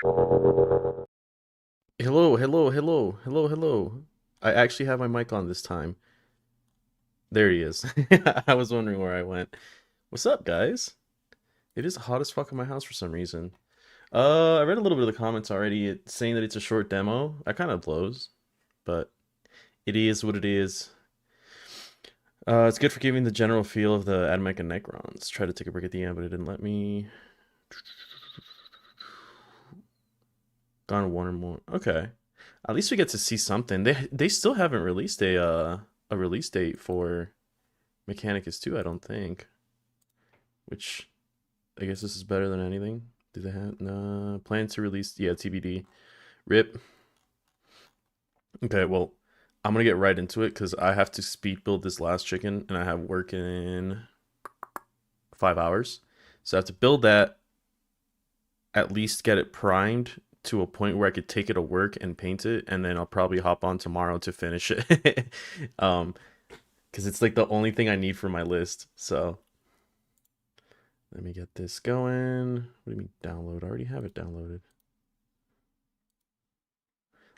Hello, hello, hello, hello, hello. I actually have my mic on this time. There he is. I was wondering where I went. What's up, guys? It is hot as fuck in my house for some reason. I read a little bit of the comments already. It's saying that it's a short demo. That kind of blows, but it is what it is. It's good for giving the general feel of the Admech and Necrons. Tried to take a break at the end, but it didn't let me. Gone one or more. Okay. At least we get to see something. They still haven't released a release date for Mechanicus 2, I don't think. Which I guess this is better than anything. Do they have plan to release? Yeah, TBD. Rip. Okay, well, I'm gonna get right into it because I have to speed build this Laschicken and I have work in 5 hours. So I have to build that, at least get it primed to a point where I could take it to work and paint it, and then I'll probably hop on tomorrow to finish it. Because it's like the only thing I need for my list. So let me get this going. What do you mean download? I already have it downloaded.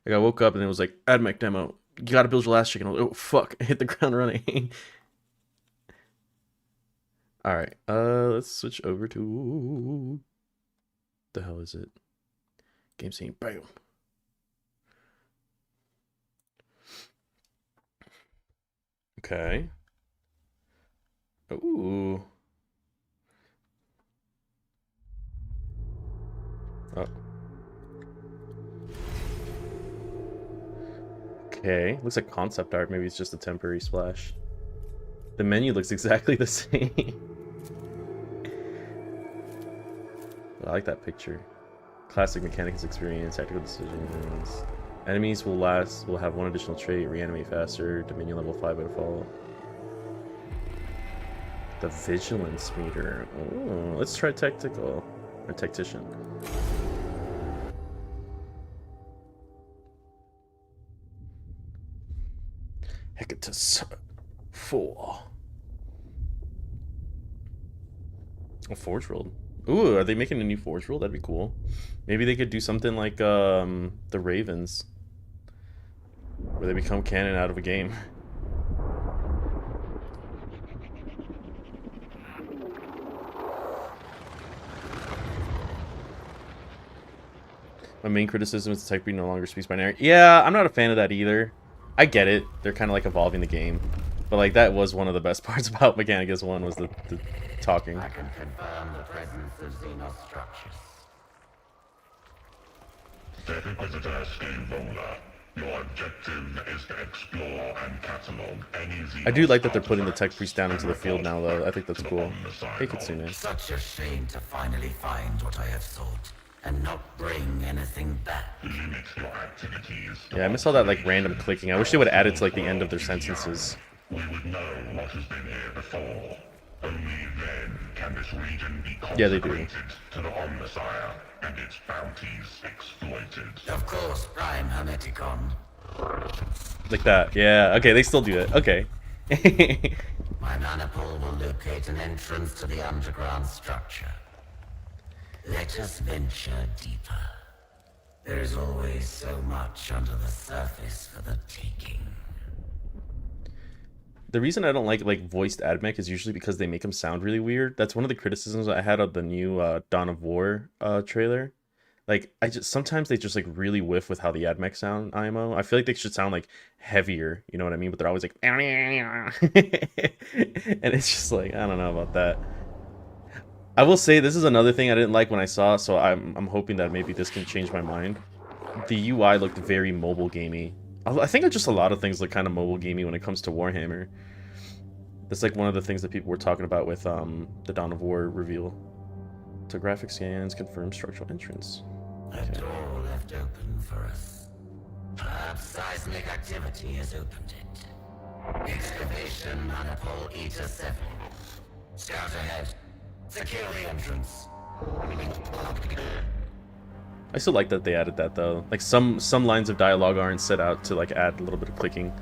Like I woke up and it was like, AdMech demo. You gotta build your Laschicken. Oh fuck, I hit the ground running. Alright, let's switch over to the hell is it? Game scene. Bam. Okay. Ooh. Oh. Okay. Looks like concept art. Maybe it's just a temporary splash. The menu looks exactly the same. I like that picture. Classic Mechanicus experience, tactical decisions. Enemies will have one additional trait, reanimate faster, Dominion level 5 by default. The vigilance meter. Ooh, let's try tactical or tactician. Hecatus 4. A Forge World. Ooh, are they making a new Forge World? That'd be cool. Maybe they could do something like the Ravens, where they become canon out of a game. My main criticism is the tech being no longer speaks binary. Yeah, I'm not a fan of that either. I get it. They're kind of like evolving the game. But like that was one of the best parts about Mechanicus 1 was the talking. I can confirm the presence of Xenos structures. Tech Inquisitor Scaveola. Your objective is to explore and catalog any Xenos I do like that they're putting the tech priest down into the field now, though. I think that's cool. Hey, Kitsune. Such a shame to finally find what I have sought, and not bring anything back. Limit your activities. Yeah, I miss all that like random clicking. I wish they would add it to like the end of their sentences. We would know what has been here before. Only then can this region be Yeah, they do. consecrated to the Omnissiah and its bounties exploited. Of course, Prime Hermeticon. Like that. Yeah, okay, they still do it. Okay. My maniple will locate an entrance to the underground structure. Let us venture deeper. There is always so much under the surface for the taking. The reason I don't like voiced Admech is usually because they make him sound really weird. That's one of the criticisms I had of the new Dawn of War trailer. Like sometimes they just like really whiff with how the Admech sound IMO. I feel like they should sound like heavier, you know what I mean? But they're always like and it's just like I don't know about that. I will say this is another thing I didn't like when I saw, so I'm hoping that maybe this can change my mind. The UI looked very mobile gamey. I think just a lot of things look kind of mobile gamey when it comes to Warhammer. That's like one of the things that people were talking about with the Dawn of War reveal. To graphic scans, confirm structural entrance. A door left open for us. Perhaps seismic activity has opened it. Excavation Manipole Eta 7. Scout ahead. Secure the entrance. I still like that they added that though. Like some lines of dialogue aren't set out to like add a little bit of clicking.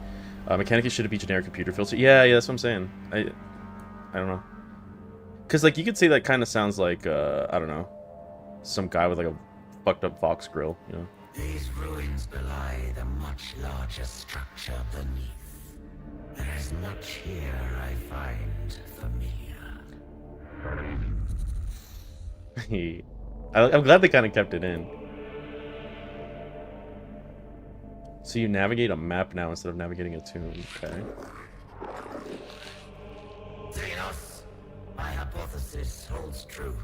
Mechanicus should be generic computer filter. Yeah, that's what I'm saying. I don't know. Cause like you could say that kind of sounds like I don't know, some guy with like a fucked up Fox grill, you know. These ruins belie the much larger structure beneath. There is much here I find familiar. I'm glad they kind of kept it in. So you navigate a map now instead of navigating a tomb. Okay. Xenos, my hypothesis holds true.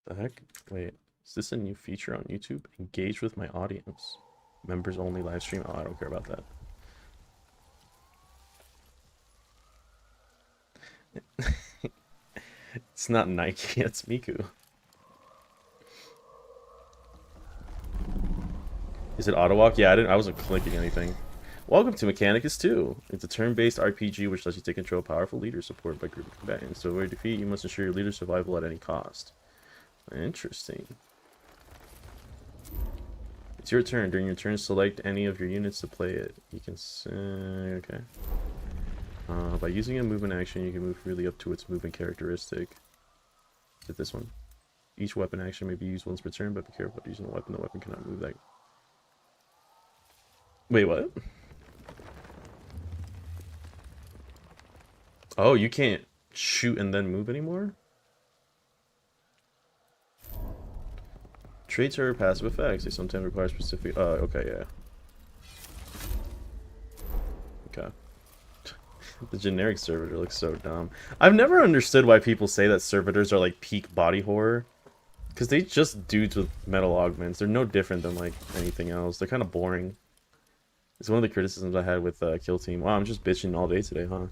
The heck? Wait, is this a new feature on YouTube? Engage with my audience. Members only live stream. Oh, I don't care about that. It's not Nike, it's Miku. Is it auto walk? Yeah, I wasn't clicking anything. Welcome to Mechanicus 2. It's a turn-based RPG which lets you take control of powerful leaders supported by group of combatants. To avoid defeat, you must ensure your leader's survival at any cost. Interesting. It's your turn. During your turn, select any of your units to play it. You can okay. By using a movement action, you can move freely up to its movement characteristic. Is it this one? Each weapon action may be used once per turn, but be careful about using a weapon. The weapon cannot move that. Wait, what? Oh, you can't shoot and then move anymore? Traits are passive effects. They sometimes require specific... okay, yeah. Okay. The generic servitor looks so dumb. I've never understood why people say that servitors are like peak body horror. Because they just dudes with metal augments. They're no different than like anything else. They're kind of boring. It's one of the criticisms I had with Kill Team. Wow, I'm just bitching all day today, huh?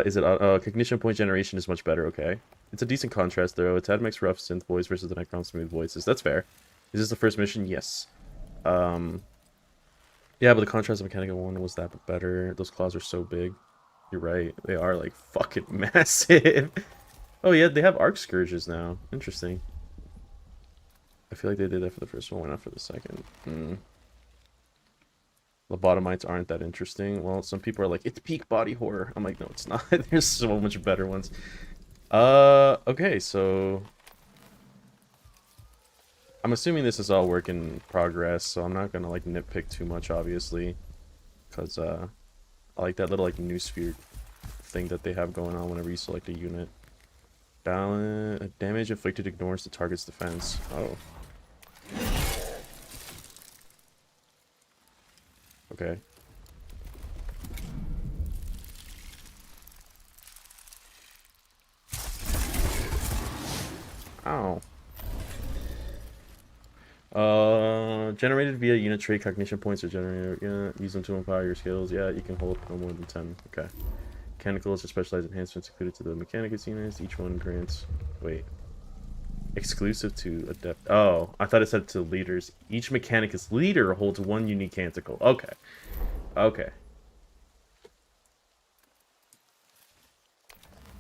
Is it cognition point generation is much better, okay. It's a decent contrast though. It's AdMech's rough synth voice versus the Necron smooth voices. That's fair. Is this the first mission? Yes. Yeah, but the contrast of Mechanicus 1 was that better. Those claws are so big. You're right. They are like fucking massive. Oh yeah, they have arc scourges now. Interesting. I feel like they did that for the first one, why not for the second? Lobotomites aren't that interesting. Well, some people are like, it's peak body horror. I'm like, no, it's not. There's so much better ones. Okay, so... I'm assuming this is all work in progress, so I'm not gonna, like, nitpick too much, obviously. Because, I like that little, like, new sphere thing that they have going on whenever you select a unit. Damage inflicted ignores the target's defense. Oh. Okay. Ow. Generated via unit trait cognition points are generated. Yeah, use them to empower your skills. Yeah, you can hold no more than 10. Okay. Mechanicals are specialized enhancements included to the Mechanicus units. Each one grants... Wait. Exclusive to adept. Oh, I thought it said to leaders. Each Mechanicus leader holds one unique canticle. Okay. Okay.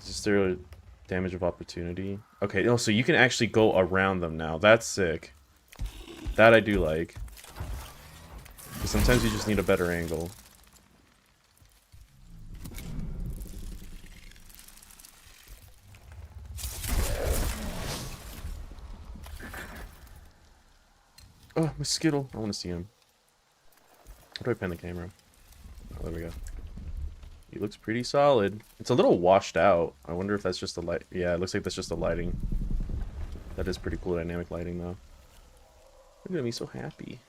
Is there a damage of opportunity? Okay, oh, so you can actually go around them now. That's sick. That I do like. Because sometimes you just need a better angle. Oh, my Skittle. I want to see him. How do I pan the camera? Oh, there we go. He looks pretty solid. It's a little washed out. I wonder if that's just the light. Yeah, it looks like that's just the lighting. That is pretty cool dynamic lighting, though. Look at him, he's so happy.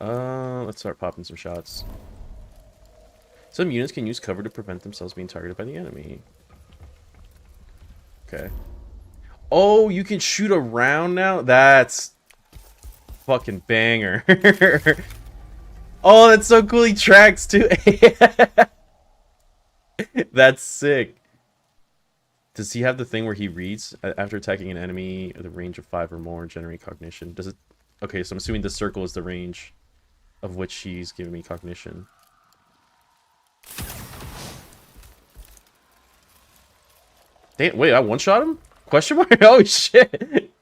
Let's start popping some shots. Some units can use cover to prevent themselves being targeted by the enemy. Okay. Oh, you can shoot around now? That's... fucking banger. Oh, that's so cool. He tracks too. That's sick. Does he have the thing where he reads after attacking an enemy at the range of 5 or more, generate cognition? Does it? Okay, so I'm assuming the circle is the range of which he's giving me cognition. Damn, wait, I one-shot him? Question mark? Oh shit.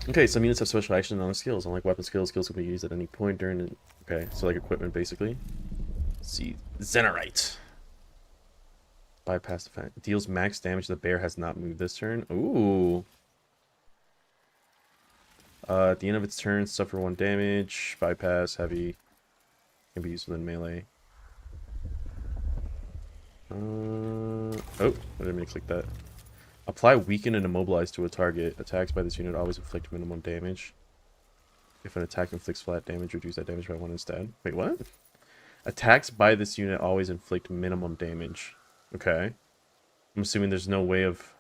Okay, some units have special action on skills. Unlike weapon skills, skills can be used at any point during it. Okay, so like equipment, basically. Let's see. Zenorite. Bypass effect. Deals max damage. The bear has not moved this turn. Ooh. At the end of its turn, suffer 1 damage. Bypass, heavy. Can be used within melee. Oh, I didn't mean to click that. Apply weaken and immobilize to a target. Attacks by this unit always inflict minimum damage. If an attack inflicts flat damage, reduce that damage by 1 instead. Wait, what? Attacks by this unit always inflict minimum damage. Okay. I'm assuming there's no way of...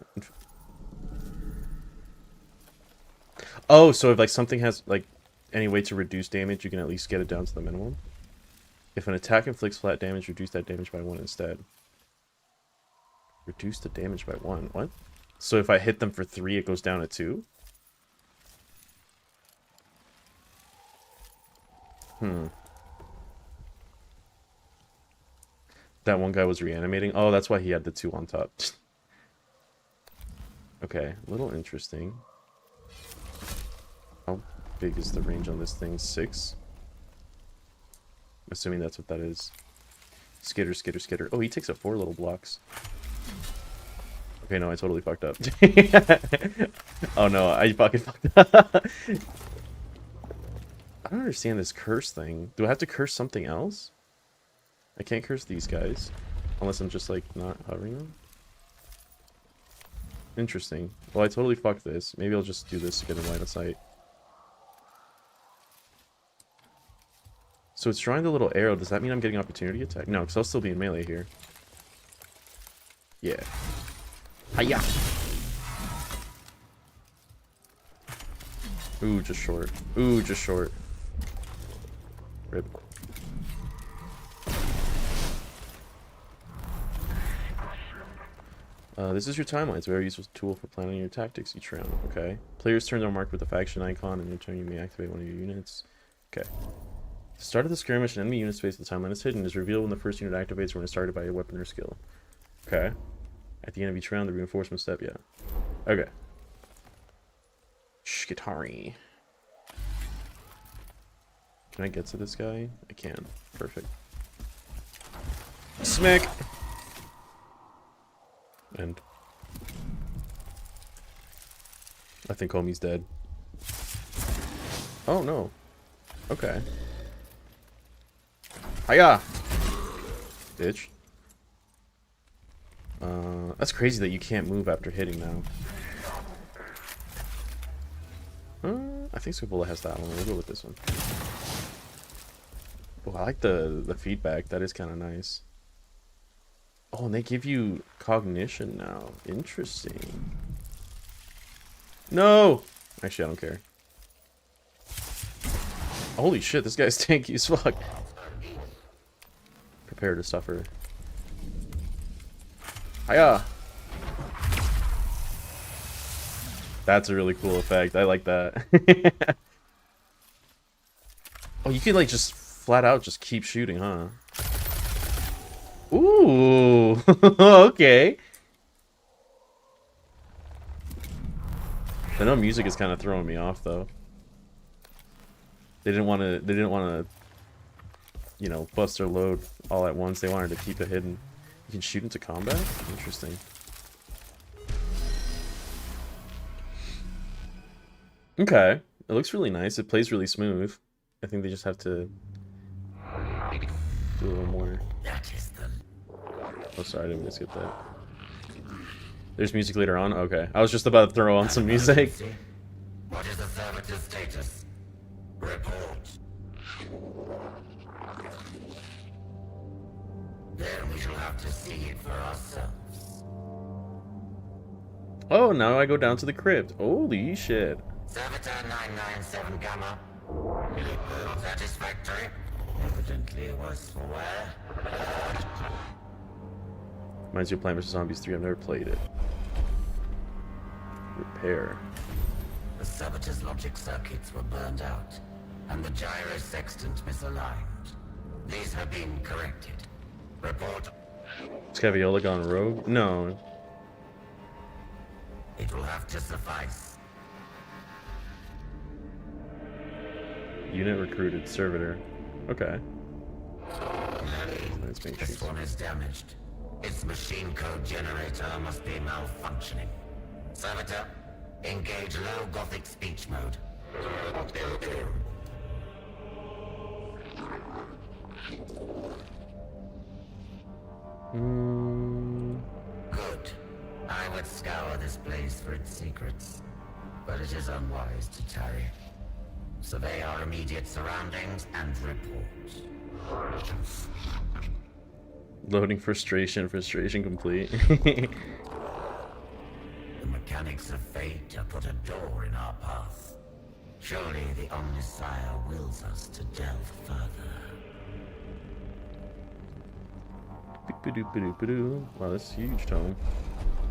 Oh, so if like something has like any way to reduce damage, you can at least get it down to the minimum. If an attack inflicts flat damage, reduce that damage by 1 instead. Reduce the damage by 1. What? So if I hit them for 3, it goes down to 2? That one guy was reanimating. Oh, that's why he had the 2 on top. Okay, a little interesting. How big is the range on this thing? 6? I'm assuming that's what that is. Skitter, skitter, skitter. Oh, he takes up 4 little blocks. Okay, no, I totally fucked up. Oh no, I fucking fucked up. I don't understand this curse thing. Do I have to curse something else? I can't curse these guys. Unless I'm just, like, not hovering them. Interesting. Well, I totally fucked this. Maybe I'll just do this to get in line of sight. So it's drawing the little arrow. Does that mean I'm getting opportunity attack? No, because I'll still be in melee here. Yeah. Hiya! Ooh, just short. Ooh, just short. Rip. This is your timeline. It's a very useful tool for planning your tactics each round. Okay. Players' turns are marked with a faction icon, and in turn you may activate one of your units. Okay. The start of the skirmish, an enemy unit space the timeline is hidden is revealed when the first unit activates or when it's started by a weapon or skill. Okay. At the end of each round, the reinforcement step, yeah. Okay. Shkitari. Can I get to this guy? I can. Perfect. Smack! And I think homie's dead. Oh no. Okay. Hiya! Bitch. That's crazy that you can't move after hitting now. I think Scapola has that one. We'll go with this one. Oh, I like the feedback. That is kind of nice. Oh, and they give you cognition now. Interesting. No! Actually, I don't care. Holy shit, this guy's tanky as fuck. Prepare to suffer. Hiya! That's a really cool effect. I like that. Oh, you can like just flat out just keep shooting, huh? Ooh, okay. I know music is kind of throwing me off though. They didn't want to, you know, bust their load all at once. They wanted to keep it hidden. You can shoot into combat? Interesting. Okay. It looks really nice. It plays really smooth. I think they just have to do a little more. Oh, sorry, I didn't mean to skip that. There's music later on? Okay. I was just about to throw on some music. What is the servitor's status? Report. Then we shall have to see it for ourselves. Oh, now I go down to the crypt. Holy shit. Servitor 997 Gamma. Report satisfactory. Evidently was where? Reminds you of Plant vs. Zombies 3. I've never played it. Repair. The saboteur's logic circuits were burned out, and the gyro sextant misaligned. These have been corrected. Report. Scaviola gone rogue? No. It will have to suffice. Unit recruited. Servitor. Okay. Let's make This sure. one is damaged. Its machine code generator must be malfunctioning. Servitor, engage low Gothic speech mode. Good. I would scour this place for its secrets, but it is unwise to tarry. Survey our immediate surroundings and report. Loading frustration. Frustration complete. The mechanics of fate have put a door in our path. Surely the Omnisire wills us to delve further. Boop-a-doop-a-doop-a-doo. Wow, that's huge, Tom.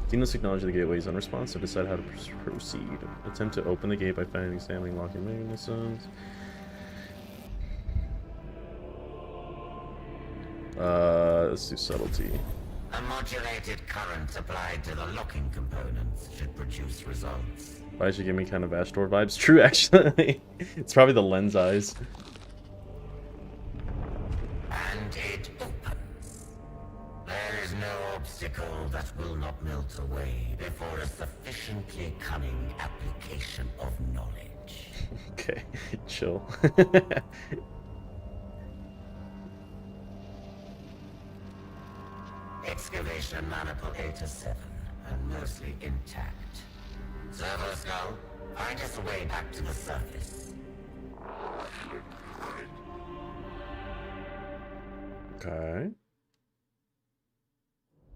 Demons acknowledge the gateway is unresponsive. Decide how to proceed. Attempt to open the gate by finding, examining, locking mechanisms. Let's do subtlety. A modulated current applied to the locking components should produce results. Why should give me kind of Astor vibes? True, actually. It's probably the lens eyes. And it opens. There is no obstacle that will not melt away before a sufficiently cunning application of knowledge. Okay, chill. Excavation manipulator 7, and mostly intact. Servo skull, find us a way back to the surface. Okay.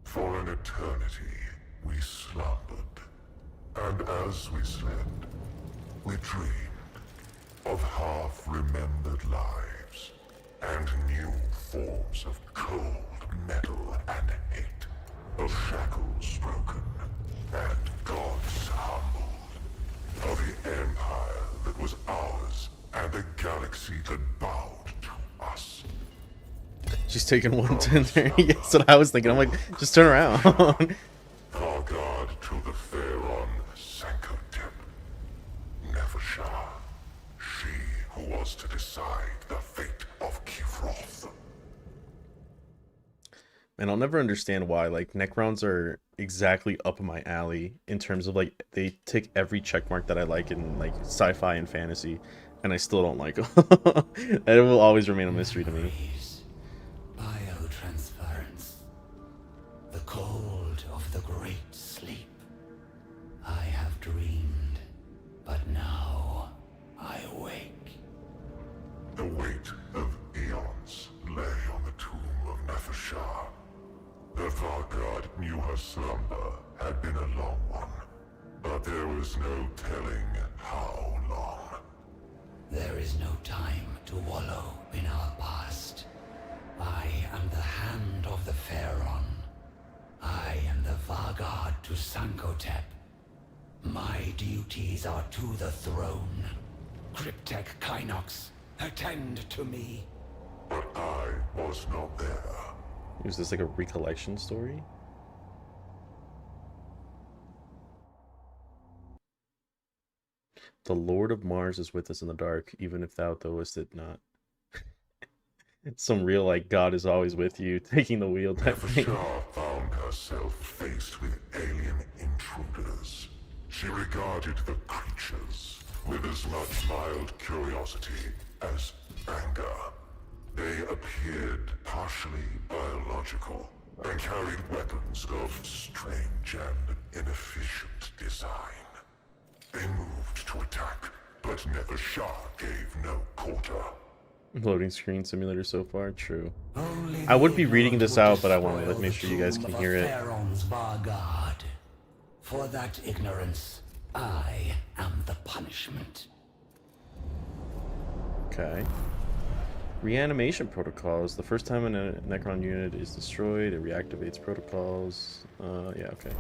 For an eternity, we slumbered. And as we slept, we dreamed of half-remembered lives and new forms of cold metal and hate, of shackles broken and gods humbled, of the empire that was ours and the galaxy that bowed to us. She's taking one to there. Yeah, that's what I was thinking. I'm like, just turn around. Our guard to the Pharaon Sankotep. Nevershah. She who was to decide the fate of Kivroth. And I'll never understand why, like, Necrons are exactly up my alley in terms of, like, they tick every checkmark that I like in, like, sci-fi and fantasy, and I still don't like them. It will always remain a mystery to me. Biotransference. The cold of the great sleep. I have dreamed, but now I wake. The weight of eons lay on the tomb of Nefershah. The Vargard knew her slumber had been a long one, but there was no telling how long. There is no time to wallow in our past. I am the hand of the Pharaon. I am the Vargard to Sankotep. My duties are to the throne. Cryptek Kynox, attend to me. But I was not there. Is this like a recollection story? The Lord of Mars is with us in the dark, even if thou knowest it not. Some real, like, God is always with you, taking the wheel type thing. Nefershah found herself faced with alien intruders. She regarded the creatures with as much mild curiosity as anger. They appeared partially biological and carried weapons of strange and inefficient design. They moved to attack, but Nefershah gave no quarter. Loading screen simulator so far, true. Only I would be the reading this out, but I want to despoil make sure you guys the can tomb hear of it. Pharaoh's Vargard. For that ignorance, I am the punishment. Okay. Reanimation protocols. The first time a Necron unit is destroyed, it reactivates protocols. Yeah, okay.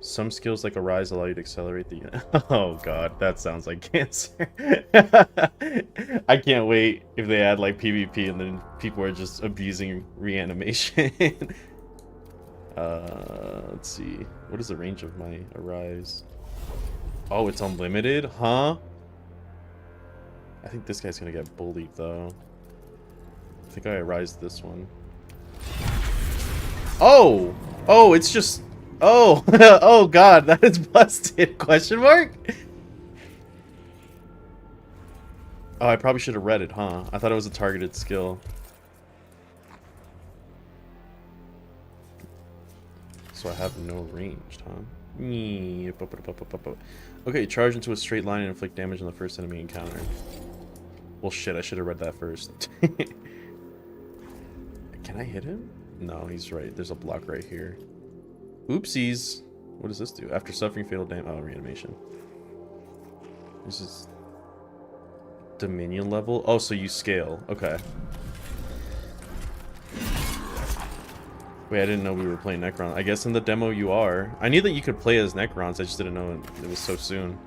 Some skills like Arise allow you to accelerate the unit. Oh god, that sounds like cancer. I can't wait if they add like PvP and then people are just abusing reanimation. Let's see. What is the range of my Arise? Oh, it's unlimited? Huh? I think this guy's gonna get bullied though. I think I rise this one. Oh! Oh, it's just... Oh! Oh god, that is busted! Question mark? Oh, I probably should have read it, huh? I thought it was a targeted skill. So I have no ranged, huh? Okay, charge into a straight line and inflict damage on the first enemy encounter. Well, shit, I should have read that first. Can I hit him? No, he's right. There's a block right here. Oopsies. What does this do? After suffering fatal damage... Oh, reanimation. This is... Dominion level? Oh, so you scale. Okay. Wait, I didn't know we were playing Necron. I guess in the demo you are. I knew that you could play as Necrons. I just didn't know it was so soon.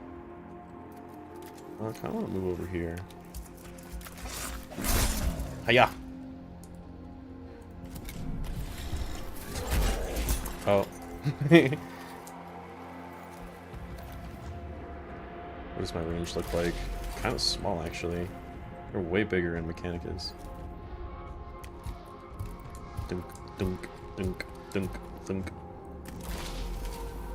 I kind of want to move over here. Hiya! Oh. What does my range look like? Kind of small, actually. They're way bigger in Mechanicus. Dunk, dunk, dunk, dunk, dunk.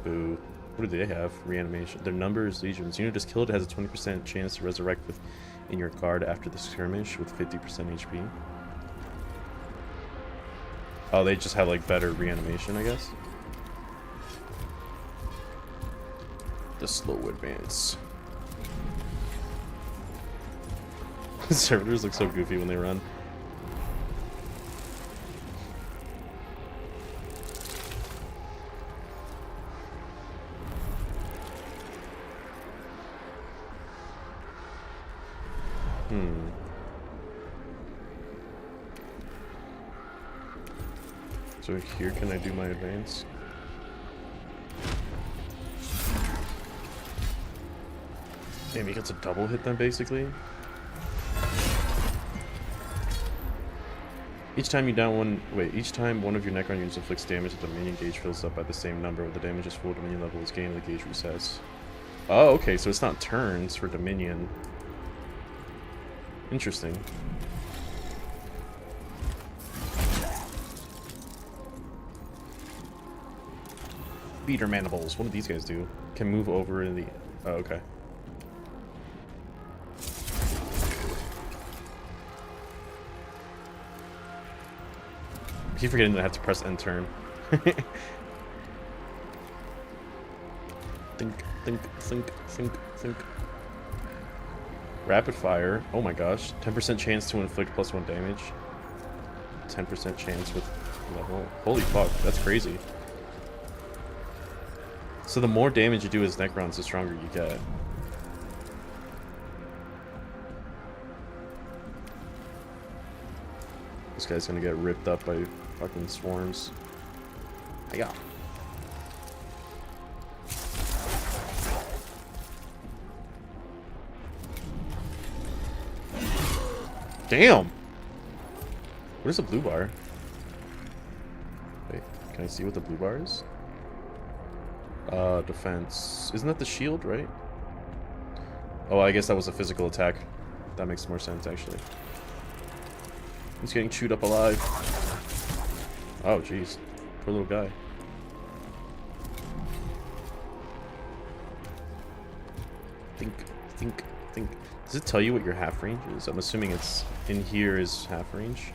Boo. What do they have? Reanimation. Their number is legions. Unit is killed has a 20% chance to resurrect in your guard after the skirmish with 50% HP. Oh, they just have like better reanimation, I guess. The slow advance. Servitors look so goofy when they run. So here, can I do my advance? Maybe he gets a double hit then, basically. Each time one of your Necron units inflicts damage, the Dominion gauge fills up by the same number. When the damage is full, Dominion level is gained, the gauge resets. Oh, okay, so it's not turns for Dominion. Interesting. Beater mandibles. What do these guys do? Can move over in the... Oh, okay. I keep forgetting that I have to press end turn. Think, think, think, think, think. Rapid fire. Oh my gosh. 10% chance to inflict +1 damage. 10% chance with level. Holy fuck, that's crazy. So the more damage you do as Necrons, the stronger you get. This guy's gonna get ripped up by fucking swarms. Hiya. Damn! What is a blue bar? Wait, can I see what the blue bar is? Defense. Isn't that the shield, right? Oh, I guess that was a physical attack. That makes more sense, actually. He's getting chewed up alive. Oh, jeez. Poor little guy. Think, think, think. Does it tell you what your half range is? I'm assuming it's in here is half range.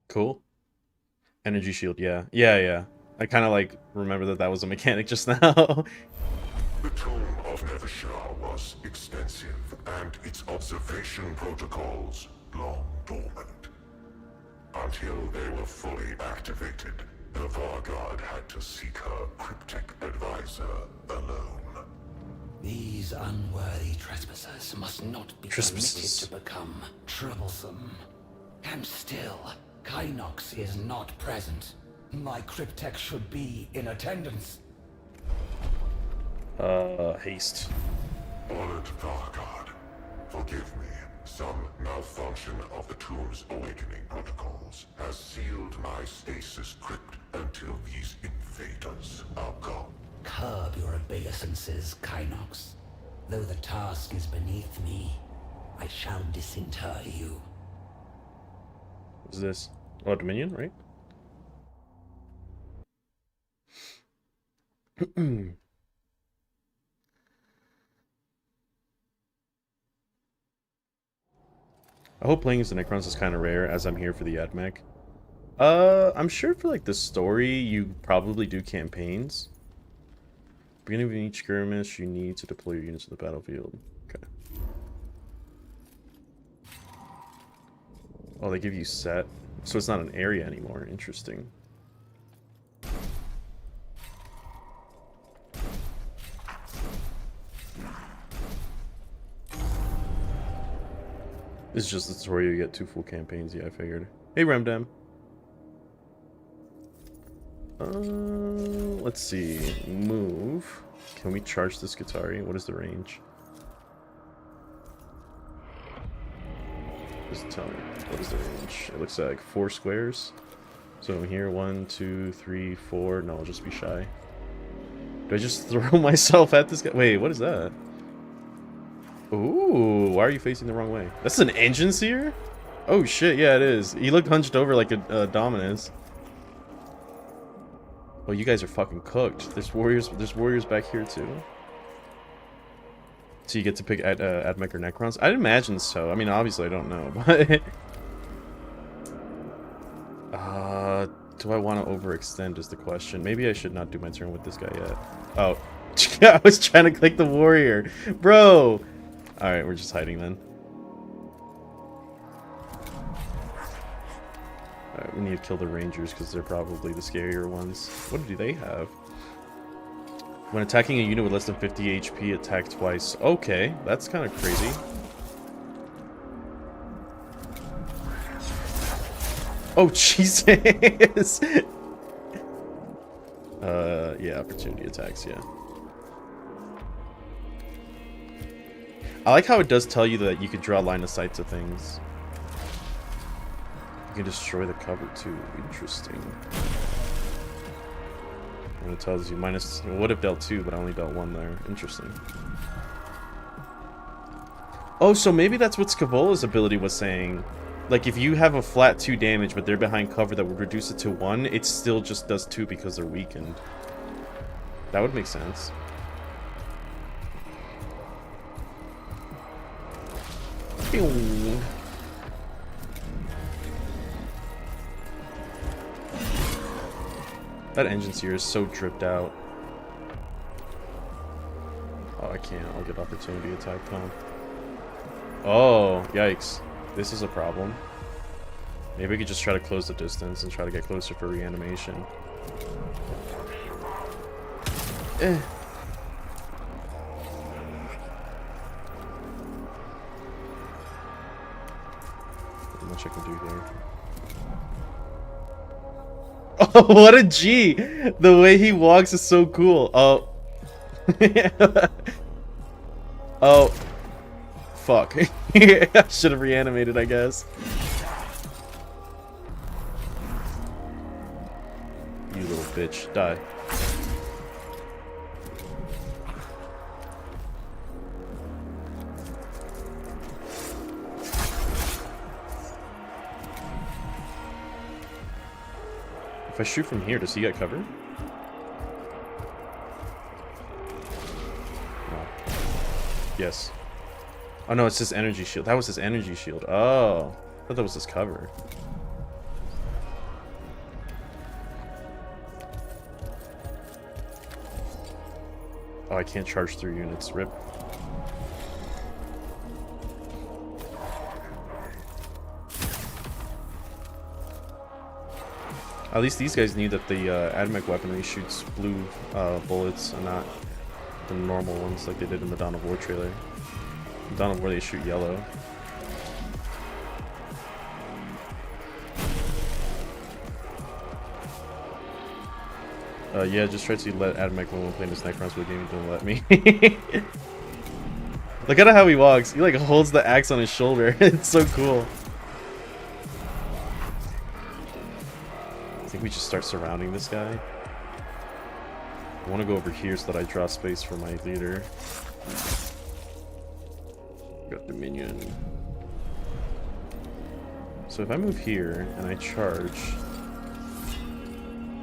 Cool. Energy shield, yeah. Yeah. I kind of like remember that was a mechanic just now. The tomb of Nevershah was extensive, and its observation protocols long dormant. Until they were fully activated, the Varguard had to seek her cryptic advisor alone. These unworthy trespassers must not be permitted to become troublesome. And still, Kynox is not present. My cryptech should be in attendance. Haste. Honored Varguard, forgive me. Some malfunction of the tomb's awakening protocols has sealed my stasis crypt until these invaders are gone. Curb your obeisances, Kynox. Though the task is beneath me, I shall disinter you. What's this? Oh, Dominion, right? I hope playing as the Necrons is kind of rare, as I'm here for the AdMech. I'm sure for like the story, you probably do campaigns. Beginning of each skirmish, you need to deploy your units to the battlefield. Okay. Oh, they give you set, so it's not an area anymore. Interesting. This is just the tutorial. You get 2 full campaigns. Yeah, I figured. Hey, Remdem. Let's see. Move. Can we charge this Guitari? What is the range? Just tell me. What is the range? It looks like 4 squares. So I'm here. 1, 2, 3, 4. No, I'll just be shy. Do I just throw myself at this guy? Wait, what is that? Ooh, why are you facing the wrong way? That's an engine seer? Oh shit, yeah it is. He looked hunched over like a Dominus. Oh, you guys are fucking cooked. There's warriors back here too. So you get to pick AdMech or Necrons? I'd imagine so. I mean, obviously I don't know, but... do I want to overextend is the question. Maybe I should not do my turn with this guy yet. Oh, I was trying to click the warrior. Bro! Alright, we're just hiding then. Alright, we need to kill the rangers because they're probably the scarier ones. What do they have? When attacking a unit with less than 50 HP, attack twice. Okay, that's kind of crazy. Oh, Jesus! Yeah, opportunity attacks, yeah. I like how it does tell you that you could draw line of sight to things. You can destroy the cover too. Interesting. And it tells you minus... It would have dealt 2, but I only dealt 1 there. Interesting. Oh, so maybe that's what Scavola's ability was saying. Like, if you have a flat 2 damage, but they're behind cover that would reduce it to 1, it still just does 2 because they're weakened. That would make sense. Pew. That engine seer is so dripped out. Oh, I can't. I'll get opportunity attacked, huh? Oh, yikes. This is a problem. Maybe we could just try to close the distance and try to get closer for reanimation. Eh. Not much I can do here. Oh, what a G! The way he walks is so cool. Oh. Oh. Fuck. I should have reanimated, I guess. You little bitch. Die. If I shoot from here, does he get cover? No. Yes. Oh no, it's his energy shield. That was his energy shield. Oh. I thought that was his cover. Oh, I can't charge through units. Rip. At least these guys knew that the AdMech weaponry shoots blue bullets and not the normal ones like they did in the Dawn of War trailer. In Dawn of War they shoot yellow. Yeah, just tried to let AdMech when we were playing this Necrons, but the game didn't let me. Look at how he walks. He like holds the axe on his shoulder. It's so cool. I think we should start surrounding this guy. I want to go over here so that I draw space for my leader. Got the minion. So if I move here and I charge,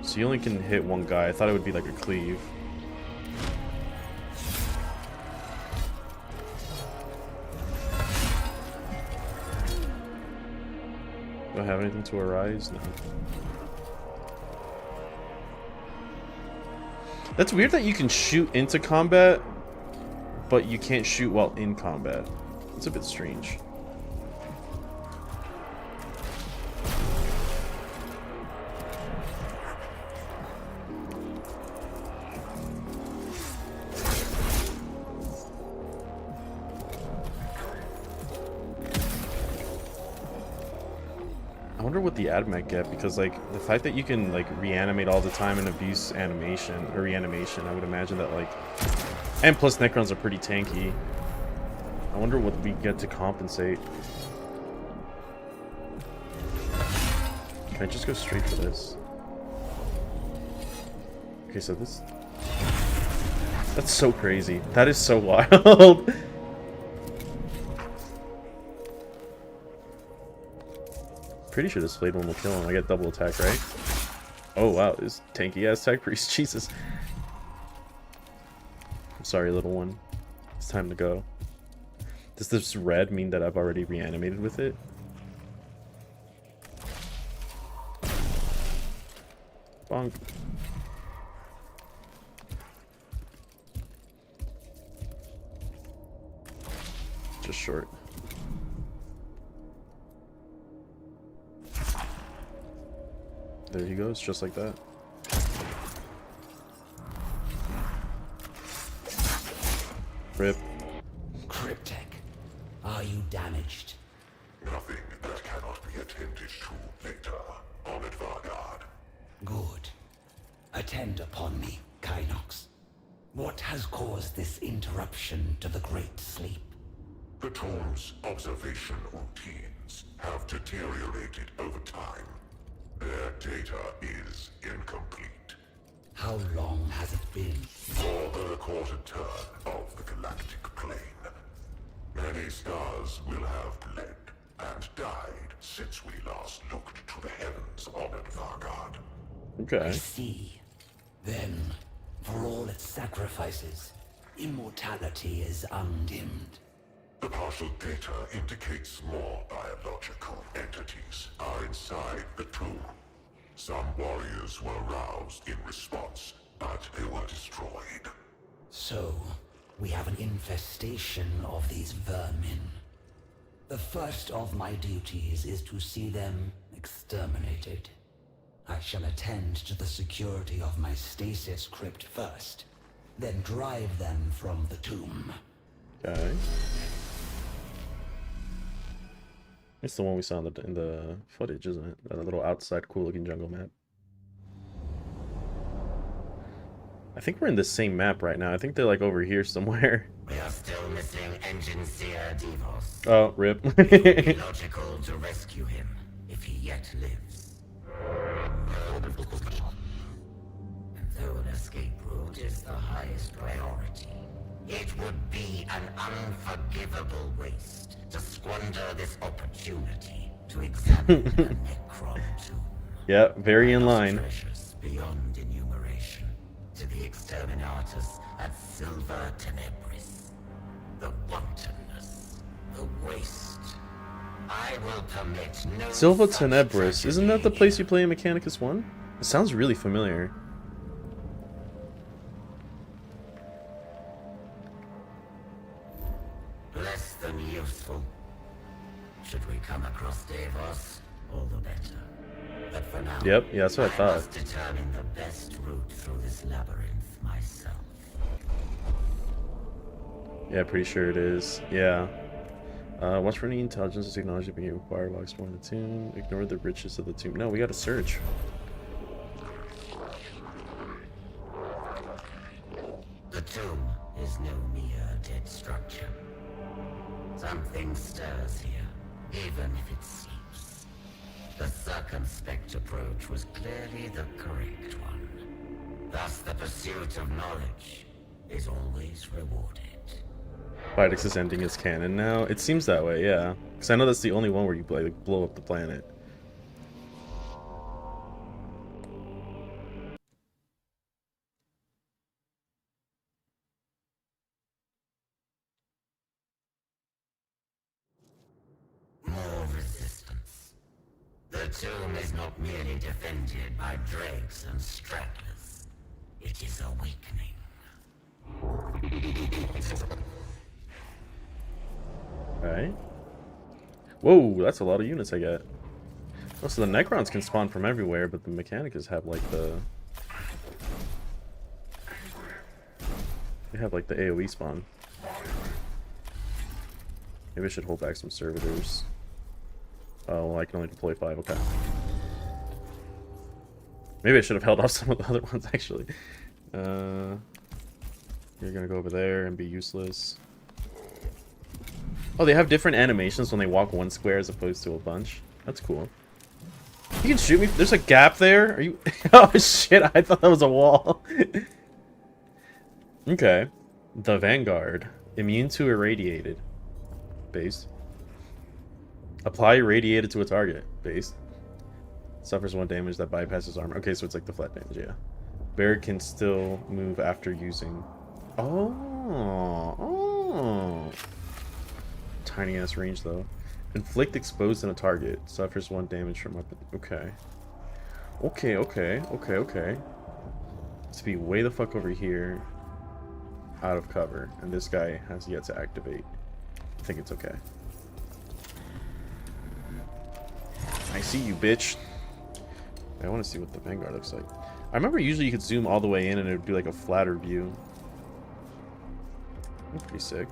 so you only can hit one guy. I thought it would be like a cleave. Do I have anything to arise? No. That's weird that you can shoot into combat, but you can't shoot while in combat. It's a bit strange. I wonder what the AdMech get, because like the fact that you can like reanimate all the time and abuse animation or reanimation, I would imagine that like, and plus Necrons are pretty tanky. I wonder what we get to compensate. Can I just go straight for this? Okay, so this, that's so crazy. That is so wild. Pretty sure this blade one will kill him. I get double attack, right? Oh wow, this tanky ass tech priest. Jesus. I'm sorry, little one. It's time to go. Does this red mean that I've already reanimated with it? Bonk. Just short. There he goes, just like that. Rip. Cryptek, are you damaged? Nothing that cannot be attended to later, Honored Vargard. Good. Attend upon me, Kynox. What has caused this interruption to the Great Sleep? The Tomb's observation routines have deteriorated over time. Their data is incomplete. How long has it been? For the quarter turn of the galactic plane, many stars will have bled and died since we last looked to the heavens, Honored Vargard. I Okay. see. Then, for all its sacrifices, immortality is undimmed. The partial data indicates more biological entities are inside the tomb. Some warriors were roused in response, but they were destroyed. So, we have an infestation of these vermin. The first of my duties is to see them exterminated. I shall attend to the security of my stasis crypt first, then drive them from the tomb. Okay. It's the one we saw in the footage, isn't it? That little outside cool looking jungle map. I think we're in the same map right now. I think they're like over here somewhere. We are still missing Engine Seer Devos. Oh, rip. It would be logical to rescue him if he yet lives. And though an escape route is the highest priority, it would be an unforgivable waste to squander this opportunity to examine a Necron tomb. Yeah, very in line. Treasures beyond enumeration to the exterminatus at Silver Tenebris. The wantonness, the waste. I will permit no Silva such Tenebris. Isn't that the tragedy place here. you play in Mechanicus 1? It sounds really familiar. Less than useful. Should we come across Davos, all the better. But for now, Yep, yeah, that's what I thought. must determine the best route through this labyrinth myself. Yeah, pretty sure it is. Yeah. Watch for any intelligence or technology being required while exploring the tomb. Ignore the riches of the tomb. No, we gotta search. The tomb is no mere dead structure. Something stirs here, even if it sleeps. The circumspect approach was clearly the correct one. Thus, the pursuit of knowledge is always rewarded. Phydex is ending his canon now. It seems that way, yeah. Because I know that's the only one where you like blow up the planet. More resistance. The tomb is not merely defended by dregs and stragglers. It is awakening. Alright. Whoa, that's a lot of units I get. Oh, so the Necrons can spawn from everywhere, but the Mechanicus have like the... They have like the AoE spawn. Maybe I should hold back some servitors. Oh, well, I can only deploy 5, okay. Maybe I should have held off some of the other ones, actually. You're gonna go over there and be useless. Oh, they have different animations when they walk one square as opposed to a bunch. That's cool. You can shoot me. There's a gap there. Are you... Oh, shit. I thought that was a wall. Okay. The Vanguard. Immune to irradiated. Base. Apply irradiated to a target. Base. Suffers 1 damage that bypasses armor. Okay, so it's like the flat damage, yeah. Barrett can still move after using... Oh. Oh. Tiny ass range though. Inflict exposed in a target. Suffers 1 damage from weapon. Okay. Okay. Let's be way the fuck over here. Out of cover. And this guy has yet to activate. I think it's okay. I see you, bitch. I want to see what the Vanguard looks like. I remember usually you could zoom all the way in and it would be like a flatter view. That's pretty sick.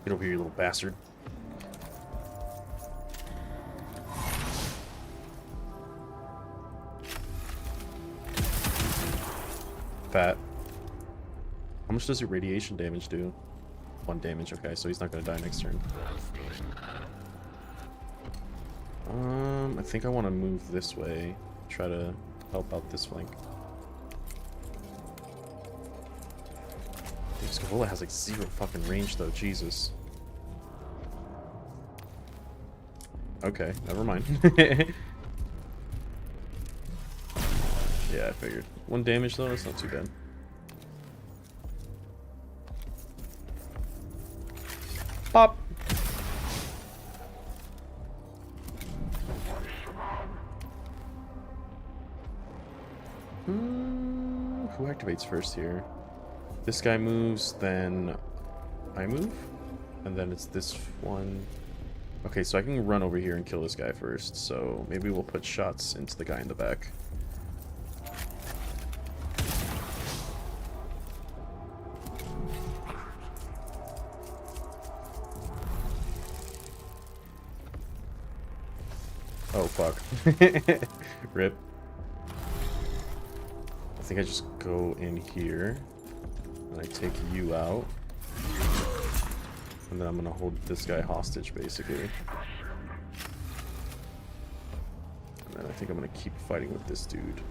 Get over here, you little bastard. Fat. How much does your radiation damage do? 1 damage, okay, so he's not gonna die next turn. I think I want to move this way. Try to help out this flank. Dude, Scavola has like 0 fucking range though, Jesus. Okay, never mind. Yeah, I figured. 1 damage though, that's not too bad. Pop! Who activates first here? This guy moves, then I move? And then it's this one. Okay, so I can run over here and kill this guy first. So maybe we'll put shots into the guy in the back. Oh, fuck. Rip. I think I just go in here. And I take you out. And then I'm gonna hold this guy hostage, basically. And then I think I'm gonna keep fighting with this dude.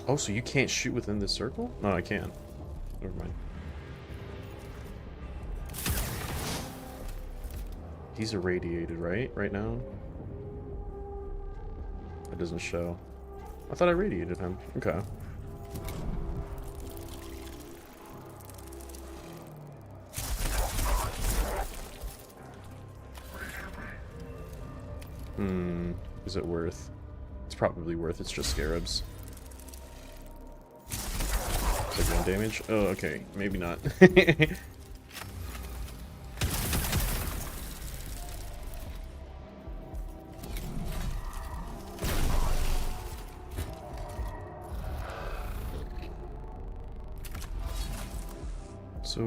Oh, so you can't shoot within this circle? No, I can. Never mind. He's irradiated, right? Right now? It doesn't show. I thought I radiated him. Okay. Is it worth? It's probably worth. It's just scarabs. It's like 1 damage? Oh, okay. Maybe not. So...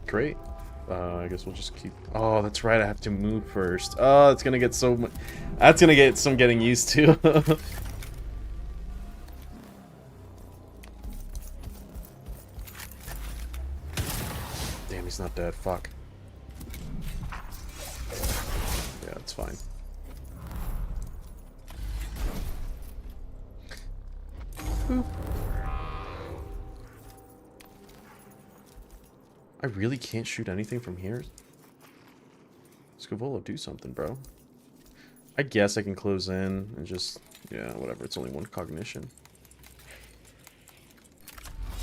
Great. I guess we'll just keep... Oh, that's right, I have to move first. Oh, that's gonna get so much... That's gonna get some getting used to. Damn, he's not dead. Fuck. Yeah, it's fine. Boop. I really can't shoot anything from here? Scavolo, do something, bro. I guess I can close in and just... Yeah, whatever. It's only one cognition.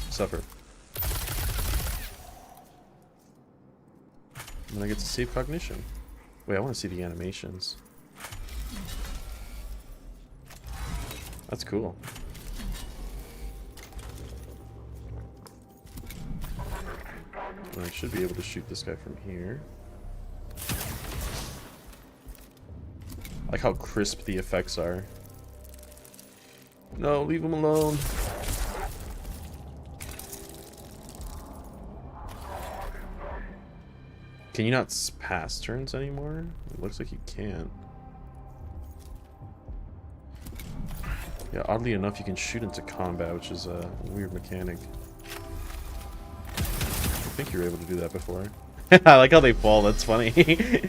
Suffer. And then I get to save cognition. Wait, I want to see the animations. That's cool. And I should be able to shoot this guy from here. I like how crisp the effects are. No, leave him alone. Can you not pass turns anymore? It looks like you can't. Yeah, oddly enough, you can shoot into combat, which is a weird mechanic. I think you were able to do that before. I like how they fall, that's funny. The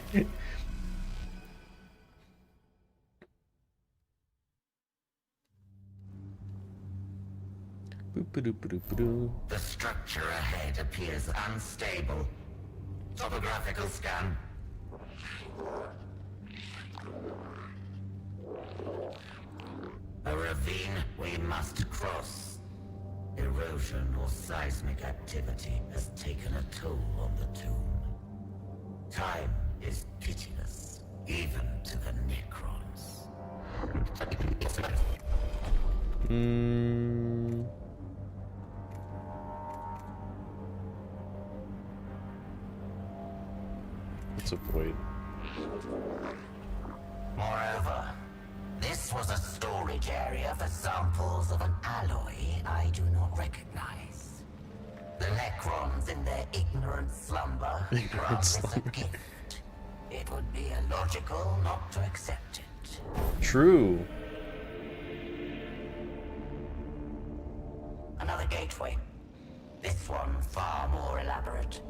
structure ahead appears unstable. Topographical scan. A ravine we must cross. Erosion or seismic activity has taken a toll on the tomb. Time is pitiless, even to the Necrons. Let's avoid. Moreover, this was a storage area for samples of an alloy I do not recognize. The Necrons in their ignorant slumber grant us a gift. It would be illogical not to accept it. True. Another gateway. This one far more elaborate.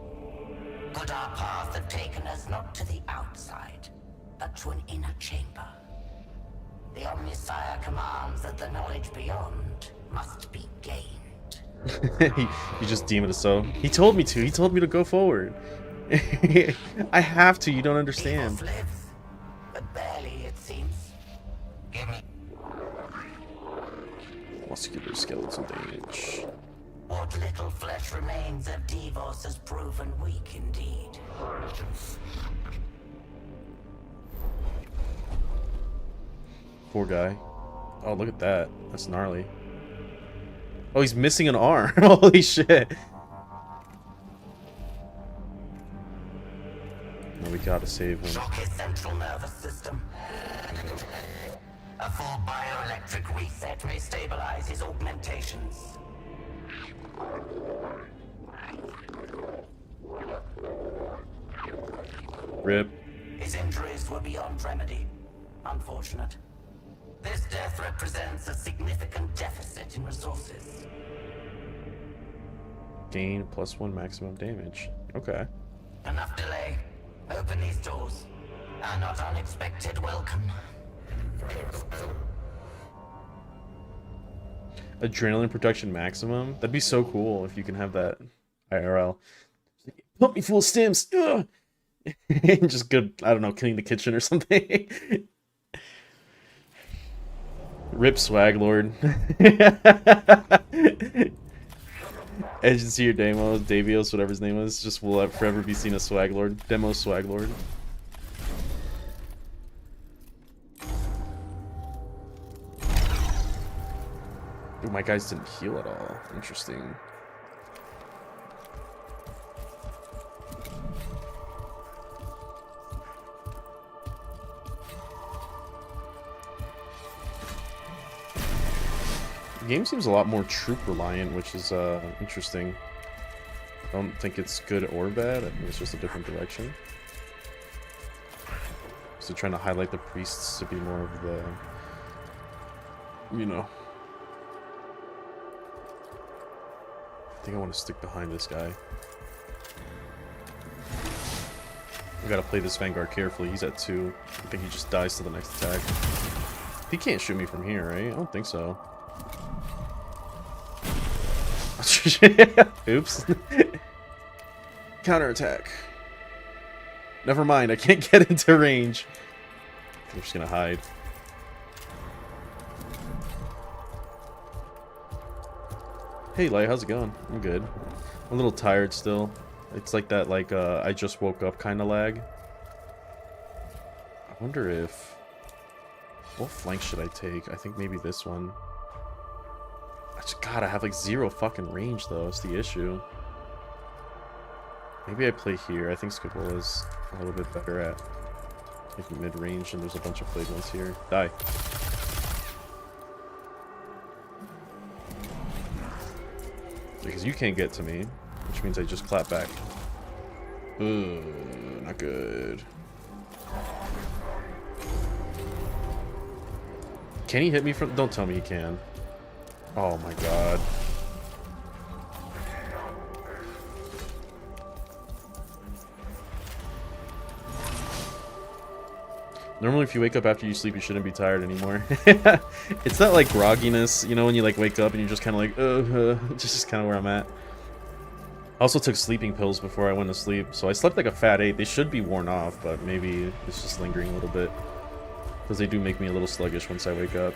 Could our path have taken us not to the outside, but to an inner chamber? The Omnisire commands that the knowledge beyond must be gained. You just deem it as so. He told me to. He told me to go forward. I have to. You don't understand. Live, but barely, it seems. Give me Muscular skeletal damage. what little flesh remains of Devos has proven weak indeed. Poor guy. Oh, look at that. That's gnarly. Oh, he's missing an arm. Holy shit. No, we gotta save him. Shock his central nervous system. A full bioelectric reset may stabilize his augmentations. Rip. His injuries were beyond remedy. Unfortunate. This death represents a significant deficit in resources. Gain +1 maximum damage. Okay. Enough delay. Open these doors. A not unexpected welcome. Adrenaline production maximum? That'd be so cool if you can have that IRL. Pump me full of stims! Ugh! Just good, I don't know, clean the kitchen or something. Rip Swag Lord. Agency or Demos, Davios, whatever his name was, just will forever be seen as Swag Lord. Demo Swag Lord. Ooh, my guys didn't heal at all. Interesting. game seems a lot more troop reliant, which is interesting. I don't think it's good or bad. I think it's just a different direction. So trying to highlight the priests to be more of the, you know. I think I want to stick behind this guy. I gotta play this Vanguard carefully. He's at 2. I think he just dies to the next attack. He can't shoot me from here, right? I don't think so. Oops. Counterattack. Never mind, I can't get into range. I'm just gonna hide. Hey, Light, how's it going? I'm good. I'm a little tired still. It's like that, like, I just woke up kind of lag. I wonder if... What flank should I take? I think maybe this one. God, I have like 0 fucking range though. It's the issue. Maybe I play here. I think Scabola's a little bit better at like mid-range, and there's a bunch of flayed ones here. Die. Because you can't get to me, which means I just clap back. Ugh, not good. Can he hit me from... Don't tell me he can. Oh my god. Normally if you wake up after you sleep, you shouldn't be tired anymore. It's not like grogginess, you know, when you like wake up and you're just kind of like, just kind of where I'm at. I also took sleeping pills before I went to sleep, so I slept like a fat 8. They should be worn off, but maybe it's just lingering a little bit. Because they do make me a little sluggish once I wake up.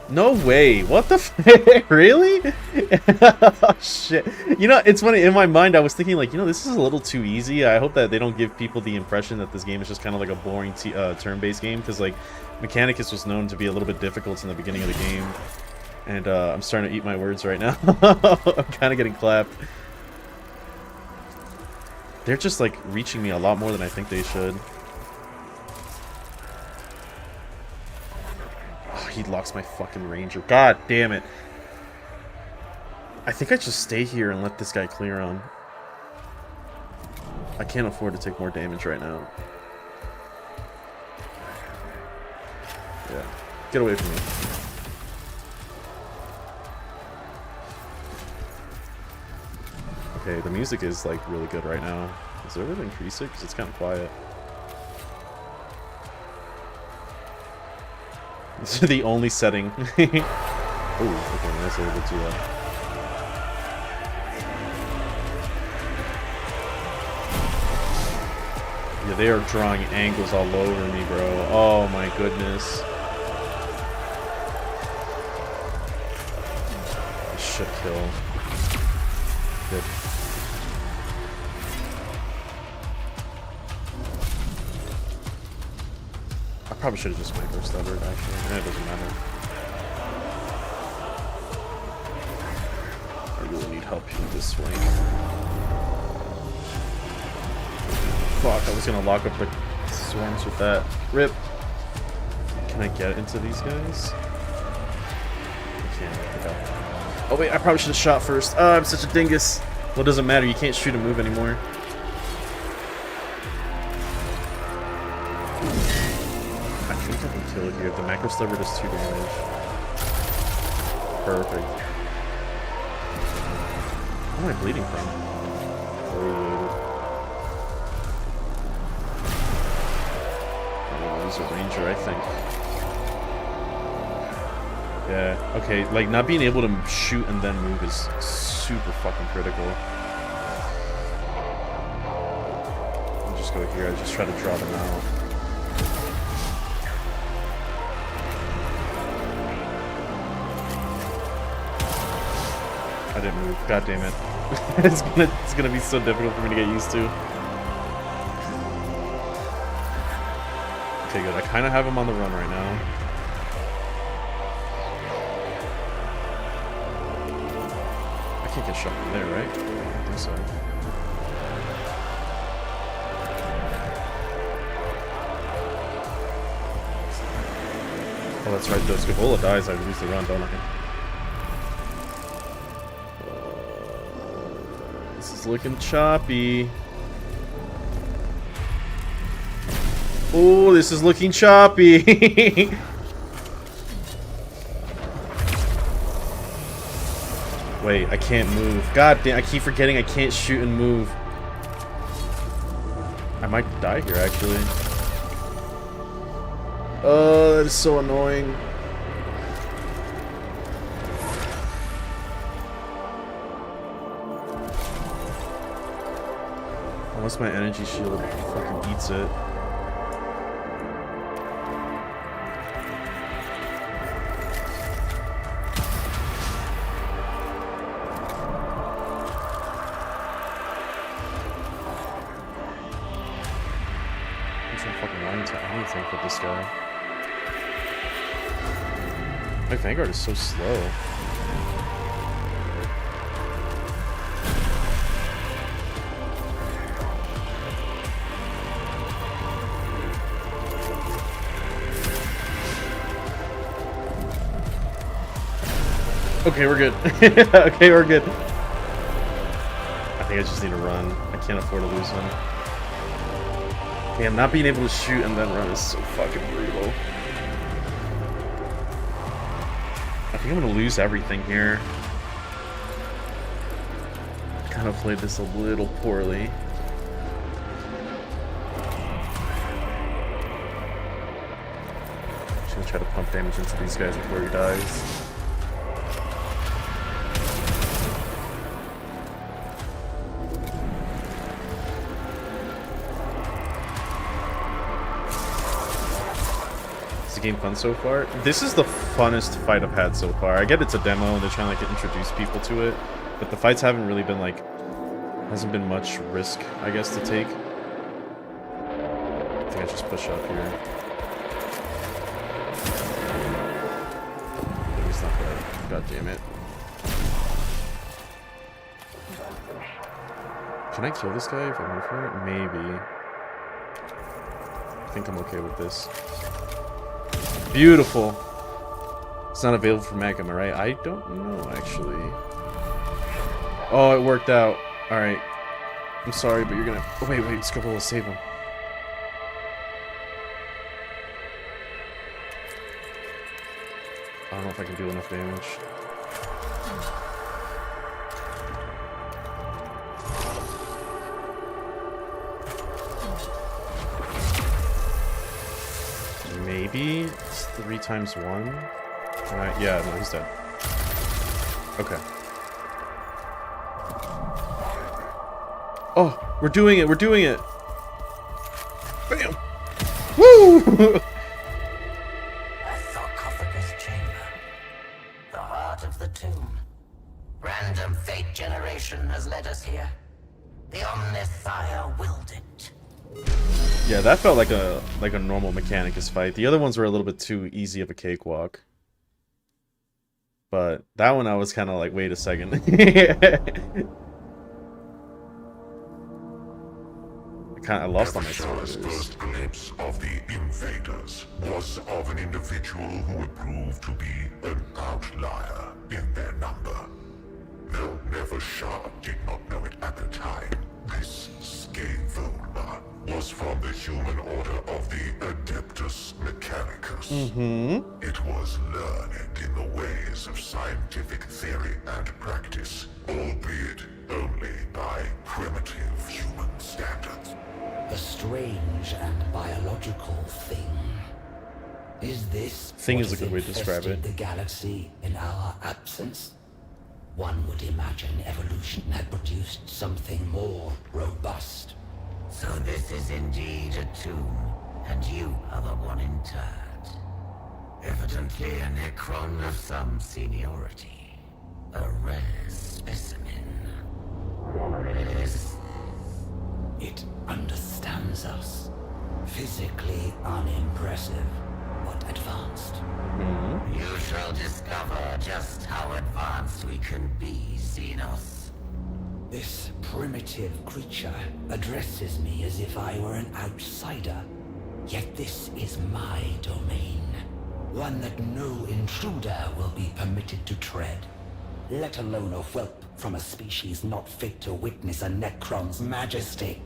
No way! What the f- Really? Oh, shit. You know, it's funny, in my mind I was thinking like, you know, this is a little too easy. I hope that they don't give people the impression that this game is just kind of like a boring turn-based game, because like, Mechanicus was known to be a little bit difficult in the beginning of the game. And I'm starting to eat my words right now. I'm kind of getting clapped. They're just like reaching me a lot more than I think they should. He locks my fucking ranger. God damn it. I think I just stay here and let this guy clear on. I can't afford to take more damage right now. Yeah. Get away from me. Okay, the music is like really good right now. Is there a way to increase it? Because it's kind of quiet. This is the only setting. Oh, okay, that's a little bit too loud. Yeah, they are drawing angles all over me, bro. Oh my goodness. This should kill. Good. I probably should have just micro-stubbered, actually. It doesn't matter. I really need help with this swing. Fuck, I was gonna lock up the swarms with that. Rip. Can I get into these guys? I can't. Okay. Oh wait, I probably should have shot first. Oh, I'm such a dingus. Well, it doesn't matter. You can't shoot and move anymore. Kill it here. The macro stubber does 2 damage. Perfect. Where am I bleeding from? I'm gonna lose a ranger, I think. Yeah, okay, like not being able to shoot and then move is super fucking critical. I'll just go here, I just try to draw them out. I didn't move. God damn it. it's gonna be so difficult for me to get used to. Okay, good. I kind of have him on the run right now. I can't get shot from there, right? I don't think so. Oh, that's right. Though Scabola dies, I lose the run, don't I? This is looking choppy. Oh, this is looking choppy. Wait, I can't move. God damn, I keep forgetting I can't shoot and move. I might die here, actually. Oh, that is so annoying. Unless my energy shield fucking beats it. With this guy. My Vanguard is so slow. Okay, we're good. Okay, we're good. I think I just need to run. I can't afford to lose him. Damn, not being able to shoot and then run is so fucking brutal. I think I'm gonna lose everything here. I kind of played this a little poorly. Just gonna try to pump damage into these guys before he dies. Game fun so far. This is the funnest fight I've had so far. I get it's a demo and they're trying to like introduce people to it, but the fights haven't really been like, hasn't been much risk, I guess, to take. I think I just push up here. It's not bad. God damn it. Can I kill this guy if I move for it? Maybe. I think I'm okay with this. Beautiful. It's not available for Mac, am I right? I don't know, actually. Oh, it worked out. Alright. I'm sorry, but you're gonna... Oh, wait, Scribble will save him. I don't know if I can do enough damage. Maybe it's 3 times 1. Yeah, no, he's dead. Okay. Oh, we're doing it. We're doing it. Bam. Woo! A sarcophagus chamber. The heart of the tomb. Random fate generation has led us here. The Omnissiah willed it. Yeah, that felt like a normal Mechanicus fight. The other ones were a little bit too easy of a cakewalk. But that one I was kind of like, wait a second. I lost on my Evershar's first glimpse of the invaders was of an individual who would prove to be an outlier in their number. Though Evershar did not know it at the time, this Scatholma was from the human order of the Adeptus Mechanicus. It was learned in the ways of scientific theory and practice, albeit only by primitive human standards. A strange and biological thing. Is this Thing what is a good way to describe infested it. the galaxy in our absence? One would imagine evolution had produced something more robust. So this is indeed a tomb, and you are the one interred. Evidently a Necron of some seniority. A rare specimen. It understands us. Physically unimpressive, but advanced. You shall discover just how advanced we can be, Xenos. This primitive creature addresses me as if I were an outsider. Yet this is my domain. One that no intruder will be permitted to tread. Let alone a whelp from a species not fit to witness a Necron's majesty.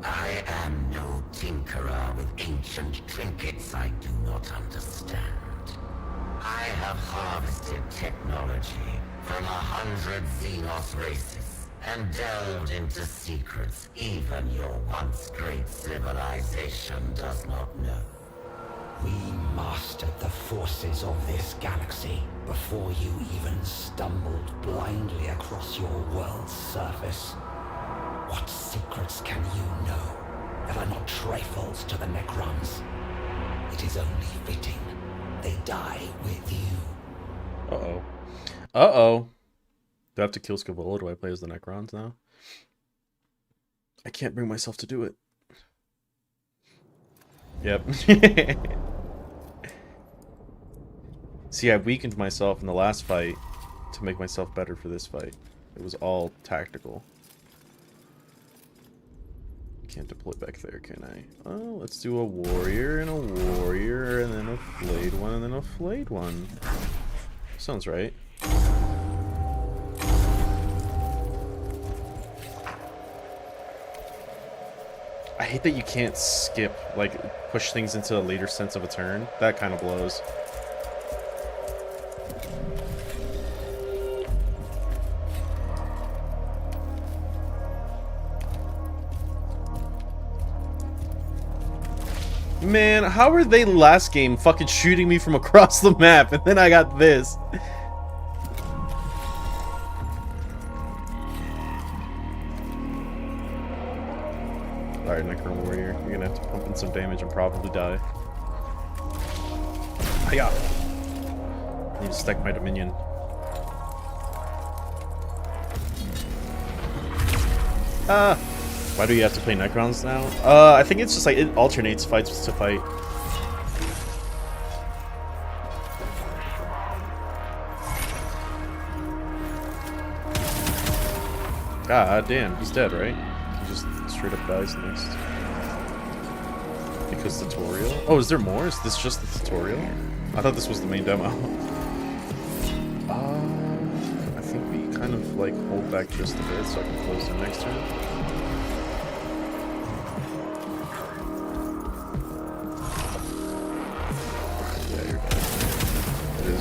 I am no tinkerer with ancient trinkets I do not understand. I have harvested technology from 100 Xenos races and delved into secrets even your once great civilization does not know. We mastered the forces of this galaxy before you even stumbled blindly across your world's surface. What secrets can you know that are not trifles to the Necrons? It is only fitting they die with you. Uh-oh. Uh-oh. Do I have to kill Scabola? Do I play as the Necrons now? I can't bring myself to do it. Yep. See, I weakened myself in the last fight to make myself better for this fight. It was all tactical. Can't deploy back there, can I? Oh, let's do a warrior and a warrior, and then a flayed one, and then a flayed one. Sounds right. I hate that you can't skip, like, push things into a later sense of a turn. That kind of blows. Man, how were they last game fucking shooting me from across the map, and then I got this? Alright, Necron Warrior, you're gonna have to pump in some damage and probably die. Hiya! I need to stack my Dominion. Ah! Why do you have to play Necrons now? I think it's just like it alternates fights to fight. God damn, he's dead, right? He just straight up dies next. Because tutorial? Oh, is there more? Is this just the tutorial? I thought this was the main demo. I think we kind of like hold back just a bit so I can close the next turn.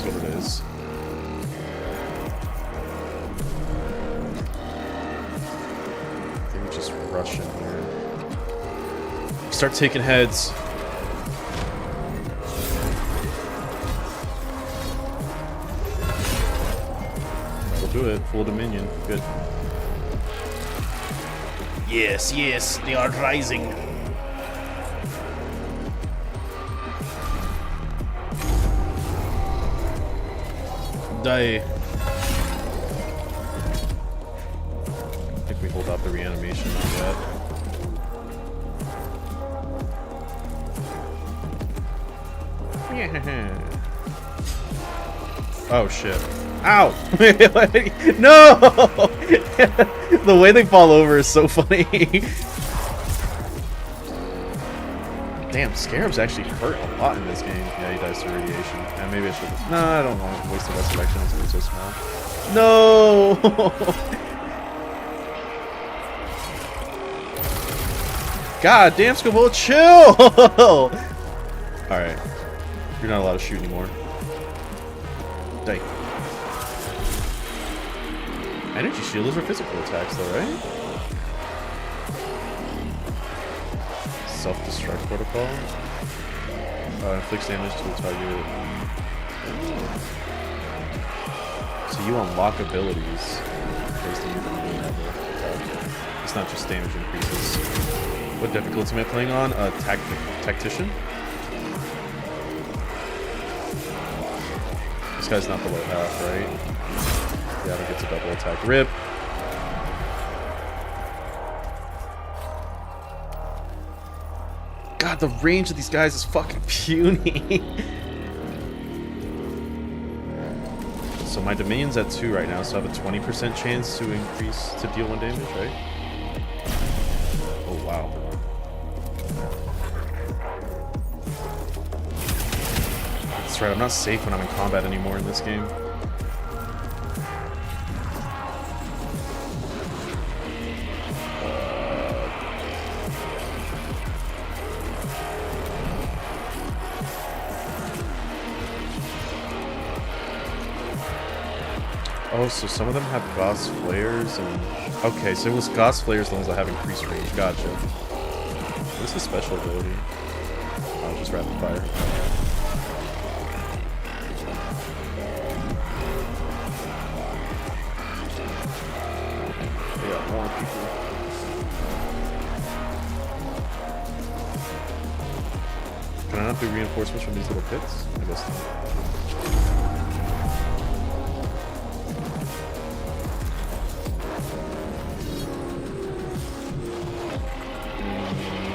What it is. I think we just rush in here. Start taking heads. We'll do it. Full Dominion. Good. Yes, yes, they are rising. Die. I think we hold out the reanimation, not yet. Oh shit. Ow! No! The way they fall over is so funny. Damn, Scarab's actually hurt a lot in this game. Yeah, he dies to radiation. Yeah, maybe I should. No, I don't want to waste the resurrection until it's so small. No! God damn, Scabola, chill! Alright. You're not allowed to shoot anymore. Die. Energy shield is for physical attacks, though, right? Self-destruct protocol. Inflicts damage to the target. So you unlock abilities based on your main level. It's not just damage increases. What difficulty am I playing on? Tactician. This guy's not below half, right? Yeah, that gets a double attack. Rip. God, the range of these guys is fucking puny. So my Dominion's at 2 right now, so I have a 20% chance to increase to deal 1 damage, right? Oh wow. That's right, I'm not safe when I'm in combat anymore in this game. Oh, so some of them have Gauss flares and... Okay, so it was Gauss flares the ones that have increased range. Gotcha. What's his special ability? Oh, just rapid fire. Yeah, more people. Can I not do reinforcements from these little pits? I guess not.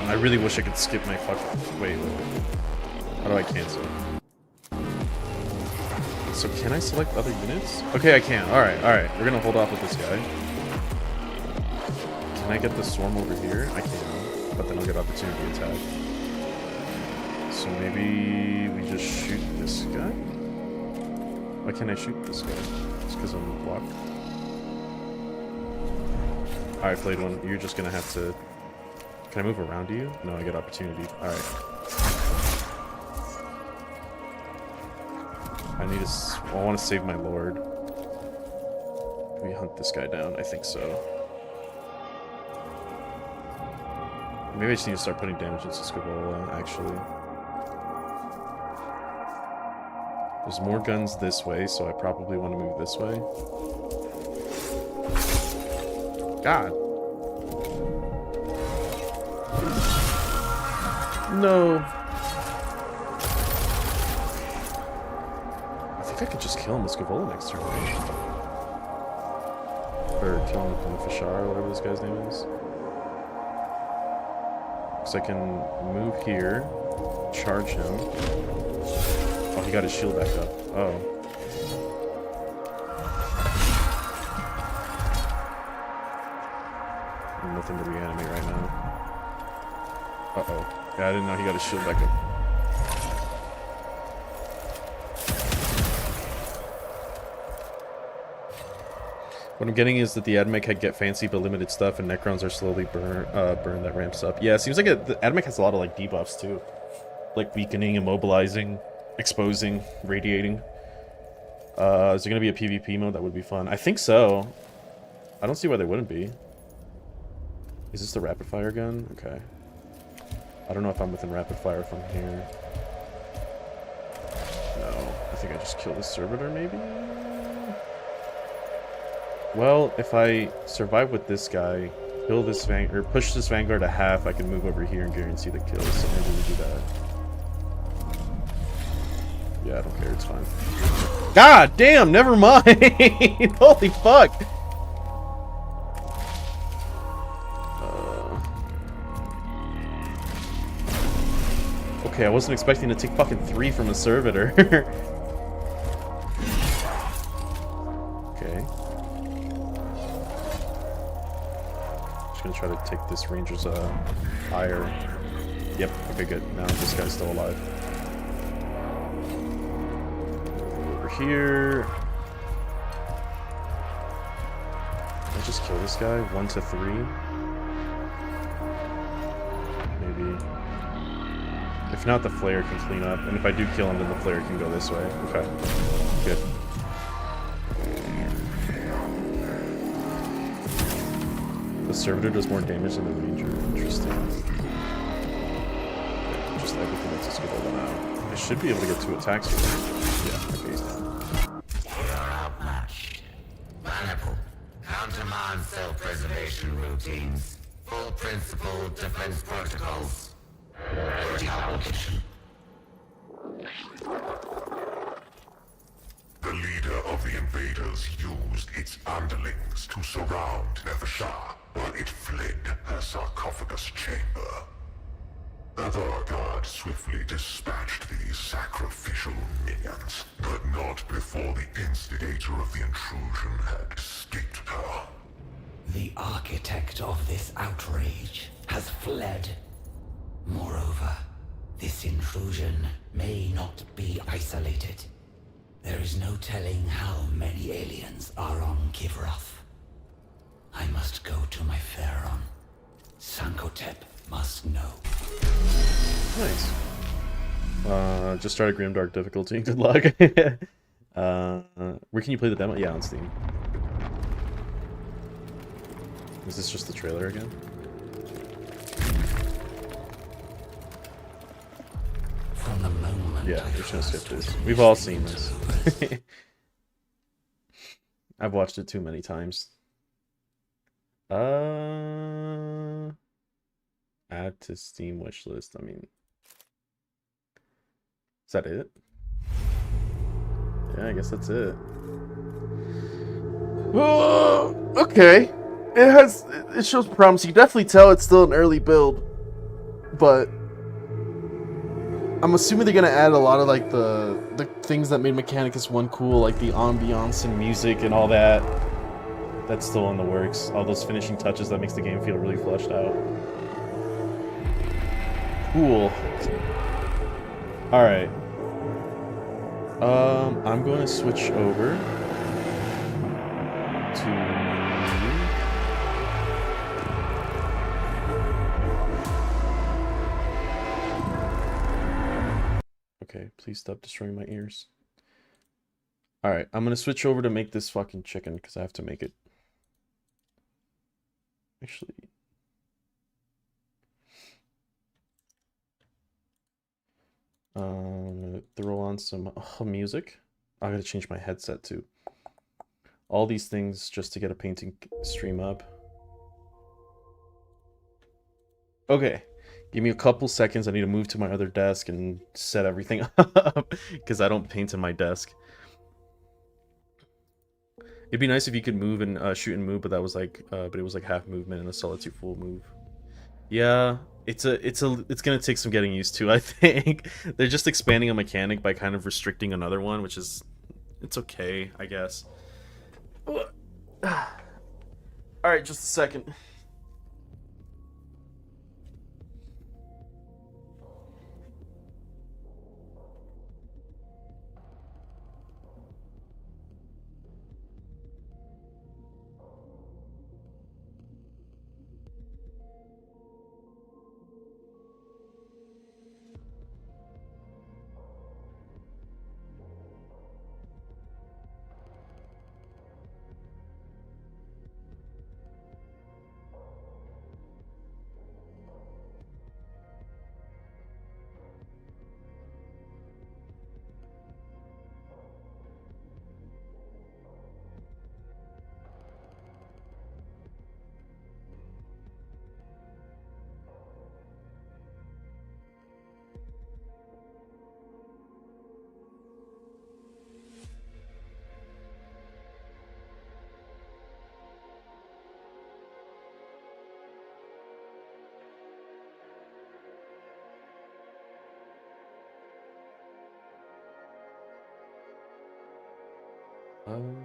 I really wish I could skip my fuck. Wait. How do I cancel? So can I select other units? Okay, I can. Alright. We're gonna hold off with this guy. Can I get the swarm over here? I can. But then I'll get opportunity attack. So maybe we just shoot this guy? Why can't I shoot this guy? It's because I'm blocked. Alright, Flayed One, you're just gonna have to... Can I move around you? No, I get opportunity. Alright. I need to... I want to save my lord. Can we hunt this guy down? I think so. Maybe I just need to start putting damage into Scabola, actually. There's more guns this way, so I probably want to move this way. God! No! I think I could just kill him with Scabola next turn, right? Or kill him with Fashar, or whatever this guy's name is. Because I can move here, charge him. Oh, he got his shield back up. Oh. Nothing to reanimate right now. Uh-oh. Yeah, I didn't know he got his shield back up. What I'm getting is that the Admech had get fancy but limited stuff, and Necrons are slowly burn that ramps up. Yeah, it seems like the Admech has a lot of like debuffs too. Like weakening, immobilizing, exposing, radiating. Is there gonna be a PvP mode? That would be fun. I think so. I don't see why there wouldn't be. Is this the rapid fire gun? Okay. I don't know if I'm within rapid fire from here. No. I think I just killed this servitor, maybe? Well, if I survive with this guy, kill this or push this Vanguard a half, I can move over here and guarantee the kills, so maybe we do that. Yeah, I don't care, it's fine. God damn, never mind! Holy fuck! Okay, I wasn't expecting to take fucking 3 from a servitor. Okay. Just gonna try to take this ranger's ire. Yep, okay, good. Now this guy's still alive. Over here. Can I just kill this guy? 1 to 3? Maybe. If not, the flare can clean up. And if I do kill him, then the flare can go this way. Okay. Good. The servitor does more damage than the ranger. Interesting. Okay, just everything that's a Scabola now. I should be able to get 2 attacks with him. Yeah, okay, he's down. You're outmatched. Manipul, countermand self-preservation routines. Full principle defense protocols. The leader of the invaders used its underlings to surround Nevershah while it fled her sarcophagus chamber. Other guards swiftly dispatched these sacrificial minions, but not before the instigator of the intrusion had escaped her. The architect of this outrage has fled. Moreover, this intrusion may not be isolated. There is no telling how many aliens are on Kivroth. I must go to my Pharaon. Sankotep must know. Nice. Just started Grimdark difficulty. Good luck. Where can you play the demo? Yeah, on Steam. Is this just the trailer again? From the moment Yeah, I we're just gonna skip first this. We've all witnessed seen the this. universe, I've watched it too many times. Uh, Add to Steam wishlist. I mean, is that it? Yeah, I guess that's it. Okay. It shows promise. You can definitely tell it's still an early build, but I'm assuming they're gonna add a lot of like the things that made Mechanicus 1 cool, like the ambiance and music and all that. That's still in the works. All those finishing touches that makes the game feel really fleshed out. Cool. Alright. I'm going to switch over to... Okay, please stop destroying my ears. Alright, I'm gonna switch over to make this fucking chicken, because I have to make it. Actually... I'm gonna throw on some music. I gotta change my headset too. All these things just to get a painting stream up. Okay, give me a couple seconds. I need to move to my other desk and set everything up because I don't paint in my desk. It'd be nice if you could move and shoot and move, but that was like, but it was like half movement and a solitude full move. Yeah, it's gonna take some getting used to. I think they're just expanding a mechanic by kind of restricting another one, which is, it's okay, I guess. All right, just a second. Um,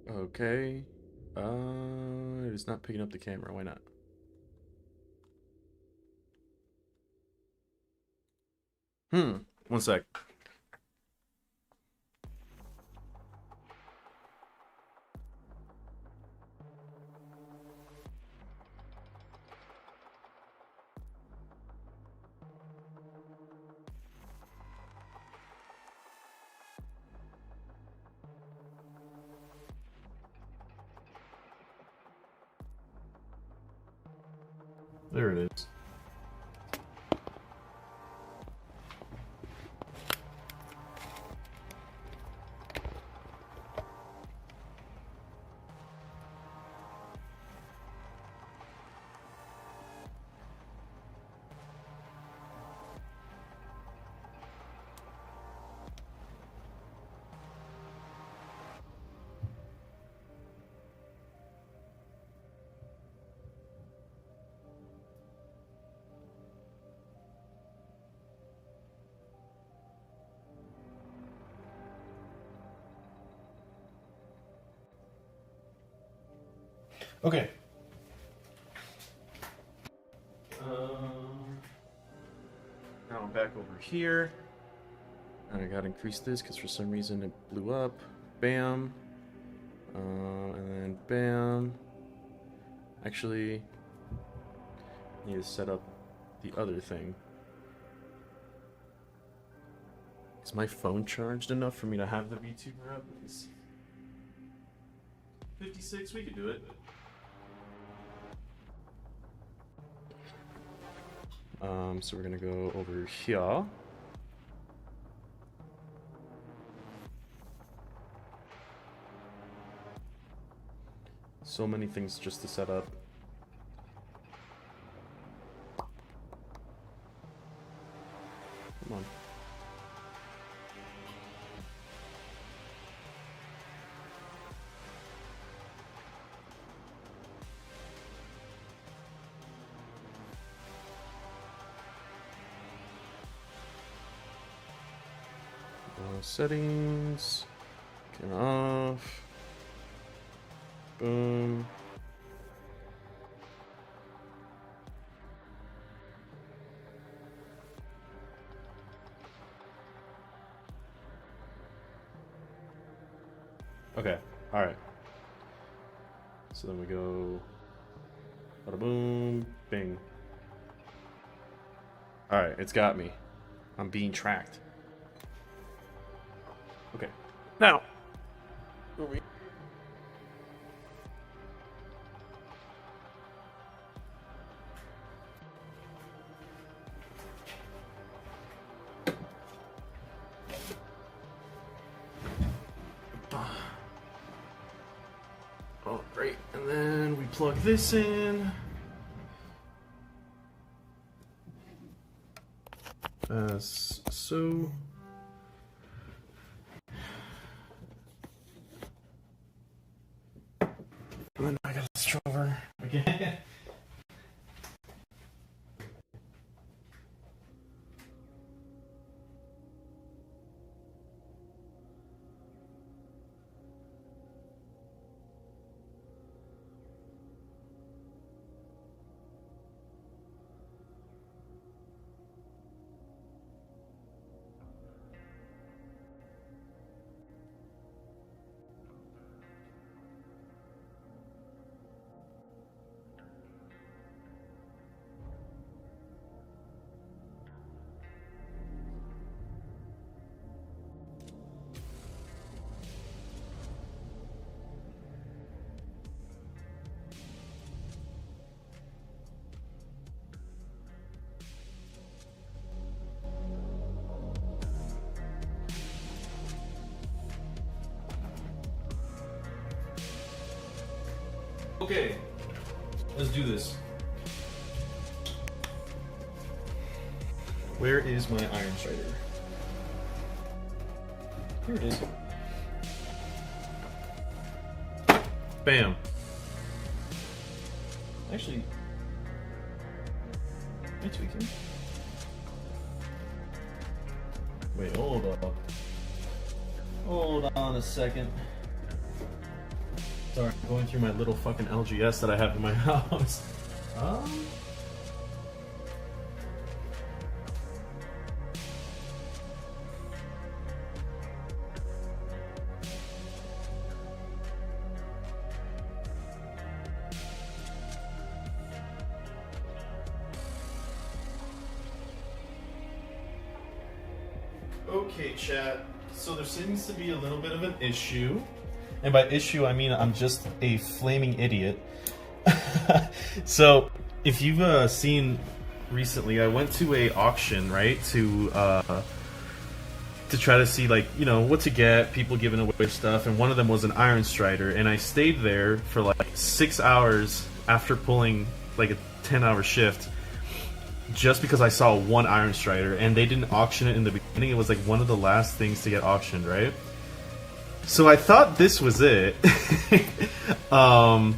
okay. It is not picking up the camera. Why not? One sec. There it is. Okay. Now I'm back over here. And I gotta increase this because for some reason it blew up. Bam. And then bam. Actually, I need to set up the other thing. Is my phone charged enough for me to have the VTuber up? It's 56, we could do it. So we're gonna go over here. So many things just to set up. Come on. Settings. Turn off. Boom. Okay, alright. So then we go bada boom, bing. Alright, it's got me. I'm being tracked. Okay. Now. Oh, great. And then we plug this in. As so. And then I gotta switch over again. Okay, let's do this. Where is my Iron Strider? Here it is. Bam. Actually, am I tweaking? Wait, hold up. Hold on a second. Sorry, I'm going through my little fucking LGS that I have in my house. Okay, chat. So there seems to be a little bit of an issue. And by issue, I mean I'm just a flaming idiot. So, if you've seen recently, I went to a auction, right, to try to see, like, you know, what to get, people giving away stuff, and one of them was an Iron Strider, and I stayed there for like 6 hours after pulling like a 10-hour shift, just because I saw one Iron Strider, and they didn't auction it in the beginning. It was like one of the last things to get auctioned, right? So I thought this was it, and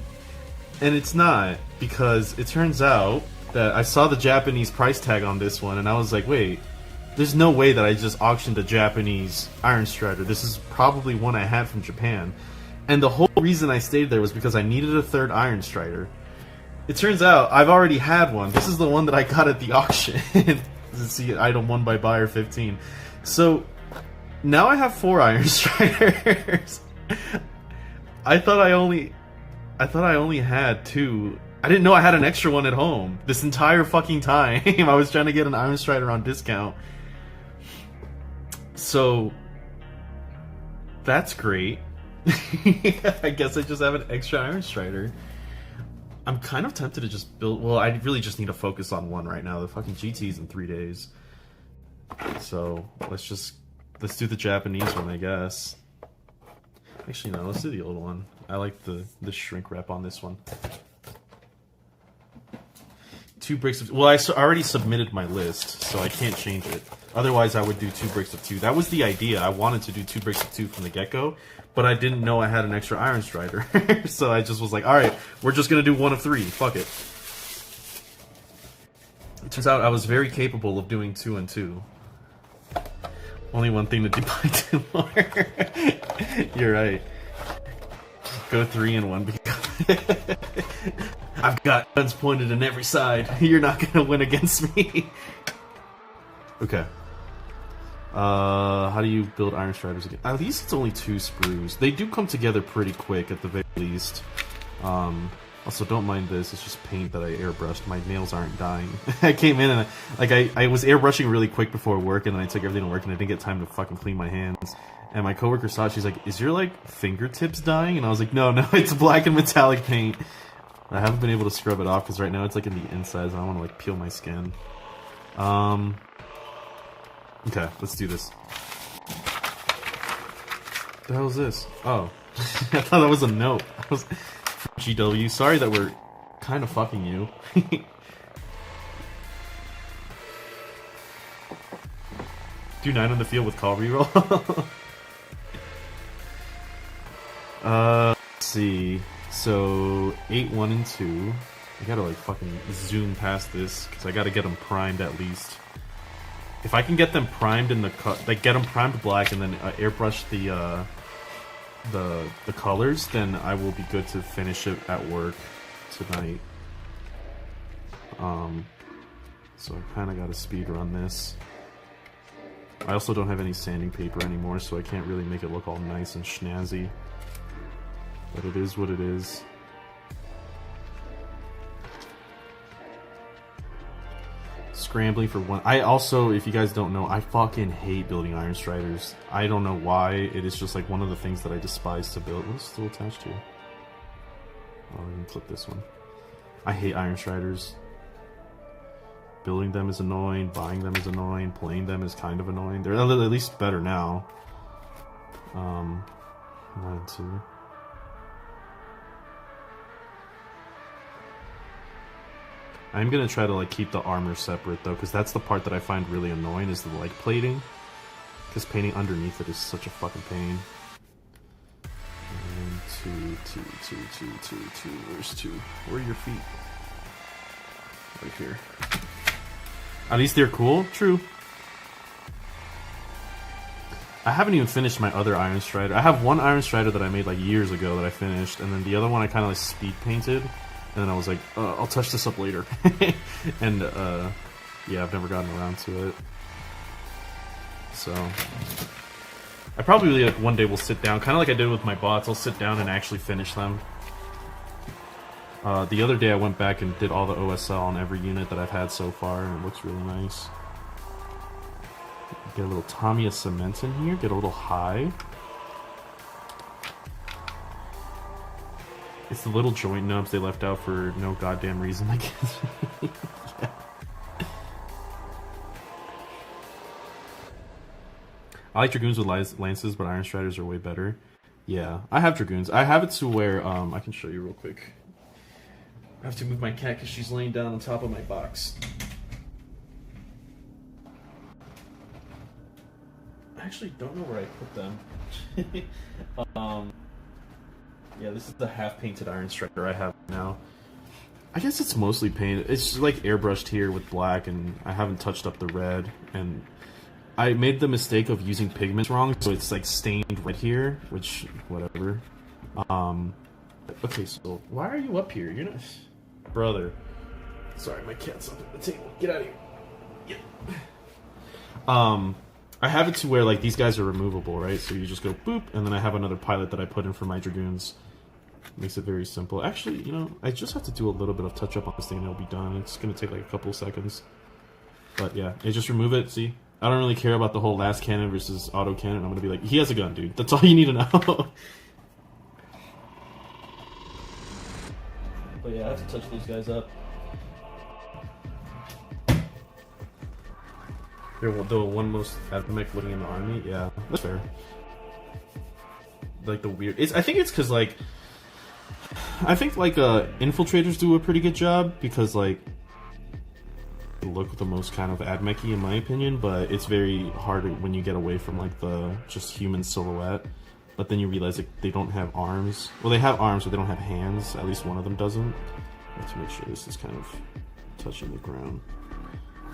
it's not, because it turns out that I saw the Japanese price tag on this one, and I was like, wait, there's no way that I just auctioned a Japanese Iron Strider. This is probably one I had from Japan. And the whole reason I stayed there was because I needed a third Iron Strider. It turns out I've already had one. This is the one that I got at the auction. See, item 1 by buyer 15. So now I have 4 Iron Striders. I thought I only had 2. I didn't know I had an extra one at home this entire fucking time. I was trying to get an Iron Strider on discount. So that's great. I guess I just have an extra Iron Strider. I'm kind of tempted to just build... Well, I really just need to focus on one right now. The fucking GT's in 3 days. So, let's do the Japanese one, I guess. Actually, no, let's do the old one. I like the shrink wrap on this one. 2 bricks of... Well, I already submitted my list, so I can't change it. Otherwise, I would do 2 bricks of 2. That was the idea. I wanted to do 2 bricks of 2 from the get-go, but I didn't know I had an extra Iron Strider. So I just was like, alright, we're just gonna do 1 of 3. Fuck it. It turns out I was very capable of doing 2 and 2. Only one thing to do by 2 more. You're right. Go 3 and 1. I've got guns pointed in every side. You're not gonna win against me. Okay. How do you build Iron Striders again? At least it's only 2 sprues. They do come together pretty quick at the very least. Also, don't mind this. It's just paint that I airbrushed. My nails aren't dying. I came in and I was airbrushing really quick before work, and then I took everything to work, and I didn't get time to fucking clean my hands. And my coworker saw it. She's like, "Is your like fingertips dying?" And I was like, "No, it's black and metallic paint." I haven't been able to scrub it off because right now it's like in the insides. And I want to like peel my skin. Okay, let's do this. What the hell is this? Oh, I thought that was a note. I was GW. Sorry that we're kind of fucking you. Do 9 on the field with call reroll. Let's see. So 8, 1, and 2. I gotta like fucking zoom past this because I gotta get them primed at least. If I can get them primed in the like get them primed black and then airbrush the colors, then I will be good to finish it at work tonight. So I kind of got to speed run this. I also don't have any sanding paper anymore, so I can't really make it look all nice and schnazzy. But it is what it is. Scrambling for 1. I also, if you guys don't know, I fucking hate building Iron Striders. I don't know why. It is just like one of the things that I despise to build. What's still attached here? Oh, I'm gonna clip this one. I hate Iron Striders. Building them is annoying. Buying them is annoying. Playing them is kind of annoying. They're at least better now. 1 and 2. I'm gonna try to like keep the armor separate though, because that's the part that I find really annoying is the leg plating. Because painting underneath it is such a fucking pain. 1, 2, 2, 2, 2, 2. Where's 2? Where are your feet? Right here. At least they're cool. True. I haven't even finished my other Iron Strider. I have 1 Iron Strider that I made like years ago that I finished, and then the other one I kind of like speed painted. And then I was like, I'll touch this up later. And, yeah, I've never gotten around to it. So, I probably, like, one day will sit down, kind of like I did with my bots, I'll sit down and actually finish them. The other day I went back and did all the OSL on every unit that I've had so far, and it looks really nice. Get a little Tamiya cement in here, get a little high. It's the little joint nubs they left out for no goddamn reason, I guess. Yeah. I like Dragoons with lances, but Iron Striders are way better. Yeah, I have Dragoons. I have it to where, I can show you real quick. I have to move my cat because she's laying down on top of my box. I actually don't know where I put them. Yeah, this is the half-painted Iron Strider I have now. I guess it's mostly painted. It's just like airbrushed here with black, and I haven't touched up the red. And I made the mistake of using pigments wrong, so it's like stained red here, which, whatever. Okay, so why are you up here? You're not, brother. Sorry, my cat's up at the table. Get out of here. Yeah. I have it to where like these guys are removable, right? So you just go boop, and then I have another pilot that I put in for my dragoons. Makes it very simple. Actually, you know, I just have to do a little bit of touch up on this thing and it'll be done. It's gonna take like a couple of seconds. But yeah, I just remove it, see? I don't really care about the whole last cannon versus auto cannon. I'm gonna be like, he has a gun, dude. That's all you need to know. But yeah, I have to touch those guys up. They're the one most epidemic looking in the army? Yeah, that's fair. Like the weird... I think it's because like... I think like infiltrators do a pretty good job because like they look the most kind of admech-y in my opinion, but it's very hard when you get away from like the just human silhouette. But then you realize like they don't have arms. Well, they have arms, but they don't have hands. At least one of them doesn't. I have to make sure this is kind of touching the ground.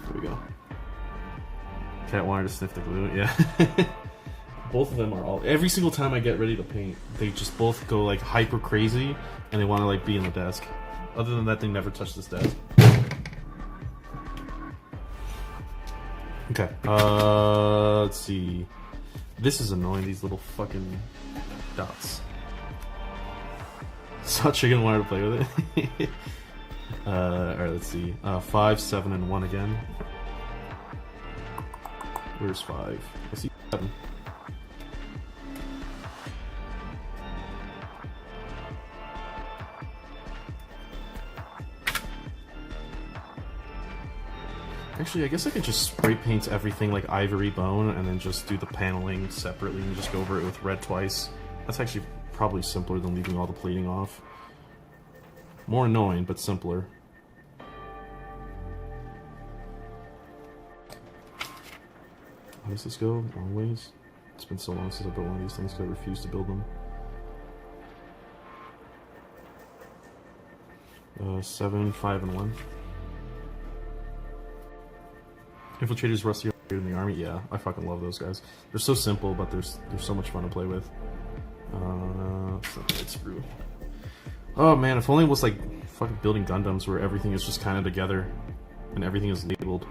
There we go. Cat wanted to sniff the glue. Yeah. Both of them are all... Every single time I get ready to paint, they just both go like hyper crazy and they want to like be in the desk. Other than that, they never touch this desk. Okay. Let's see. This is annoying, these little fucking dots. Saw Chicken wanted to play with it. Alright, let's see. 5, 7, and 1 again. Where's 5? I see 7. Actually, I guess I could just spray paint everything like ivory bone and then just do the paneling separately and just go over it with red twice. That's actually probably simpler than leaving all the plating off. More annoying, but simpler. How does this go? Long ways? It's been so long since I built one of these things because I refuse to build them. 7, 5, and 1. Infiltrators rusty in the army, yeah, I fucking love those guys. They're so simple, but they're so much fun to play with. Let's screw. Oh man, if only it was like fucking building Gundams where everything is just kind of together and everything is labeled.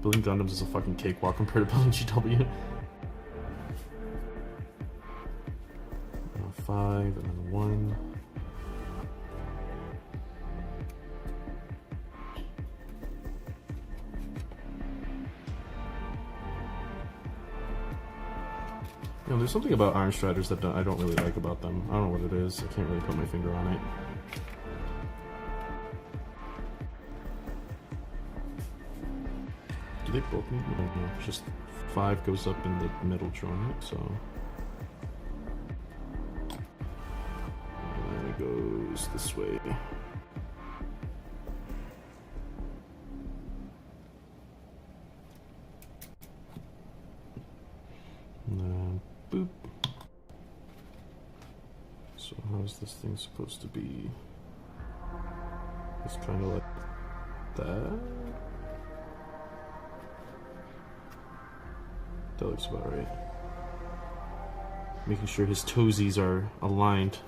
Building Gundams is a fucking cakewalk compared to building GW. 5 and then 1. You know, there's something about Iron Striders that I don't really like about them. I don't know what it is. I can't really put my finger on it. Do they both need? No, no. Just 5 goes up in the middle joint, so. And then it goes this way. And then boop. So how's this thing supposed to be? It's kind of like that. That looks about right. Making sure his toesies are aligned.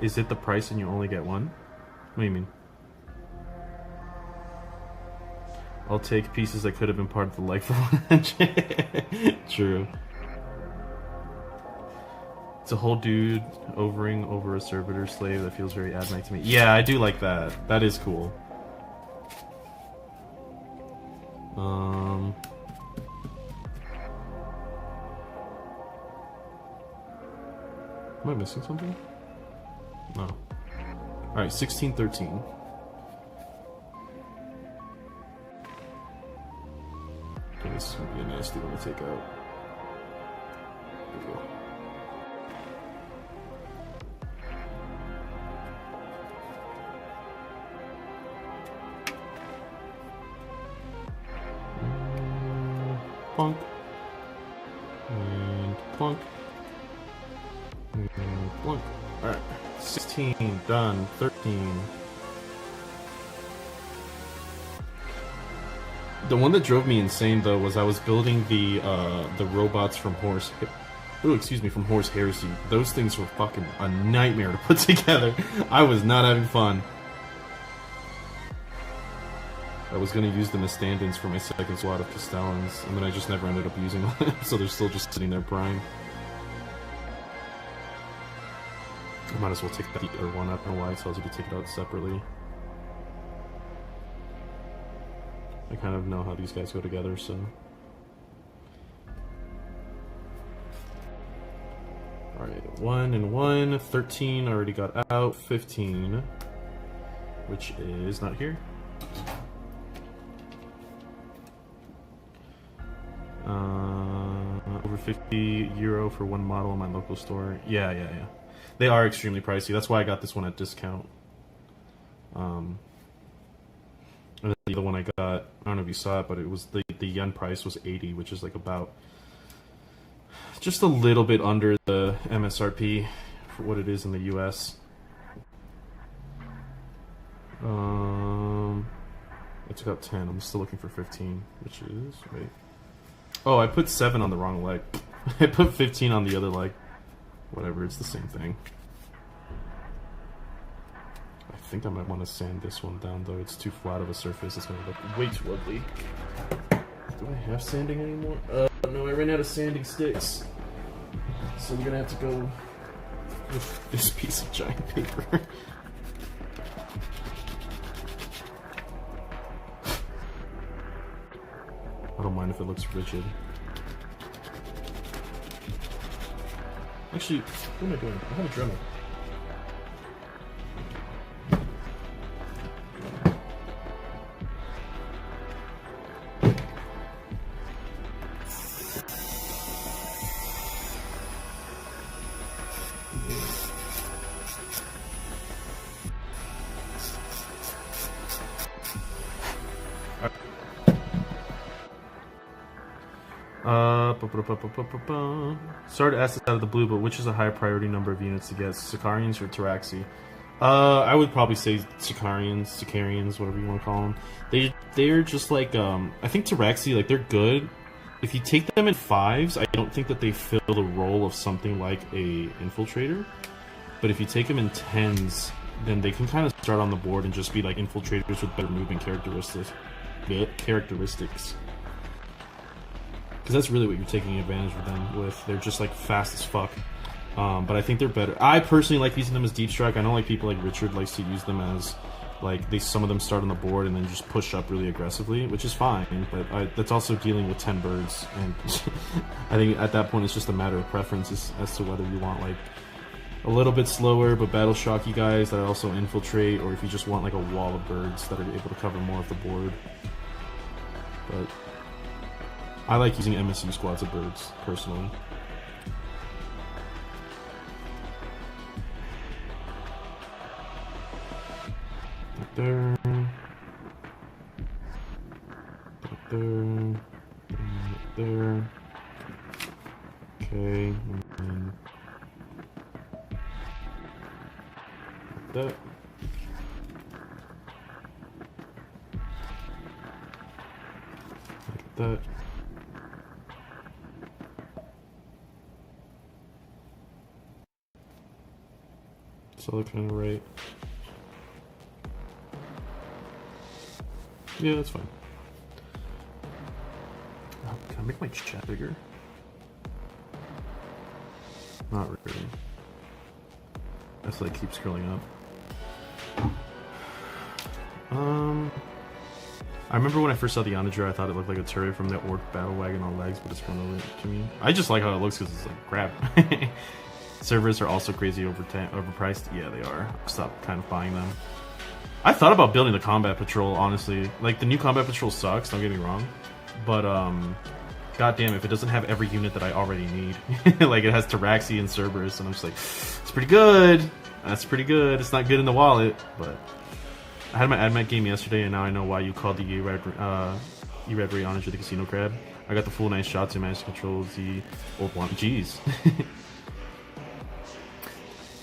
Is it the price and you only get one? What do you mean? I'll take pieces that could have been part of the like for 100. True. It's a whole dude overing over a servitor slave that feels very admech to me. Yeah, I do like that. That is cool. Am I missing something? No. Alright, 1613. Okay, this is gonna be a nasty one to take out. There we go. Plunk. And plunk. And plunk. Alright. 16, done. 13. The one that drove me insane though was I was building the robots from from Horse Heresy. Those things were fucking a nightmare to put together. I was not having fun. I was gonna use them as stand-ins for my second squad of Castellans, and then I just never ended up using them, so they're still just sitting there prime. I might as well take the other one up. I don't know why it tells you to take it out separately. I kind of know how these guys go together, so... Alright, 1 and 1, 13 already got out, 15, which is not here. Over €50 for one model in my local store. Yeah. They are extremely pricey. That's why I got this one at discount. And the other one I got, I don't know if you saw it, but it was the yen price was 80, which is like about just a little bit under the MSRP for what it is in the US. I took out 10. I'm still looking for 15, which is wait. Oh, I put 7 on the wrong leg. I put 15 on the other leg. Whatever, it's the same thing. I think I might want to sand this one down, though. It's too flat of a surface. It's going to look way too ugly. Do I have sanding anymore? No, I ran out of sanding sticks. So we're going to have to go with this piece of giant paper. I don't mind if it looks rigid. Actually, what am I doing? I have a Dremel. Sorry to ask this out of the blue, but which is a higher priority number of units to get, Sicarians or Taraxi? I would probably say Sicarians, whatever you want to call them. They're just like, I think Taraxi, like, they're good. If you take them in 5s, I don't think that they fill the role of something like a infiltrator. But if you take them in 10s, then they can kind of start on the board and just be like infiltrators with better movement characteristics. Because that's really what you're taking advantage of them with. They're just like fast as fuck. But I think they're better. I personally like using them as deep strike. I know like people like Richard likes to use them as like some of them start on the board and then just push up really aggressively, which is fine. But that's also dealing with 10 birds, and I think at that point it's just a matter of preference as to whether you want like a little bit slower but battle shocky guys that also infiltrate, or if you just want like a wall of birds that are able to cover more of the board. But I like using MSU squads of birds, personally. Right there. Right there. Right there. Okay, and then like that. Like that. So they're kind of right. Yeah, that's fine. Oh, can I make my chat bigger? Not really. I just like keep scrolling up. I remember when I first saw the Onager, I thought it looked like a turret from the Orc battle wagon on legs, but it's grown to me. I just like how it looks because it's like crap. Servers are also crazy overpriced. Yeah, they are. Stop kind of buying them. I thought about building the Combat Patrol, honestly. Like, the new Combat Patrol sucks, don't get me wrong. But, goddamn, if it doesn't have every unit that I already need. Like, it has Taraxi and Cerberus, and I'm just like, it's pretty good. That's pretty good. It's not good in the wallet, but... I had my AdMech game yesterday, and now I know why you called the E-Red Onager the Casino Crab. I got the full 9 shots and managed to control the old one. Jeez.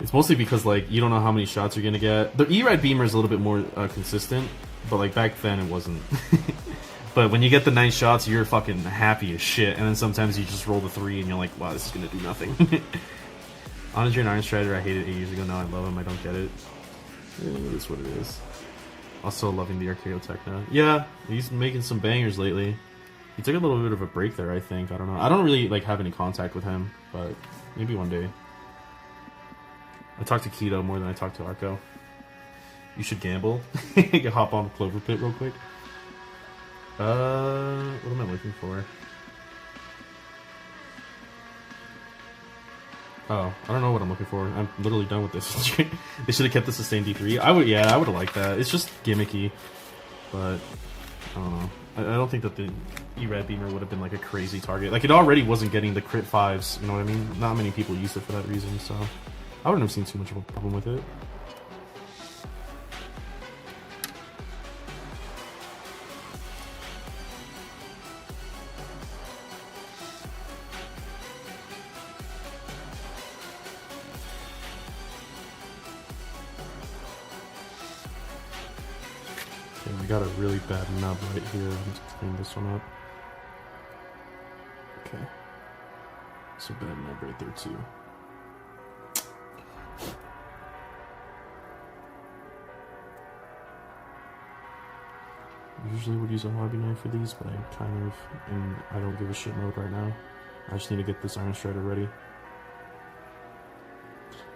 It's mostly because, like, you don't know how many shots you're gonna get. The E-Red Beamer is a little bit more consistent, but, like, back then it wasn't. But when you get the 9 shots, you're fucking happy as shit. And then sometimes you just roll the 3 and you're like, wow, this is gonna do nothing. Honestly, an Iron Strider, I hated 8 years ago. Now I love him. I don't get it. It is what it is. Also loving the Archaeo Techno. Yeah, he's making some bangers lately. He took a little bit of a break there, I think. I don't know. I don't really like have any contact with him, but maybe one day. I talk to Keto more than I talk to Arco. You should gamble. Hop on Clover Pit real quick. What am I looking for? Oh, I don't know what I'm looking for. I'm literally done with this. They should have kept the sustained D3. I would have liked that. It's just gimmicky, but I don't know. I don't think that the E-Rad Beamer would have been like a crazy target. Like, it already wasn't getting the crit 5s, you know what I mean? Not many people used it for that reason, so I wouldn't have seen too much of a problem with it. I got a really bad nub right here. I'm just clean this one up. Okay. It's a bad nub right there too. Usually would use a hobby knife for these, but I'm kind of in I don't give a shit mode right now. I just need to get this Iron Strider ready.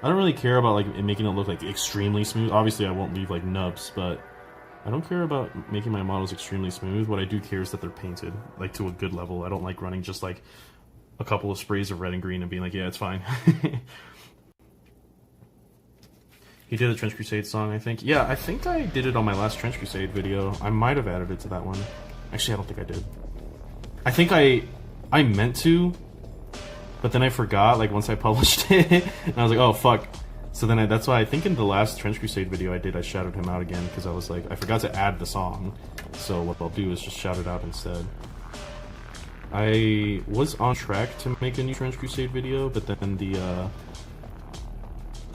I don't really care about like making it look like extremely smooth. Obviously I won't leave like nubs, but I don't care about making my models extremely smooth. What I do care is that they're painted, like, to a good level. I don't like running just, like, a couple of sprays of red and green and being like, yeah, it's fine. He did a Trench Crusade song, I think. Yeah, I think I did it on my last Trench Crusade video. I might have added it to that one. Actually, I don't think I did. I think I meant to, but then I forgot, like, once I published it. And I was like, oh, fuck. So then that's why I think in the last Trench Crusade video I shouted him out again, because I was like, I forgot to add the song. So what I'll do is just shout it out instead. I was on track to make a new Trench Crusade video, but then the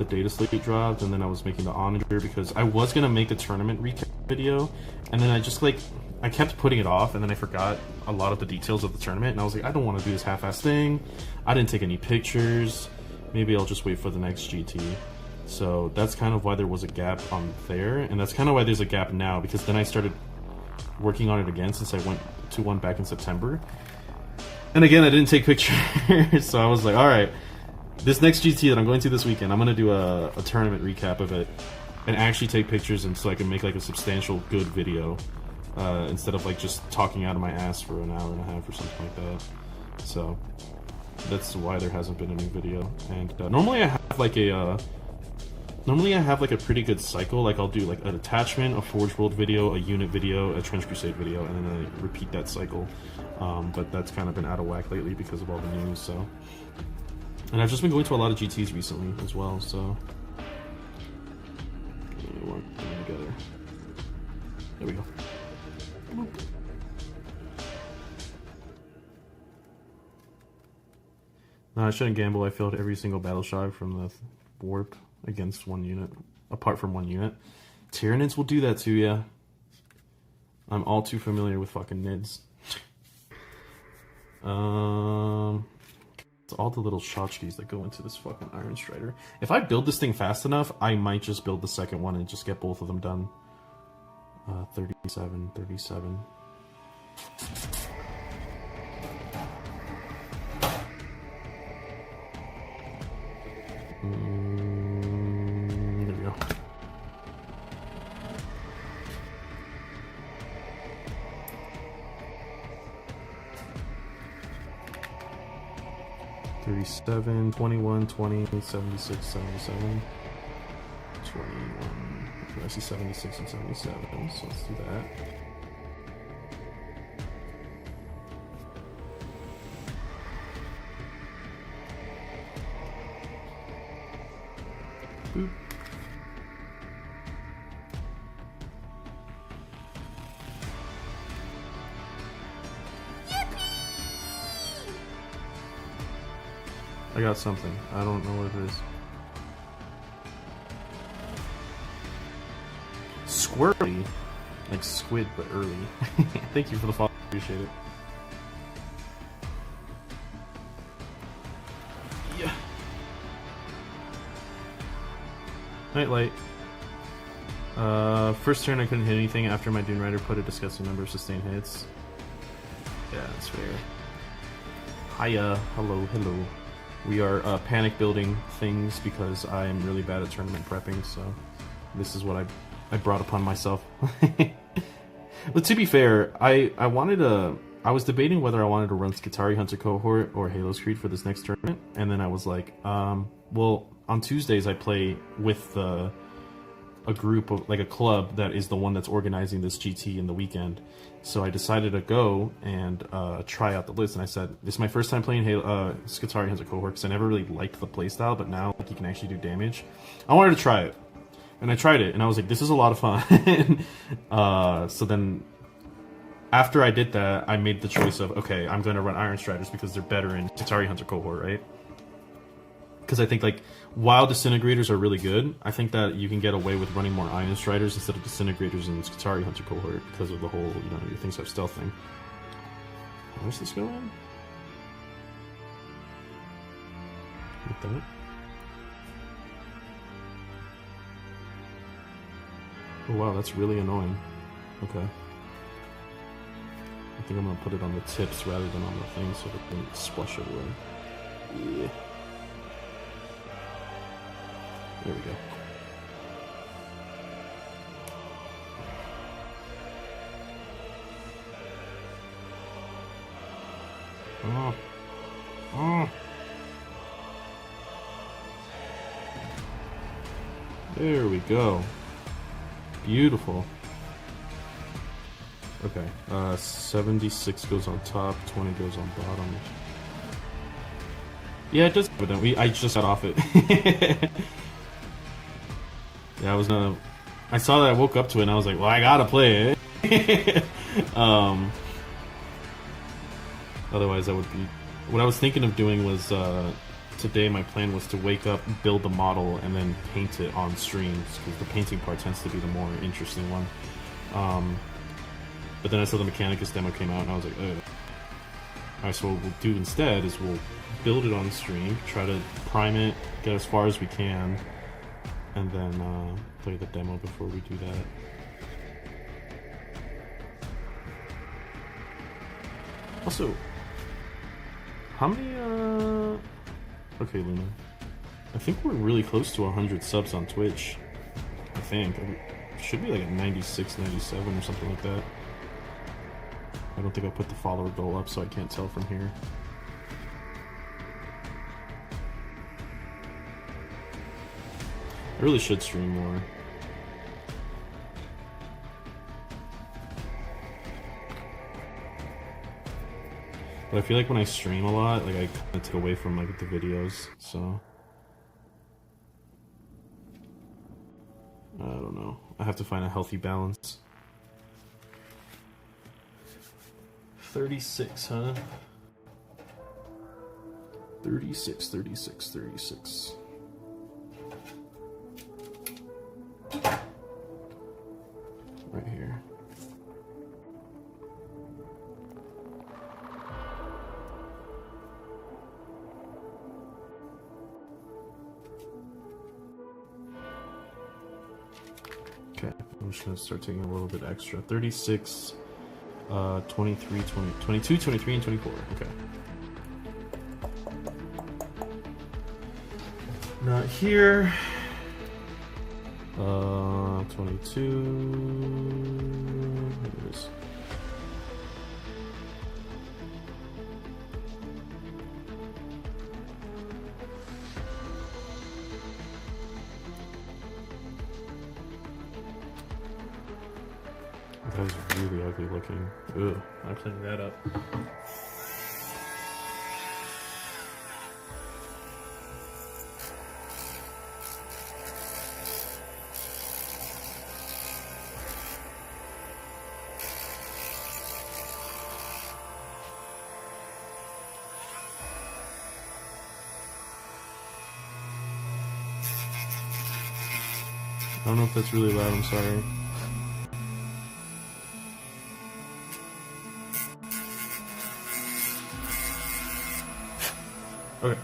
data slate dropped, and then I was making the Onager because I was gonna make the tournament recap video, and then I just like, I kept putting it off, and then I forgot a lot of the details of the tournament, and I was like, I don't want to do this half-ass thing. I didn't take any pictures. Maybe I'll just wait for the next GT. So that's kind of why there was a gap on there, and that's kind of why there's a gap now, because then I started working on it again since I went to one back in September. And again, I didn't take pictures, so I was like, alright, this next GT that I'm going to this weekend, I'm going to do a tournament recap of it, and actually take pictures, and so I can make like a substantial good video, instead of like just talking out of my ass for an hour and a half or something like that. So that's why there hasn't been a new video. And normally I have like a pretty good cycle. Like, I'll do like an attachment, a Forge World video, a unit video, a Trench Crusade video, and then I repeat that cycle. But that's kind of been out of whack lately because of all the news, so. And I've just been going to a lot of GTs recently as well, so. We're coming together. There we go. Boop. No, I shouldn't gamble. I failed every single battle shot from the warp against one unit, apart from one unit. Tyranids will do that to ya. I'm all too familiar with fucking nids. It's all the little tchotchkes that go into this fucking Iron Strider. If I build this thing fast enough, I might just build the second one and just get both of them done. 37. There we go. $37, $21, $20, $76, $77, $21. I see 76 and 77, so let's do that. Boop. I got something. I don't know what it is. Squirrely. Like squid, but early. Thank you for the follow. Appreciate it. Yeah. Night light. First turn I couldn't hit anything after my Dune Rider put a disgusting number of sustained hits. Yeah, that's fair. Hiya. Hello, hello. We are panic building things because I am really bad at tournament prepping, so this is what I brought upon myself. But to be fair, I was debating whether I wanted to run Skitarii Hunter Cohort or Halo's Creed for this next tournament, and then I was like, well, on Tuesdays I play with a group of, like a club that is the one that's organizing this GT in the weekend. So I decided to go and try out the list, and I said, this is my first time playing Skitarii Hunter Cohort, because I never really liked the playstyle, but now like, you can actually do damage. I wanted to try it, and I tried it, and I was like, this is a lot of fun. So then, after I did that, I made the choice of, okay, I'm going to run Iron Striders because they're better in Skitarii Hunter Cohort, right? Because I think, like, while Disintegrators are really good, I think that you can get away with running more Iron Striders instead of Disintegrators in Skitarii Hunter Cohort because of the whole, you know, your things have stealth thing. Where's this going? What the? Oh wow, that's really annoying. Okay. I think I'm gonna put it on the tips rather than on the thing so it doesn't splash everywhere. Yeah. There we go. Oh. Oh. There we go. Beautiful. Okay, 76 goes on top, 20 goes on bottom. Yeah, it does. But then I just got off it. Yeah, I saw that, I woke up to it, and I was like, well, I gotta play it. Otherwise, I would be. What I was thinking of doing was today. My plan was to wake up, build the model, and then paint it on streams because the painting part tends to be the more interesting one. But then I saw the Mechanicus demo came out, and I was like, ugh. Alright, so what we'll do instead is we'll build it on stream, try to prime it, get as far as we can, and then play the demo before we do that. Also, how many, okay, Luna. I think we're really close to 100 subs on Twitch. I think. It should be like at 96, 97 or something like that. I don't think I'll put the follower goal up, so I can't tell from here. I really should stream more. But I feel like when I stream a lot, like I kind of take away from like the videos, so I don't know. I have to find a healthy balance. 36, huh? 36, 36, 36. Right here. Okay, I'm just gonna start taking a little bit extra. 36, 23, 20, 22, 23, and 24. Okay. Not here. 22. Here it is. That was really ugly looking. Ugh, I'm cleaning that up. I don't know if that's really loud, I'm sorry. Okay.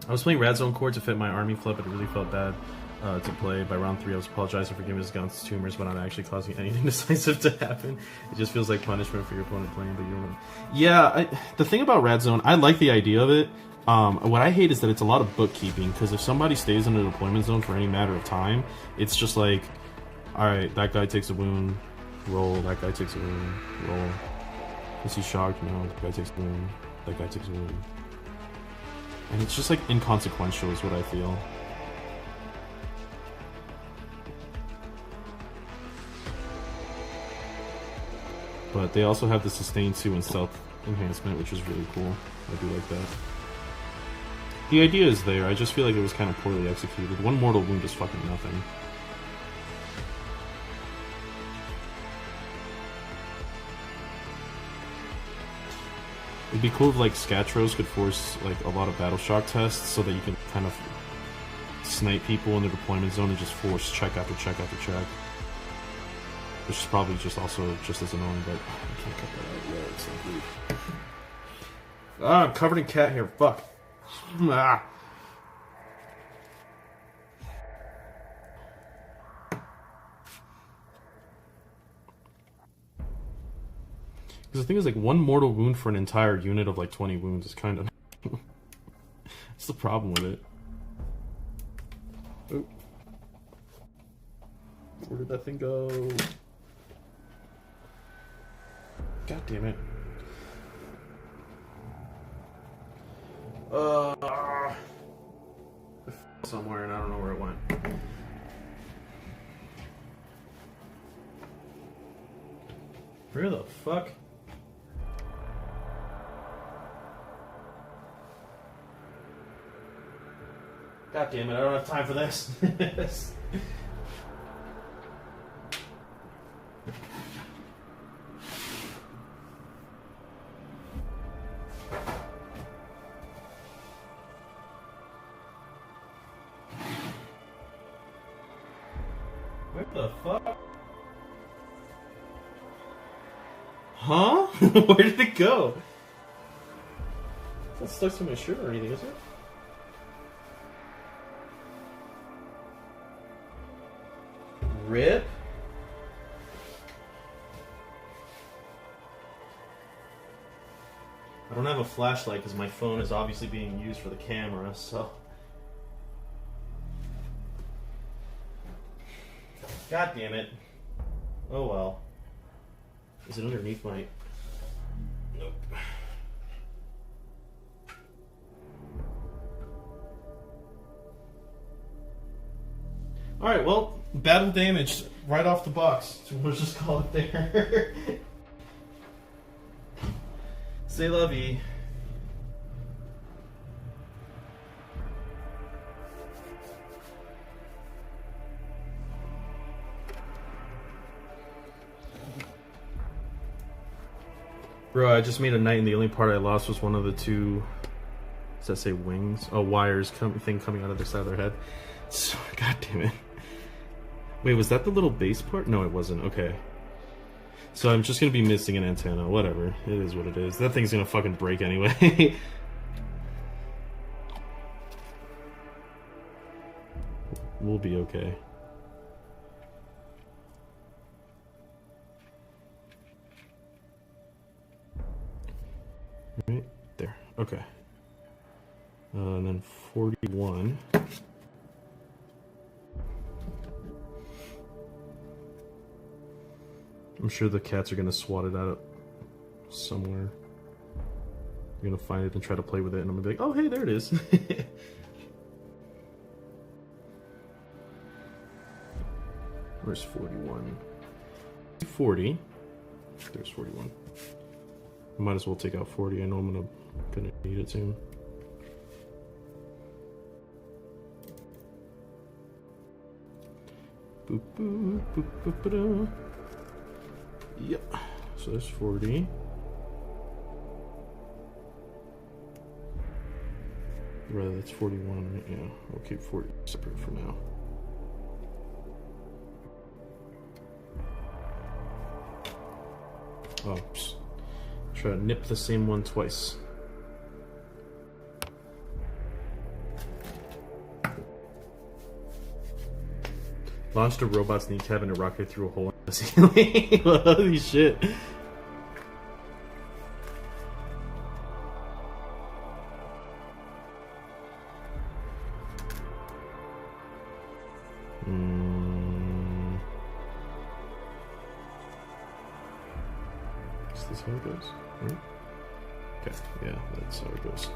I was playing Rad Zone Core to fit my army flip, but it really felt bad to play. By round 3, I was apologizing for giving his guns tumors, but not actually causing anything decisive to happen. It just feels like punishment for your opponent playing, but you're... Yeah, the thing about Rad Zone, I like the idea of it. What I hate is that it's a lot of bookkeeping, because if somebody stays in a deployment zone for any matter of time, it's just like, alright, that guy takes a wound, roll, that guy takes a wound, roll. Is he shocked? No, that guy takes a wound, that guy takes a wound. And it's just like inconsequential is what I feel. But they also have the sustain 2 and stealth enhancement, which is really cool. I do like that. The idea is there, I just feel like it was kind of poorly executed. One mortal wound is fucking nothing. It'd be cool if like Scatros could force like a lot of battle shock tests so that you can kind of snipe people in the deployment zone and just force check after check after check. Which is probably just also just as annoying, but I can't cut that out yet. It's so weird. Ah, I'm covered in cat hair. Fuck. Ah. Because the thing is, like, one mortal wound for an entire unit of like 20 wounds is kind of... That's the problem with it. Oh. Where did that thing go? God damn it. Somewhere, and I don't know where it went. Where the fuck? God damn it, I don't have time for this. Where the fuck? Huh? Where did it go? It's not stuck to my shirt or anything, is it? Rip? I don't have a flashlight because my phone is obviously being used for the camera, so... God damn it. Oh well. Is it underneath my... Nope. Alright, well, battle damage right off the box. So we'll just call it there. C'est la vie. Bro, I just made a knight and the only part I lost was one of the two... Does that say wings? Oh, wires thing coming out of the side of their head. So, God damn it. Wait, was that the little base part? No, it wasn't. Okay. So I'm just gonna be missing an antenna. Whatever. It is what it is. That thing's gonna fucking break anyway. We'll be okay. Right there. Okay. And then 41. I'm sure the cats are gonna swat it out somewhere. I'm gonna find it and try to play with it, and I'm gonna be like, oh, hey, there it is. Where's 41? 40. There's 41. I might as well take out 40. I know I'm gonna need it soon. Boop, boop, boop, boop, boop, yep. So there's 40. Rather, that's 41, right? Yeah, we'll keep 40 separate for now. Oops. Try to nip the same one twice. Launched a robot's kneecap and a rocket through a hole in the ceiling. Holy shit. Is this how it goes? Right? Okay, yeah, that's how it goes.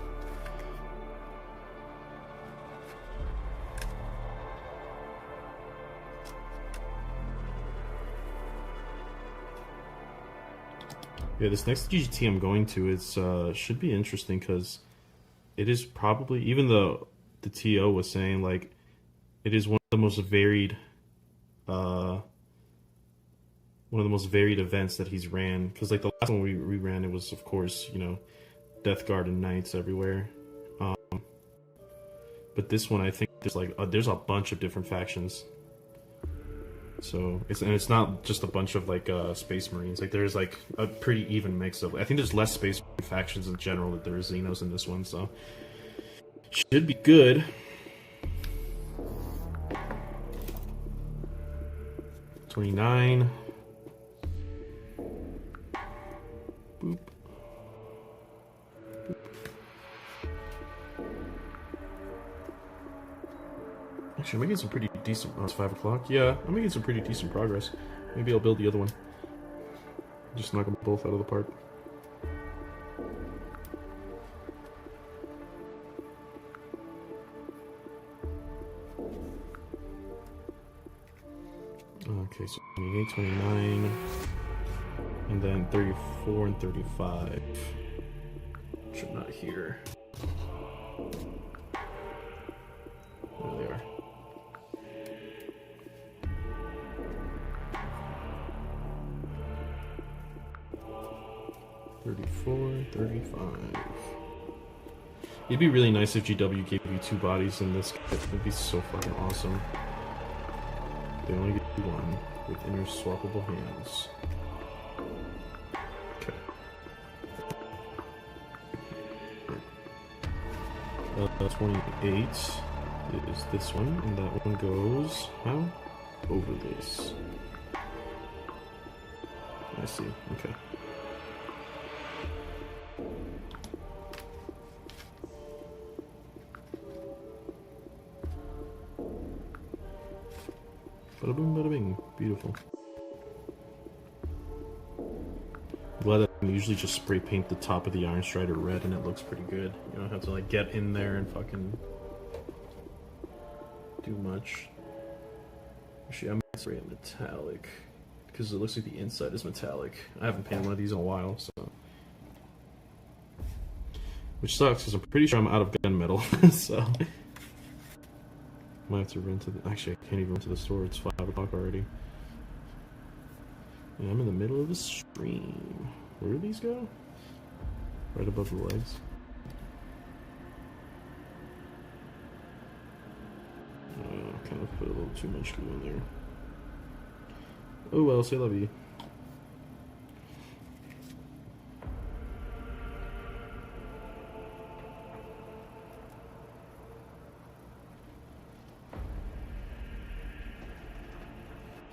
Yeah, this next GGT I'm going to is should be interesting because it is probably, even though the TO was saying like it is one of the most varied events that he's ran, because like the last one we ran, it was of course, you know, Death Guard and Knights everywhere, but this one I think there's like there's a bunch of different factions. So it's not just a bunch of like Space Marines. Like there's like a pretty even mix of. I think there's less Space Marine factions in general than there is Xenos in this one. So should be good. 29. Boop. Actually, I'm making some pretty decent. Oh, it's 5 o'clock. Yeah, I'm making some pretty decent progress. Maybe I'll build the other one. Just knock them both out of the park. Okay, so 28, 29, and then 34 and 35. Which are not here. There they are. 34, 35. It'd be really nice if GW gave you 2 bodies in this kit. It'd be so fucking awesome. They only get 1 with inner swappable hands. Okay. 28 is this one, and that one goes how? Over this. I see. Okay. Bada boom, bada bing. Beautiful. Glad that I can usually just spray paint the top of the Iron Strider red and it looks pretty good. You don't have to like get in there and fucking do much. Actually, I'm gonna spray it metallic because it looks like the inside is metallic. I haven't painted one of these in a while, so. Which sucks because I'm pretty sure I'm out of gunmetal, so. Might have to run to the. Actually, I can't even run to the store. It's 5 o'clock already. And I'm in the middle of the stream. Where do these go? Right above the legs. Kind of put a little too much glue in there. Oh well, say la vie.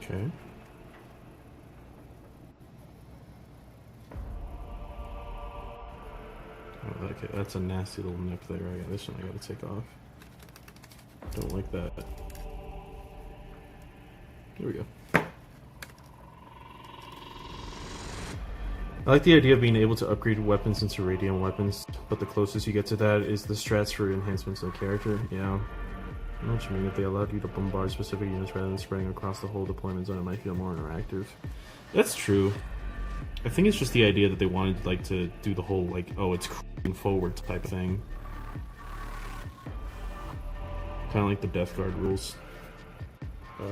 Okay. Oh, okay, that's a nasty little nip there. I got this one I gotta take off. Don't like that. There we go. I like the idea of being able to upgrade weapons into radiant weapons, but the closest you get to that is the strats for enhancements of the character. Yeah. I know what you mean. If they allowed you to bombard specific units rather than spreading across the whole deployment zone, it might feel more interactive. That's true. I think it's just the idea that they wanted like to do the whole like, oh, it's creeping forward type thing. Kind of like the Death Guard rules.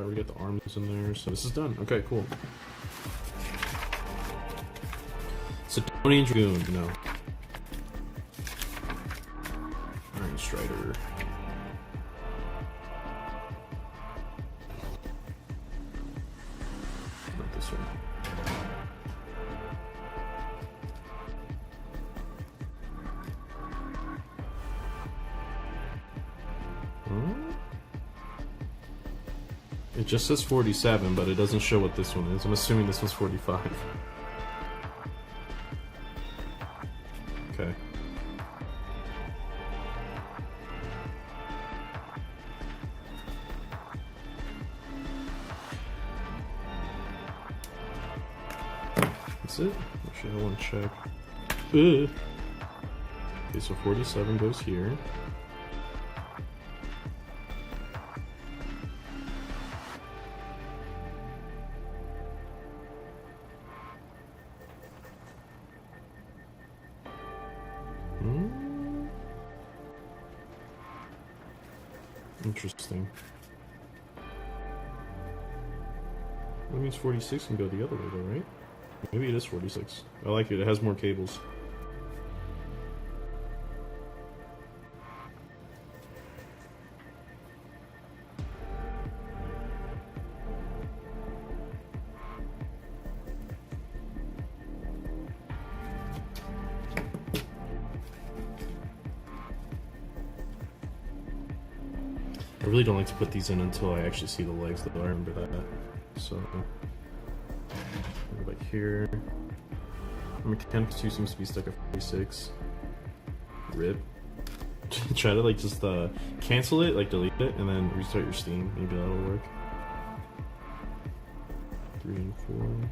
We got the arms in there, so this is done. Okay, cool. Sidonian Dragoon, no. Iron Strider. Not this one. It just says 47, but it doesn't show what this one is. I'm assuming this one's 45. Okay. That's it? Actually, I want to check. Okay, so 47 goes here. Interesting. That means 46 can go the other way though, right? Maybe it is 46. I like it, it has more cables. I really don't like to put these in until I actually see the legs, though. I remember that. So, go back here. Mechanicus 2 seems to be stuck at 46. RIP. Try to like just cancel it, like delete it, and then restart your Steam. Maybe that'll work. 3 and 4.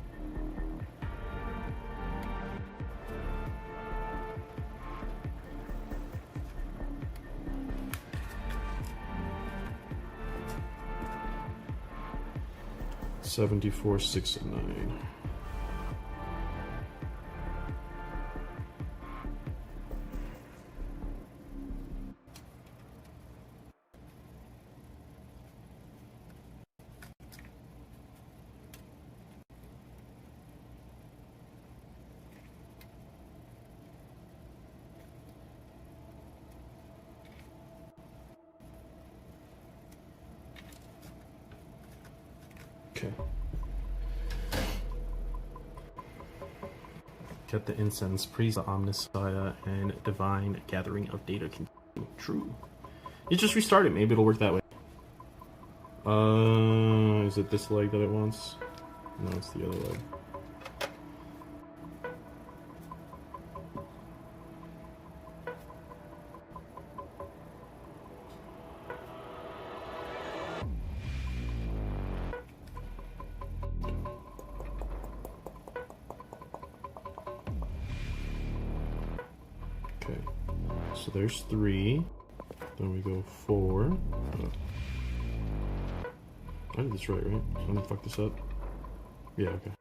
$74, 6 and 9. Okay. Get the incense, praise the Omnissiah, and divine gathering of data continue. True. You just restart it, maybe it'll work that way. Is it this leg that it wants? No, it's the other leg. Okay, so there's 3. Then we go 4. I did this right? So I'm gonna fuck this up. Yeah, okay.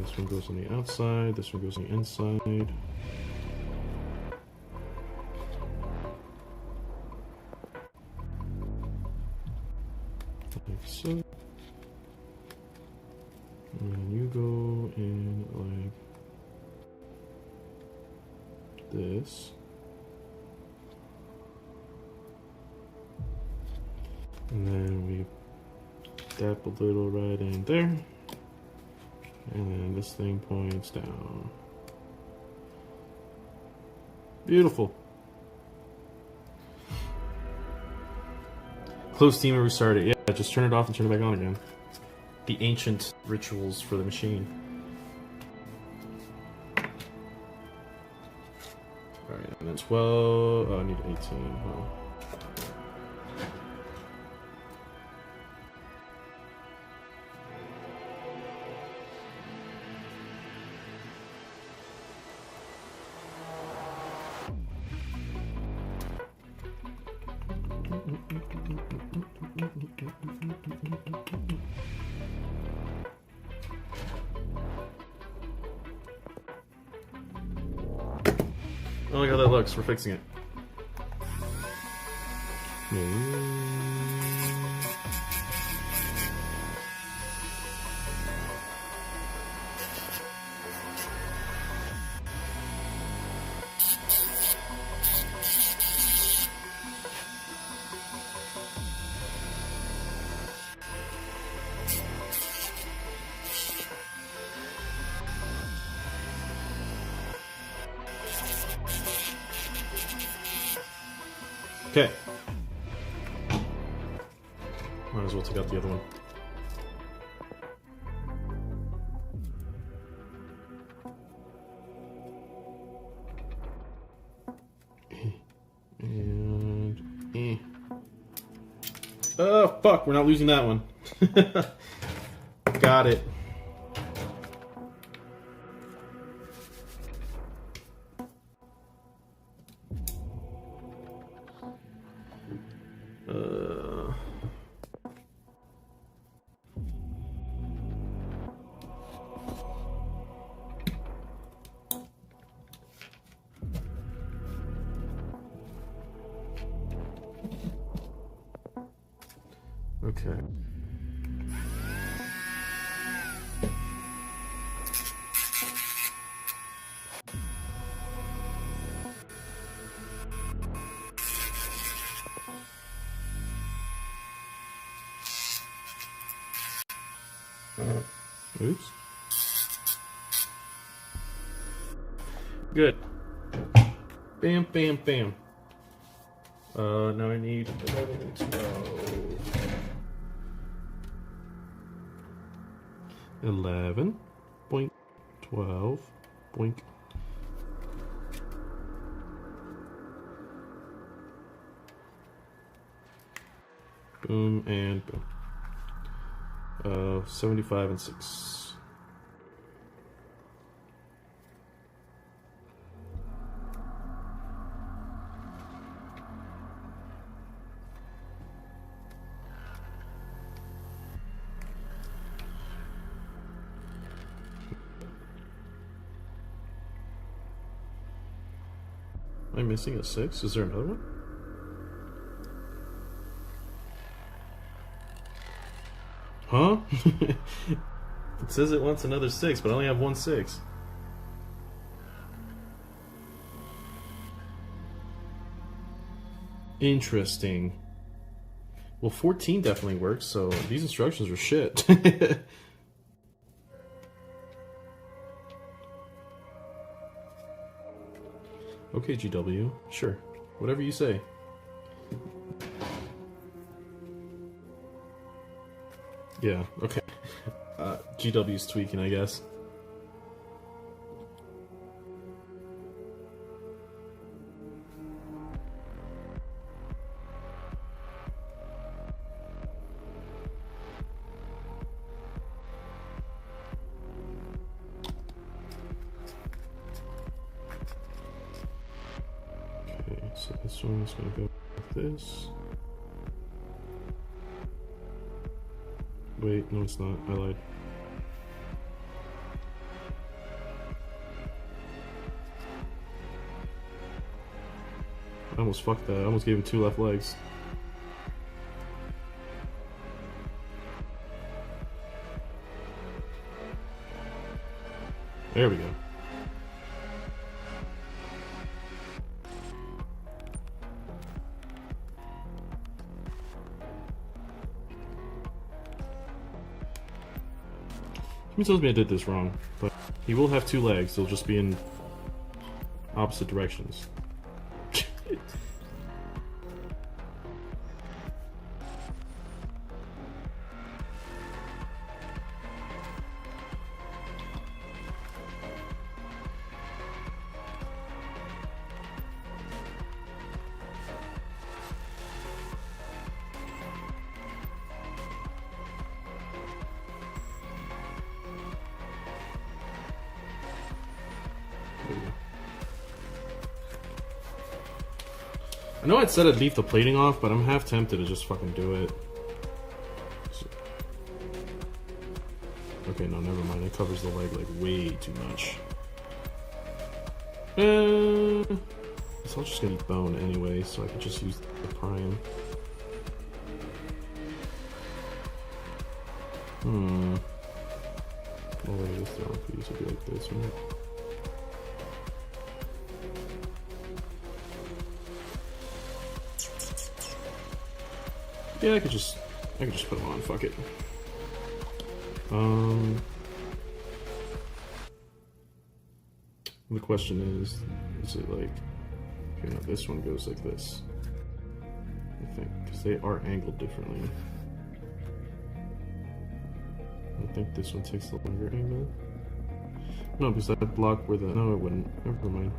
This one goes on the outside, this one goes on the inside. Like so. And then you go in like this. And then we dab a little right in there. And then this thing points down. Beautiful. Close Steam and restart it. Yeah, just turn it off and turn it back on again. The ancient rituals for the machine. Alright, and then 12. Oh, I need 18. Oh. Oh, look how that looks. We're fixing it. Okay. Might as well take out the other one. And oh fuck, we're not losing that one. Got it. Okay. Oops. Good. Bam, bam, bam. Now I need 11 and 12. 11. Boink. 12. Boink. Boom and boom. 75 and 6. Am I missing a 6? Is there another one? Huh? It says it wants another 6, but I only have 1 6. Interesting. Well, 14 definitely works, so these instructions are shit. Okay, GW. Sure. Whatever you say. Yeah, okay. GW's tweaking, I guess. Okay, so this one is going to go like this. Wait, no it's not. I lied. I almost fucked that. I almost gave him 2 left legs. There we go. He tells me I did this wrong, but he will have 2 legs. They'll just be in opposite directions. I know I'd said I'd leave the plating off, but I'm half tempted to just fucking do it. So, okay, no, never mind. It covers the leg like way too much. It's all just gonna be bone anyway, so I could just use the prime. Oh wait, this down piece would be like this, right? Yeah, I could just put them on. Fuck it. The question is it like, okay, no, this one goes like this. think, because they are angled differently. I think this one takes the longer angle. No, because that block where the... No, it wouldn't. Never mind.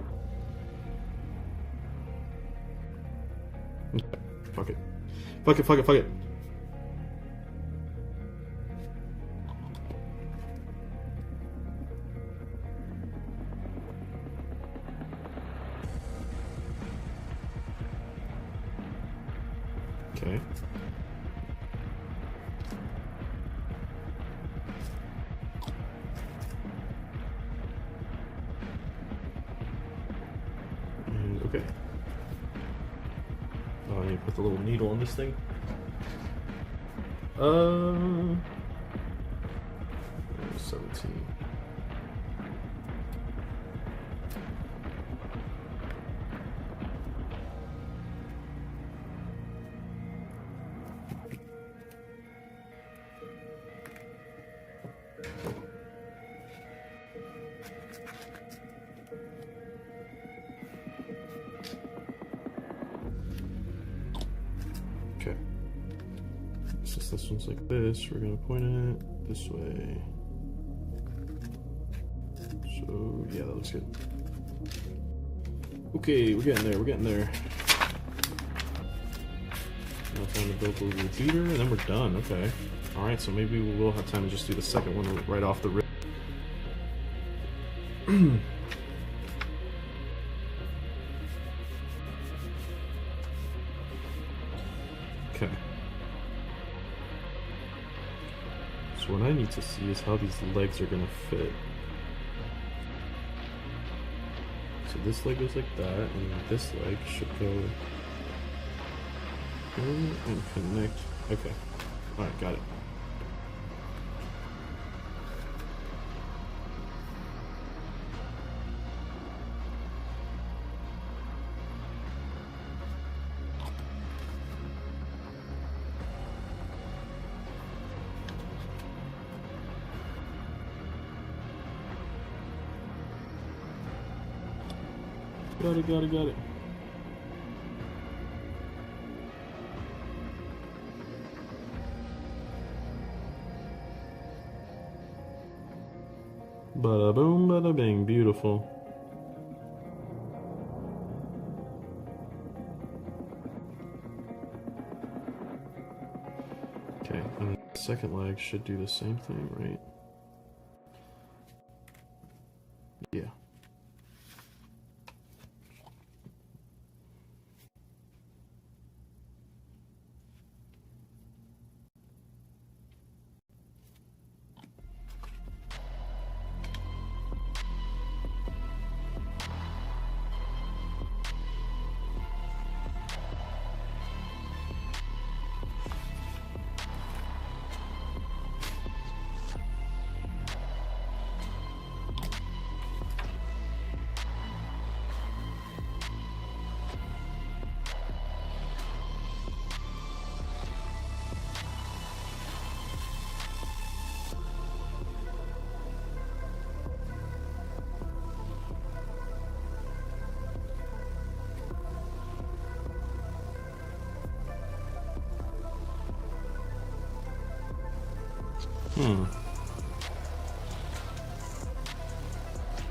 Okay. Fuck it. Fuck it, fuck it, fuck it. Okay. And okay. Oh, I need to put the little needle on this thing. 17. Okay. Since this one's like this, we're gonna point it this way. So yeah, that looks good. Okay, we're getting there, we're getting there. Now time to build a little beater, and then we're done. Okay. Alright, so maybe we will have time to just do the second one right off the rip. Okay. So what I need to see is how these legs are gonna fit. So this leg goes like that, and this leg should go in and connect. Okay. Alright, got it. Got it, got it, got it. Bada boom, bada bing, beautiful. Okay, and the second leg should do the same thing, right? Yeah.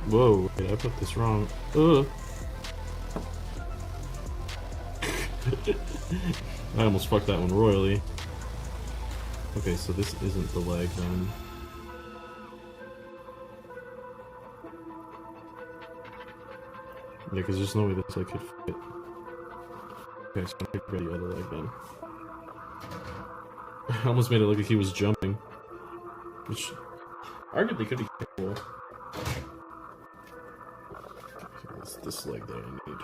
Whoa, wait, I put this wrong. I almost fucked that one royally. Okay, so this isn't the leg then. Yeah, because there's no way this leg could fit. Okay, so I grab the other leg then. I almost made it look like he was jumping. Which arguably could be cool. Okay, it's this leg that I need.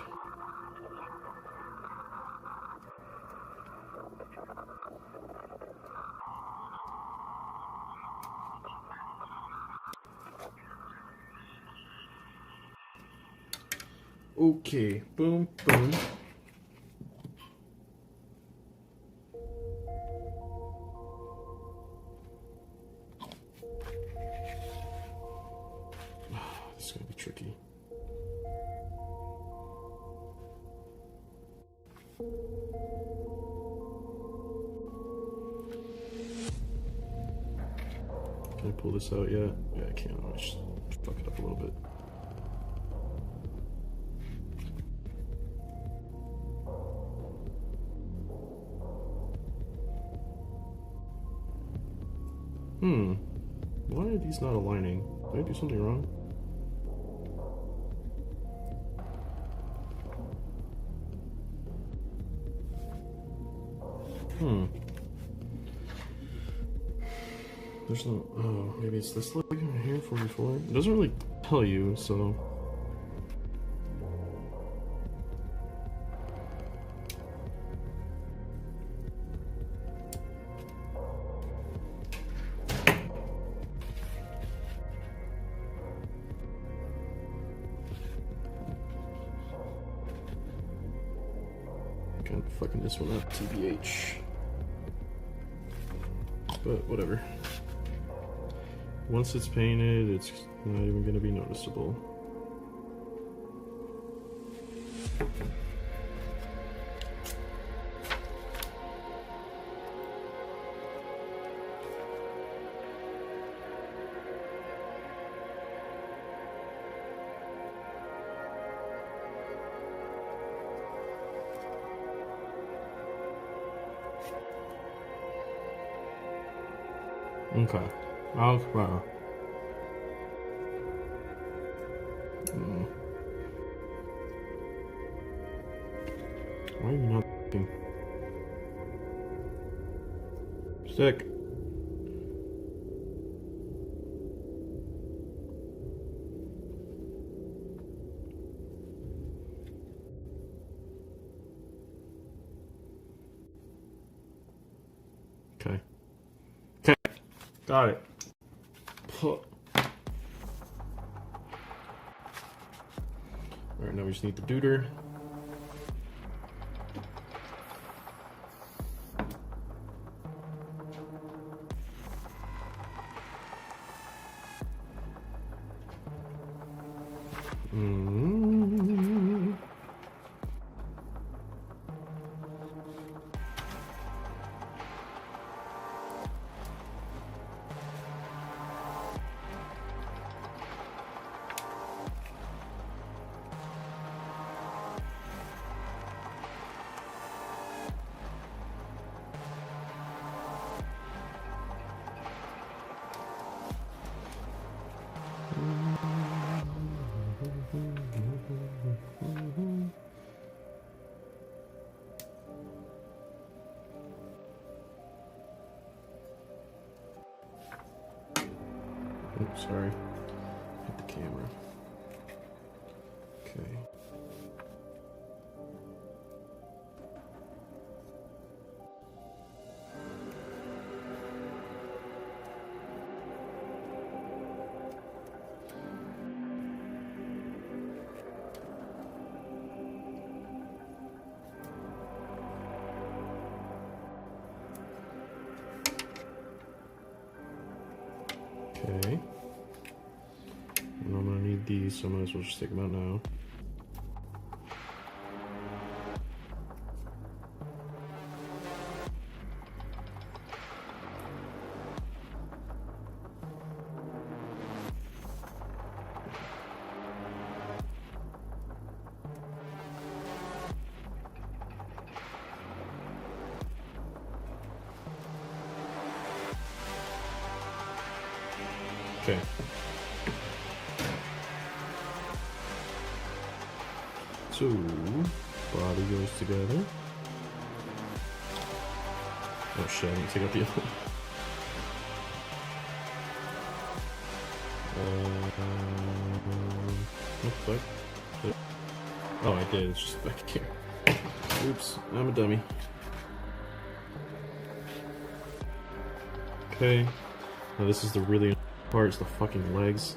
Okay, boom, boom. This is gonna be tricky. pull this out yet? Yeah, I can't. I'll just fuck it up a little bit. Why are these not aligning? Did I do something wrong? There's no... Oh, maybe it's this leg right here, 44? It doesn't really tell you, so... Kind of fucking this one up, TBH. But whatever. Once it's painted, it's not even going to be noticeable. Okay. Oh, wow. Why are you not f***ing sick? Okay. Okay. Got it. Alright, now we just need the deuter. Oops, sorry. Hit the camera. Okay. Okay. And I'm gonna need these, so I might as well just take them out now. Okay. So, body goes together. Oh shit, I need to take out the other one. What the fuck? Oh, I did, it's just back here. Oops, I'm a dummy. Okay. Now this is the really part, it's the fucking legs.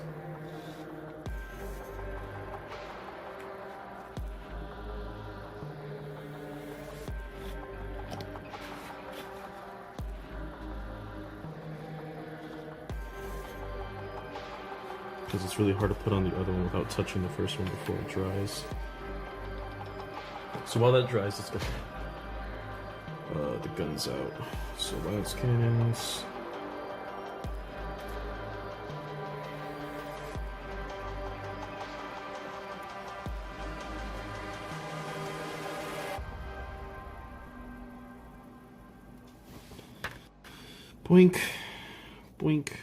Because it's really hard to put on the other one without touching the first one before it dries. So while that dries, let's get the guns out. So lance cannons. Boink. Boink.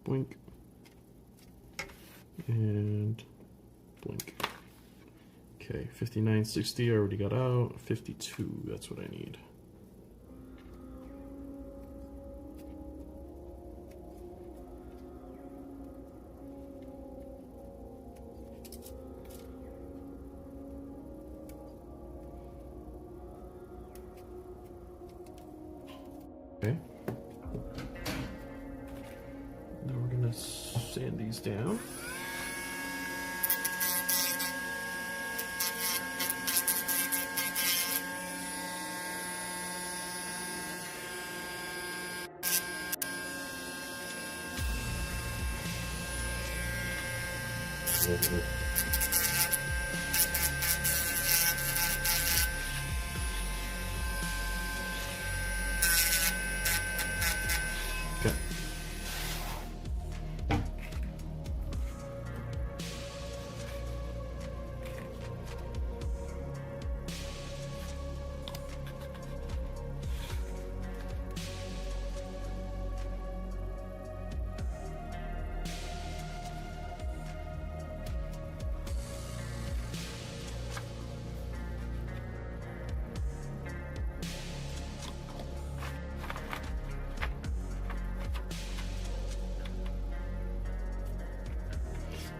Boink. And blink. Okay, 59.60 I already got out. 52, that's what I need. Okay. Now we're gonna sand these down. Okay.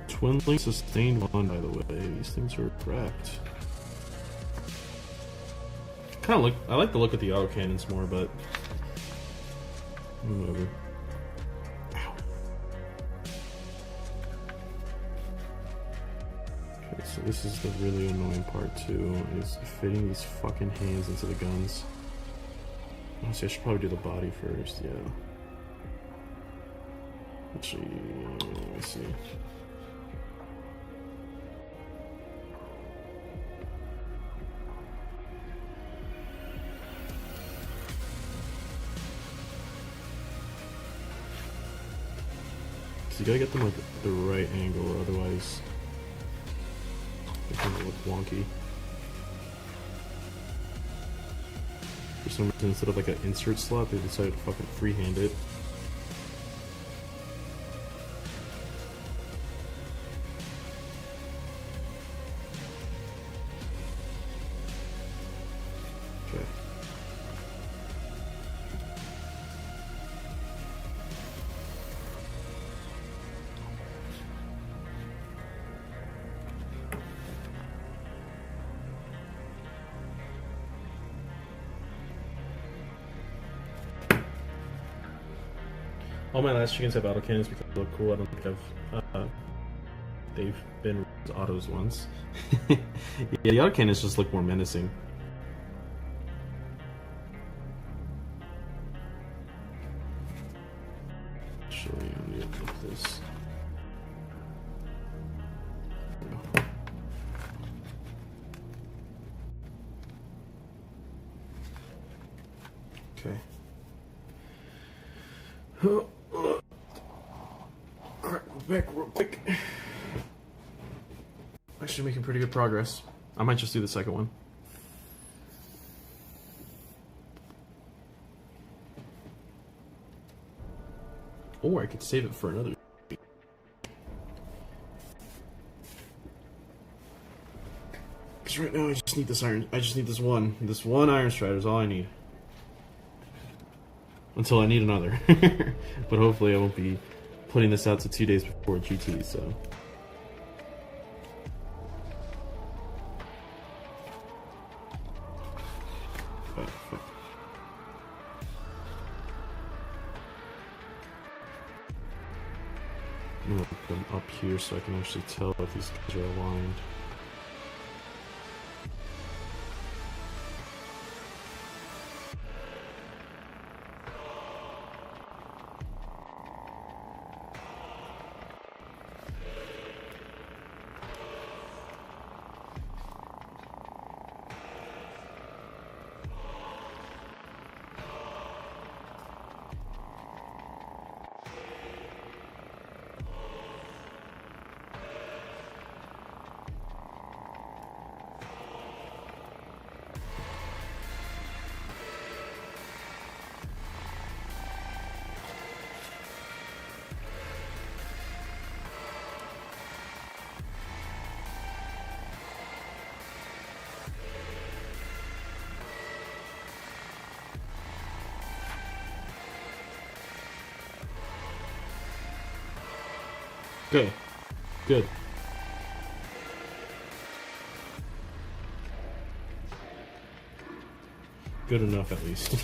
Twin link sustained one, by the way. These things are wrapped. Kind of look. I like the look of the autocannons more, but whatever. Ow. Okay, so this is the really annoying part too, is fitting these fucking hands into the guns. Honestly, I should probably do the body first. Yeah. Actually, let me see. You gotta get them like the right angle, or otherwise it's gonna look wonky. For some reason, instead of like an insert slot, they decided to fucking freehand it. Okay. All my Laschickens have autocannons because they look cool. I don't think they've been autos once. Yeah, the autocannons just look more menacing. Actually, I'm gonna look this. Okay. Alright, we're back real quick. Actually making pretty good progress. I might just do the second one. Or I could save it for another. Because right now I just need this iron. I just need this one. This one iron strider is all I need. Until I need another. But hopefully I won't be putting this out to 2 days before GT, so. I'm gonna put them up here so I can actually tell if these guys are aligned. Okay. Good. Good enough, at least.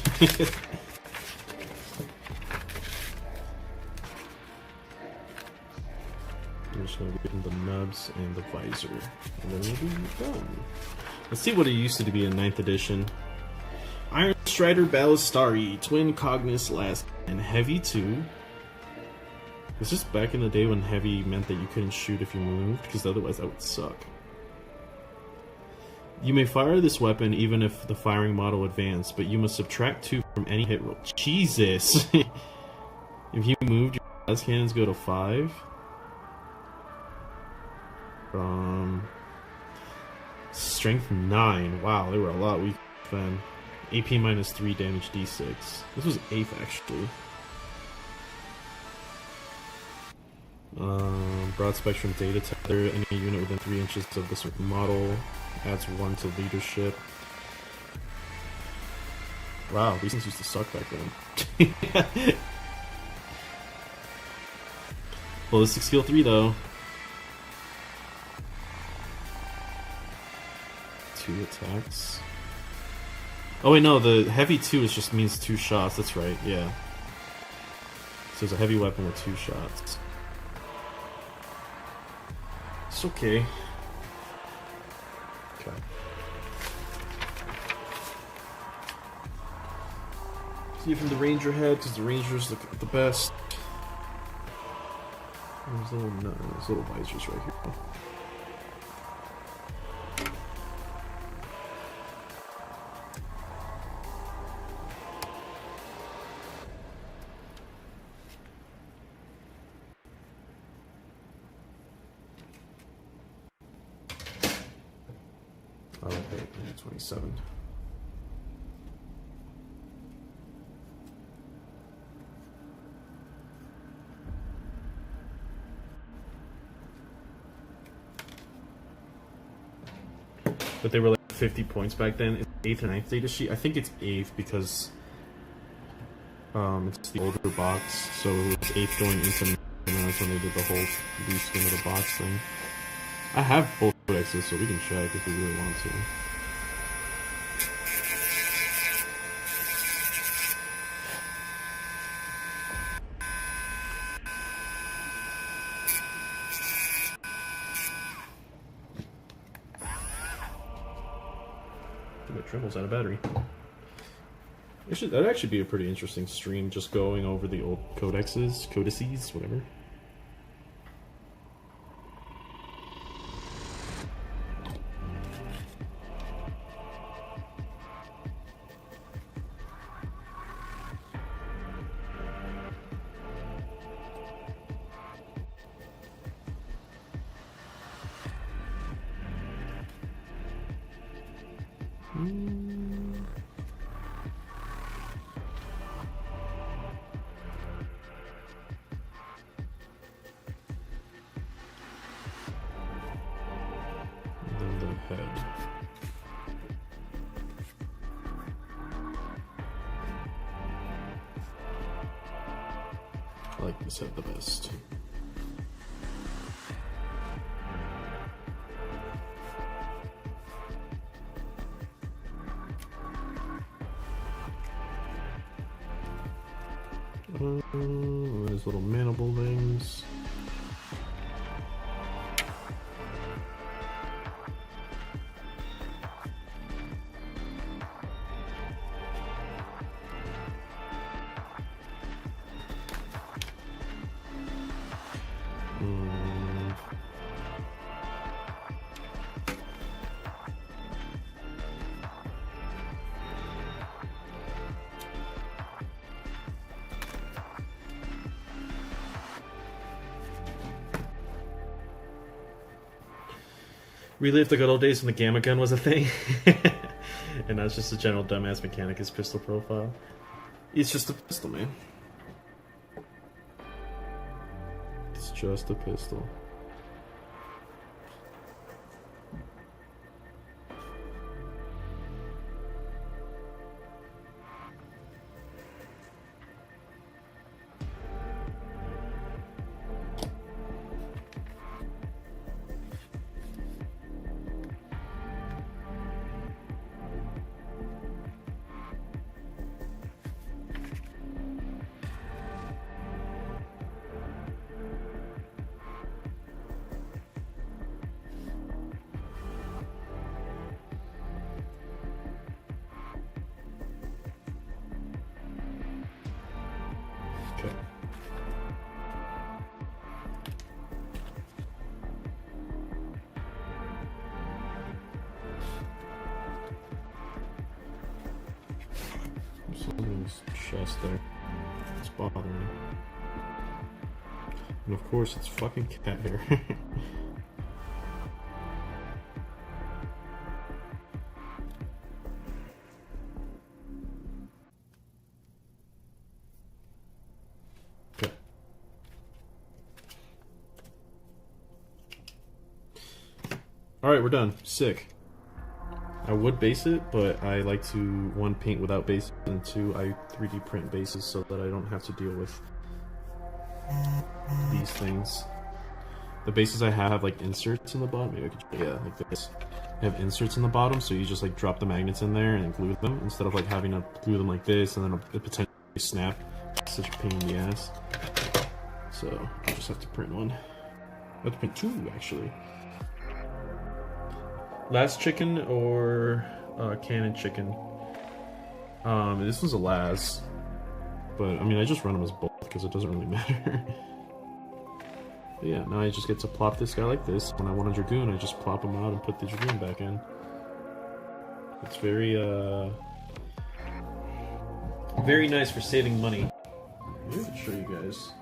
I'm just gonna give him the nubs and the visor, and then we'll be done. Let's see what it used to be in 9th edition. Iron Strider Ballistari, Twin Cognis Last, and Heavy 2. It's just back in the day when Heavy meant that you couldn't shoot if you moved, because otherwise that would suck. You may fire this weapon even if the firing model advanced, but you must subtract 2 from any hit roll. Jesus! If you moved, your blast cannons go to 5. Strength 9. Wow, they were a lot weaker then. AP minus 3 damage d6. This was 8th actually. Broad spectrum data tether. Any unit within 3 inches of this model adds 1 to leadership. Wow, these things used to suck back then. Ballistic skill 3 though. 2 attacks. Oh wait, no, the heavy 2 is just means 2 shots, that's right, yeah. So it's a heavy weapon with 2 shots. It's okay. Okay. See from the ranger head, because the ranger's the best. There's little visors right here. Oh, okay, 27. But they were like 50 points back then. It's 8th and 9th data sheet. I think it's 8th because it's the older box, so it was 8th going into 9th, and that's when they did the whole reskin of the box thing. I have both codexes, so we can check if we really want to. It trembles out of battery. That'd actually be a pretty interesting stream, just going over the old codices, whatever. Head. I like this head the best. There's little mandible things. Relive the good old days when the gamma gun was a thing. And that's just a general dumbass Mechanicus pistol profile. It's just a pistol, man. It's just a pistol. his chest there. It's bothering me. And of course, it's fucking cat hair. Okay. Alright, we're done. Sick. I would base it, but I like to, one, paint without bases, and two, I 3D print bases so that I don't have to deal with these things. The bases I have like inserts in the bottom. Maybe I could, yeah, like this. I have inserts in the bottom, so you just like drop the magnets in there and glue them instead of like having to glue them like this and then it potentially snap. It's such a pain in the ass. So I just have to print one. I have to print two actually. Laschicken or cannon chicken. This one's a las, but I mean I just run them as both because it doesn't really matter. But yeah, now I just get to plop this guy like this. When I want a dragoon, I just plop him out and put the dragoon back in. It's very nice for saving money. Maybe I could show you guys.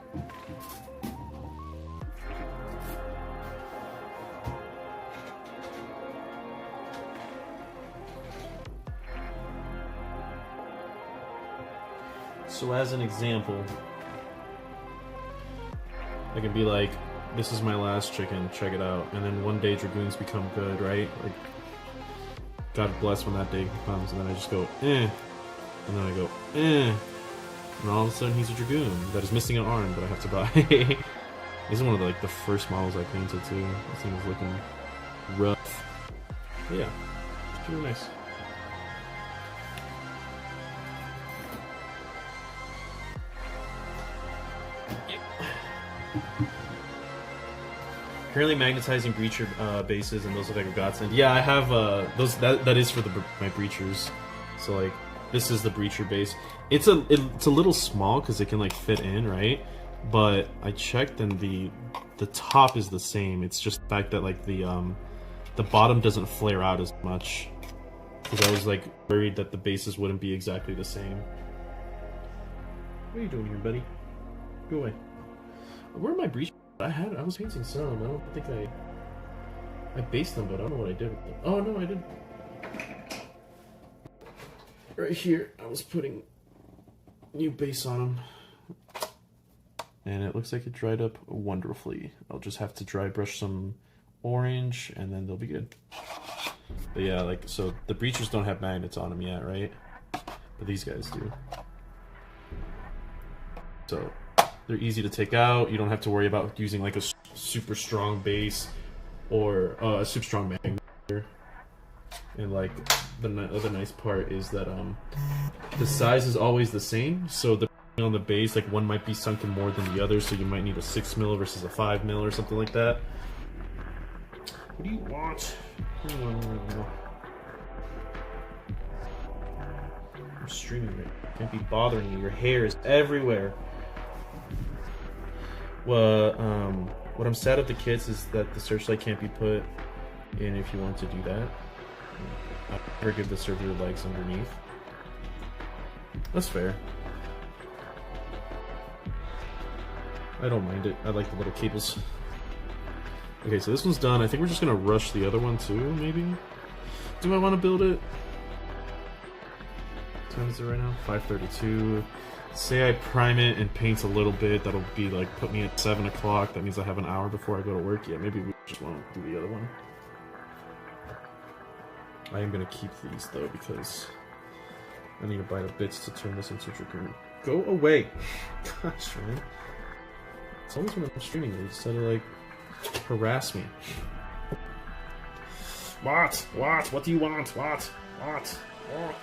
So as an example, I can be like, this is my last chicken, check it out. And then one day dragoons become good, right? Like, God bless when that day comes. And then I just go, eh. And then I go, eh. And all of a sudden he's a dragoon that is missing an arm, but I have to buy. This is one of the, like, the first models I painted too. This thing is looking rough. But yeah, it's pretty nice. Currently magnetizing breacher bases, and those look like a godsend. Yeah, I have those. That is for my breachers. So like, this is the breacher base. It's a little small because it can like fit in, right? But I checked, and the top is the same. It's just the fact that like the bottom doesn't flare out as much. Because I was like worried that the bases wouldn't be exactly the same. What are you doing here, buddy? Go away. Where are my breachers? I was painting some. I don't think I based them, but I don't know what I did with them. Oh no, I did. Right here, I was putting new base on them, and it looks like it dried up wonderfully. I'll just have to dry brush some orange, and then they'll be good. But yeah, like, so the breachers don't have magnets on them yet, right? But these guys do. So they're easy to take out. You don't have to worry about using like a super strong base or a super strong magnet. And like the other nice part is that the size is always the same. So depending on the base, like one might be sunken more than the other. So you might need a 6 mil versus a 5 mil or something like that. What do you want? I'm streaming right now. Can't be bothering you. Your hair is everywhere. Well, what I'm sad of the kits is that the searchlight can't be put in if you want to do that. I never give the server legs underneath. That's fair. I don't mind it. I like the little cables. Okay, so this one's done. I think we're just gonna rush the other one too, maybe? Do I want to build it? What time is it right now? 5:32. Say I prime it and paint a little bit. That'll be like put me at 7 o'clock. That means I have an hour before I go to work. Yeah, maybe we just won't do the other one. I am gonna keep these though because I need to buy the bits to turn this into Dragoon. Go away! Gosh, man. It's always when I'm streaming they decide to like harass me. What? What? What do you want? What? What? What?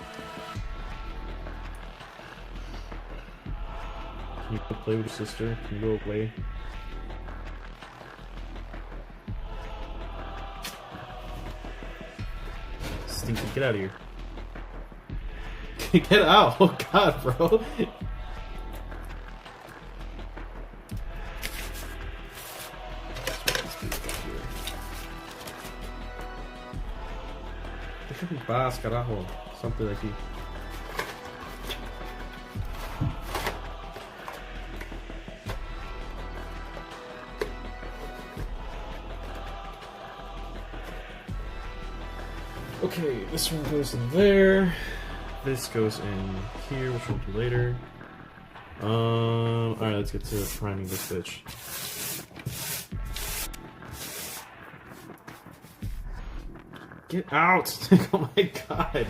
Can you go play with your sister? Can you go away? Stinky, get out of here. Get out! Oh god, bro! Deixa em paz, carajo. Something aqui. Okay, this one goes in there. This goes in here, which we'll do later. Alright, let's get to priming this bitch. Get out! Oh my god!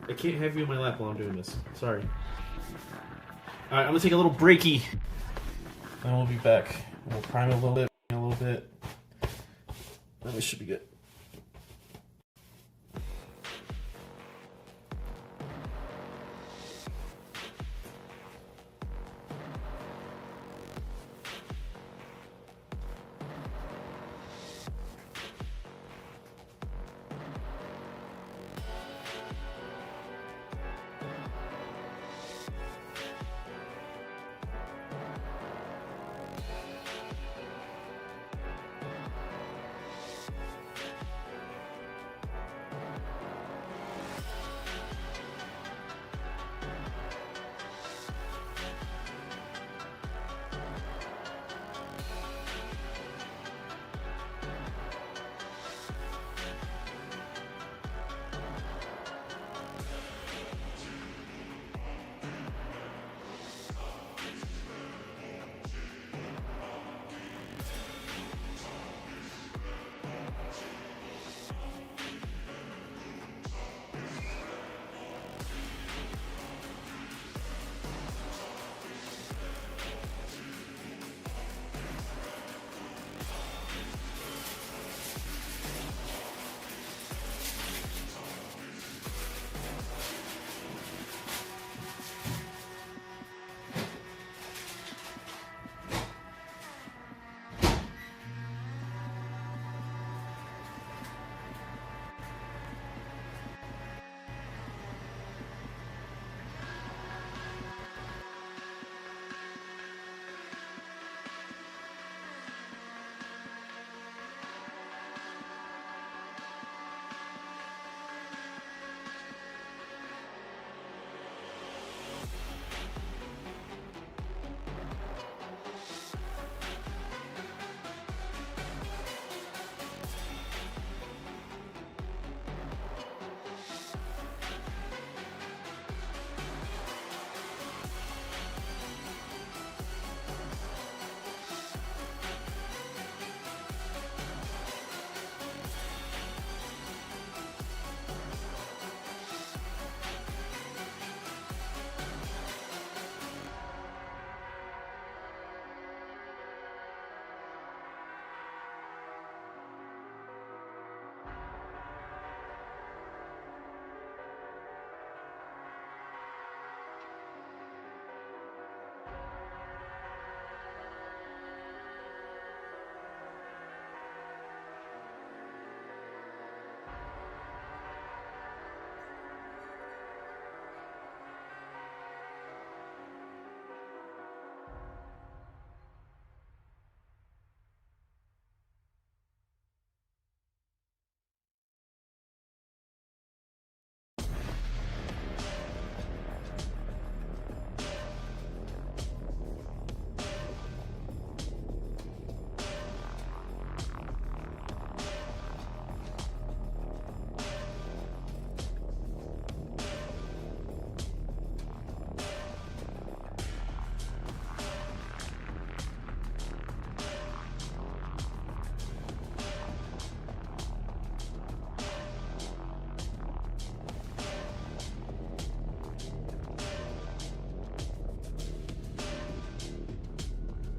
I can't have you in my lap while I'm doing this. Sorry. Alright, I'm gonna take a little breaky. Then we'll be back. We'll prime it a little bit. Then we should be good.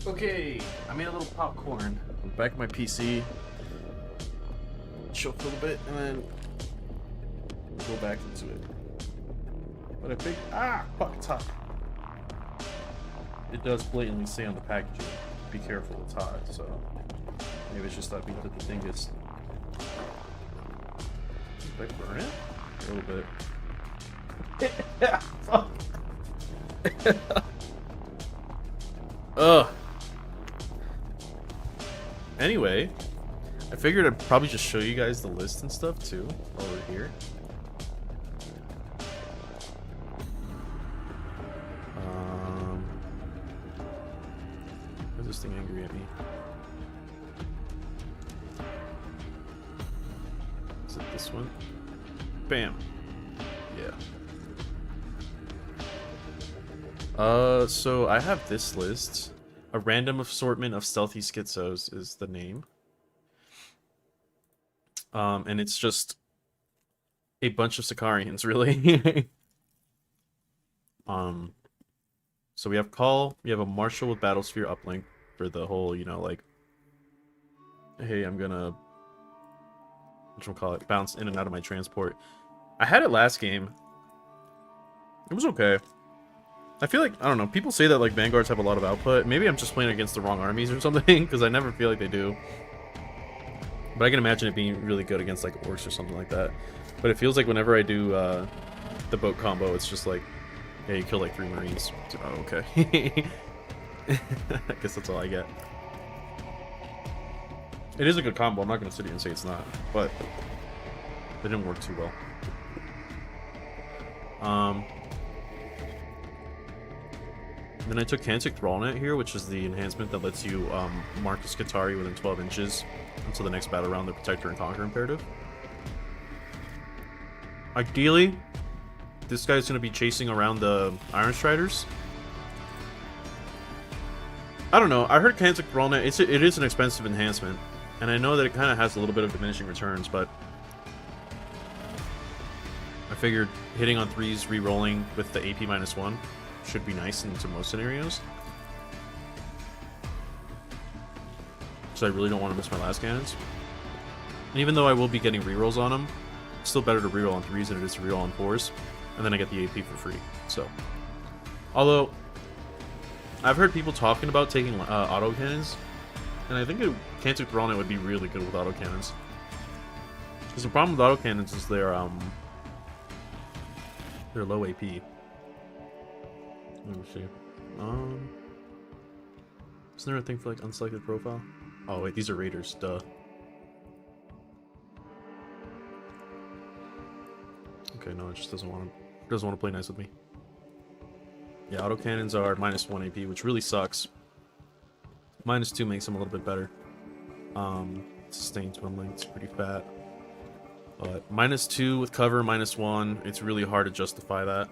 Okay, I made a little popcorn. I'm back at my PC. Chill for a little bit, and then go back into it. But I think, fuck, it's hot. It does blatantly say on the packaging, be careful, it's hot, so maybe it's just that the thing gets... Did I burn it? A little bit. Yeah, fuck. Ugh. Anyway, I figured I'd probably just show you guys the list and stuff too while we're here. Why is this thing angry at me? this one. Bam. Yeah. So I have this list. A random assortment of stealthy schizos is the name. And it's just a bunch of Sicarians, really. So we have Call, we have a Marshal with Battlesphere uplink for the whole, you know, like, hey, I'm gonna, whatchamacallit, bounce in and out of my transport. I had it last game. It was okay. I feel like, I don't know, people say that, like, Vanguards have a lot of output. Maybe I'm just playing against the wrong armies or something, because I never feel like they do. But I can imagine it being really good against, like, Orcs or something like that. But it feels like whenever I do the boat combo, it's just like, yeah, you kill, like, 3 Marines. Oh, okay. I guess that's all I get. It is a good combo, I'm not going to sit here and say it's not. But it didn't work too well. Then I took Cantic Thrallnet here, which is the enhancement that lets you mark a Skitarii within 12 inches until the next battle round, the Protector and Conquer imperative. Ideally, this guy's going to be chasing around the Iron Striders. I don't know, I heard Cantic Thrallnet, it is an expensive enhancement, and I know that it kind of has a little bit of diminishing returns, but I figured hitting on 3s, re-rolling with the AP -1 should be nice into most scenarios. So I really don't want to miss my last cannons. And even though I will be getting rerolls on them, it's still better to reroll on 3s than it is to reroll on 4s. And then I get the AP for free. So, although I've heard people talking about taking autocannons, and I think Cantic Thrallnet would be really good with autocannons. Because the problem with autocannons is they're low AP. Let me see. Isn't there a thing for like unselected profile? Oh wait, these are raiders. Duh. Okay, no, it just doesn't want to play nice with me. Yeah, autocannons are -1 AP, which really sucks. -2 makes them a little bit better. Sustained dwindling, it's pretty fat. But -2 with cover, -1, it's really hard to justify that.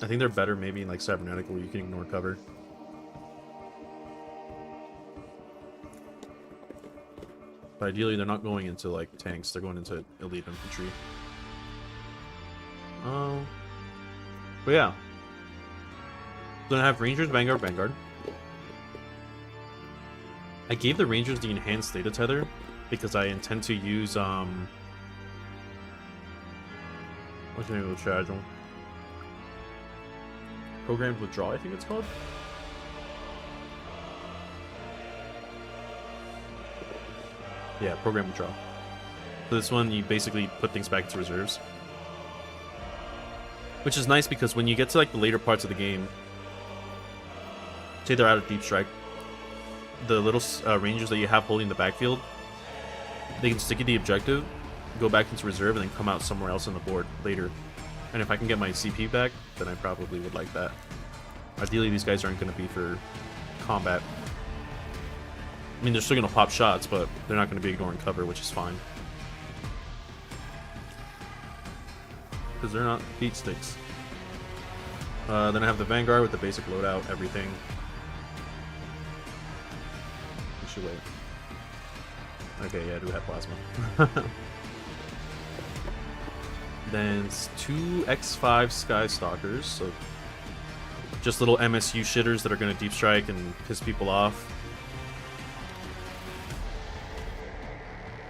I think they're better maybe in like Cybernetic where you can ignore cover. But ideally they're not going into like tanks, they're going into elite infantry. But yeah. Then I have Rangers, Vanguard, Vanguard. I gave the Rangers the enhanced data tether because I intend to use what's the name of the strategy? Programmed withdrawal, I think it's called. Yeah, programmed withdrawal. So this one, you basically put things back into reserves. Which is nice because when you get to like the later parts of the game, say they're out of deep strike, the little rangers that you have holding the backfield, they can stick you the objective, go back into reserve, and then come out somewhere else on the board later. And if I can get my CP back, then I probably would like that. Ideally, these guys aren't going to be for combat. I mean, they're still going to pop shots, but they're not going to be ignoring cover, which is fine. Because they're not beat sticks. Then I have the Vanguard with the basic loadout, everything. We should wait. Okay, yeah, I do have plasma. Then it's 2 X5 Sky Stalkers, so just little MSU shitters that are going to deep strike and piss people off.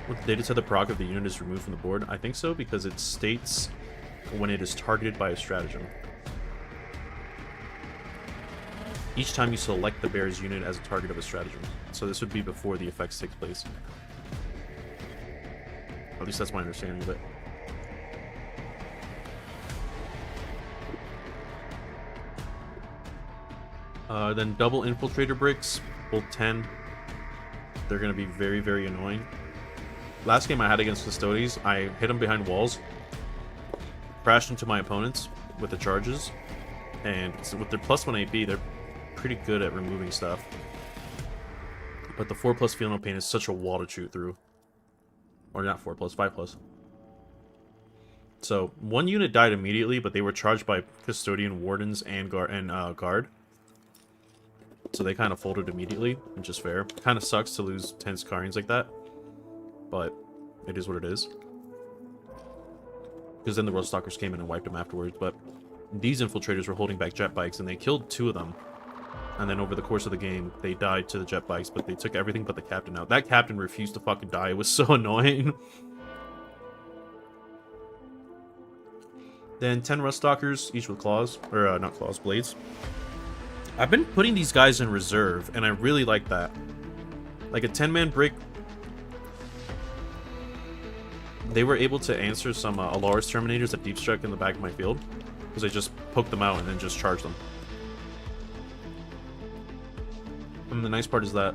With the data tether proc if the unit is removed from the board? I think so, because it states when it is targeted by a stratagem. Each time you select the bear's unit as a target of a stratagem. So this would be before the effects take place. At least that's my understanding of it. Then double infiltrator bricks, both 10. They're going to be very, very annoying. Last game I had against Custodes, I hit them behind walls, crashed into my opponents with the charges, and with their +1 AP, they're pretty good at removing stuff. But the 4+ Feel No Pain is such a wall to shoot through. Or not 4 plus, 5 plus. So, one unit died immediately, but they were charged by Custodian, Wardens, and Guard. So they kind of folded immediately, which is fair. Kind of sucks to lose 10 Scarians like that. But it is what it is. Because then the World Stalkers came in and wiped them afterwards. But these infiltrators were holding back jet bikes, and they killed 2 of them. And then over the course of the game, they died to the jet bikes, but they took everything but the captain out. That captain refused to fucking die. It was so annoying. Then 10 Rust Stalkers, each with claws. Or, not claws, blades. I've been putting these guys in reserve, and I really like that. Like a 10-man break. They were able to answer some Alaris Terminators that deep struck in the back of my field. Because I just poked them out and then just charged them. And the nice part is that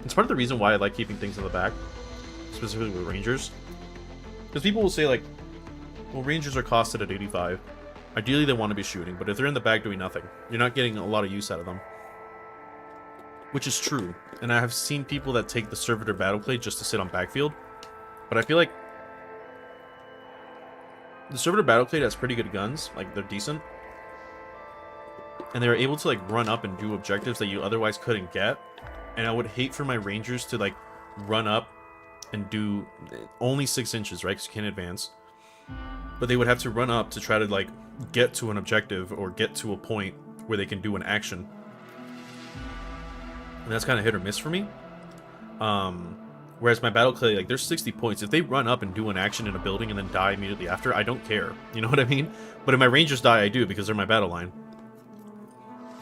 it's part of the reason why I like keeping things in the back. Specifically with Rangers. Because people will say, like, well, Rangers are costed at 85. Ideally, they want to be shooting, but if they're in the back doing nothing, you're not getting a lot of use out of them. Which is true. And I have seen people that take the Servitor Battleclade just to sit on backfield. But I feel like the Servitor Battleclade has pretty good guns. Like, they're decent. And they're able to, like, run up and do objectives that you otherwise couldn't get. And I would hate for my Rangers to, like, run up and do only 6 inches, right? Because you can't advance. But they would have to run up to try to, like, get to an objective or get to a point where they can do an action. And that's kind of hit or miss for me. Whereas my Battleclade, like, there's 60 points. If they run up and do an action in a building and then die immediately after, I don't care. You know what I mean? But if my Rangers die, I do, because they're my battle line.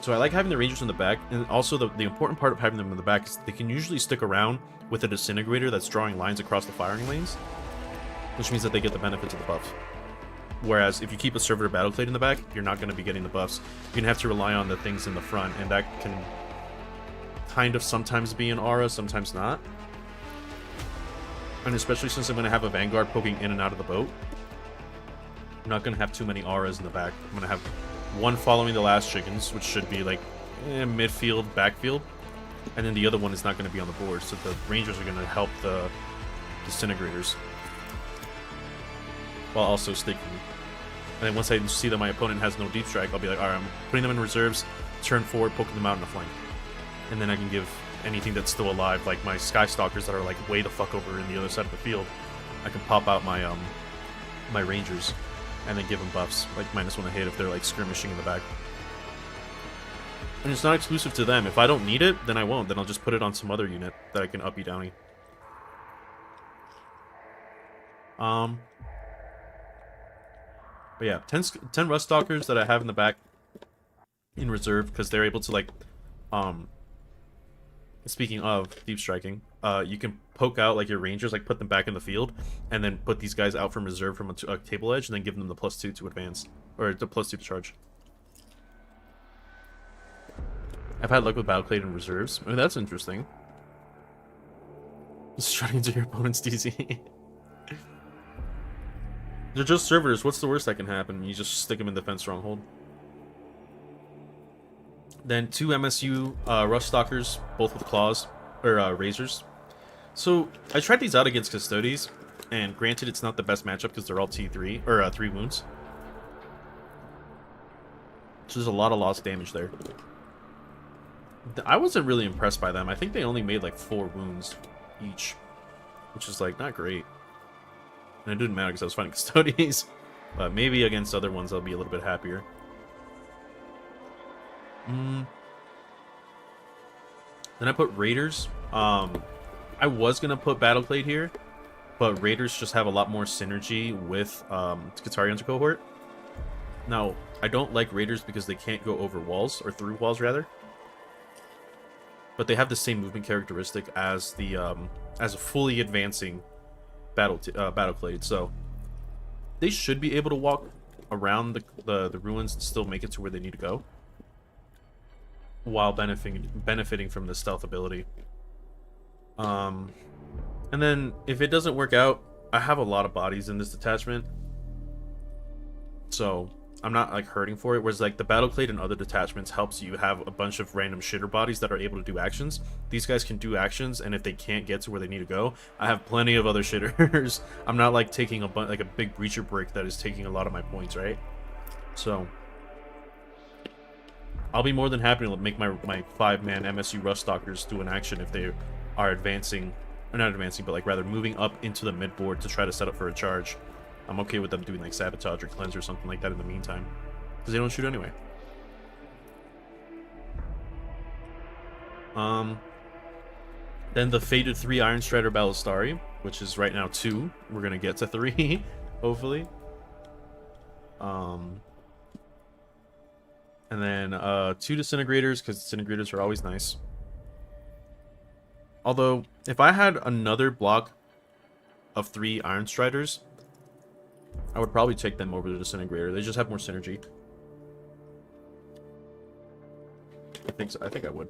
So I like having the Rangers in the back, and also the important part of having them in the back is they can usually stick around with a Disintegrator that's drawing lines across the firing lanes, which means that they get the benefits of the buffs. Whereas if you keep a Servitor Battleclade in the back, you're not going to be getting the buffs. You're going to have to rely on the things in the front, and that can kind of sometimes be an aura, sometimes not. And especially since I'm going to have a Vanguard poking in and out of the boat, I'm not going to have too many auras in the back. I'm going to have one following the Laschickens, which should be like midfield, backfield, and then the other one is not going to be on the board, so the Rangers are going to help the Disintegrators while also sticking. And then once I see that my opponent has no deep strike, I'll be like, alright, I'm putting them in reserves, turn forward, poking them out in the flank. And then I can give anything that's still alive, like my Sky Stalkers that are like way the fuck over in the other side of the field, I can pop out my my Rangers and then give them buffs, like -1 a hit if they're like skirmishing in the back. And it's not exclusive to them. If I don't need it, then I won't. Then I'll just put it on some other unit that I can uppy downy. But yeah, 10 Rust Stalkers that I have in the back in reserve, because they're able to, like, speaking of deep striking, you can poke out, like, your Rangers, like, put them back in the field, and then put these guys out from reserve from a table edge, and then give them the +2 to advance, or the +2 to charge. I've had luck with Battleclade in reserves. I mean, that's interesting. Strutting into your opponent's DZ. They're just servitors. What's the worst that can happen? You just stick them in defense stronghold. Then 2 MSU Rust Stalkers, both with claws, or razors. So I tried these out against Custodes, and granted it's not the best matchup because they're all T3, or 3 wounds. So there's a lot of lost damage there. I wasn't really impressed by them. I think they only made like 4 wounds each, which is like not great. And it didn't matter because I was fighting Custodes. But maybe against other ones I'll be a little bit happier. Then I put Raiders. I was going to put Battleclade here, but Raiders just have a lot more synergy with Skitarii Hunter Cohort. Now, I don't like Raiders because they can't go over walls, or through walls rather. But they have the same movement characteristic as the as a fully advancing Battleclade, so they should be able to walk around the ruins and still make it to where they need to go, while benefiting from the stealth ability. And then if it doesn't work out, I have a lot of bodies in this detachment, so I'm not like hurting for it. Whereas like the battle clade and other detachments helps you have a bunch of random shitter bodies that are able to do actions. These guys can do actions, and if they can't get to where they need to go, I have plenty of other shitters. I'm not like taking like a big breacher brick that is taking a lot of my points, right? So I'll be more than happy to make my 5-man MSU Rust Stalkers do an action if they are advancing, or not advancing, but like rather moving up into the mid board to try to set up for a charge. I'm okay with them doing like sabotage or cleanse or something like that in the meantime, because they don't shoot anyway. Then the fated 3 Iron Strider Ballistari, which is right now 2. We're gonna get to 3, hopefully. And then 2 Disintegrators, because Disintegrators are always nice. Although, if I had another block of 3 Iron Striders, I would probably take them over the Disintegrator. They just have more synergy. I think so. I think I would.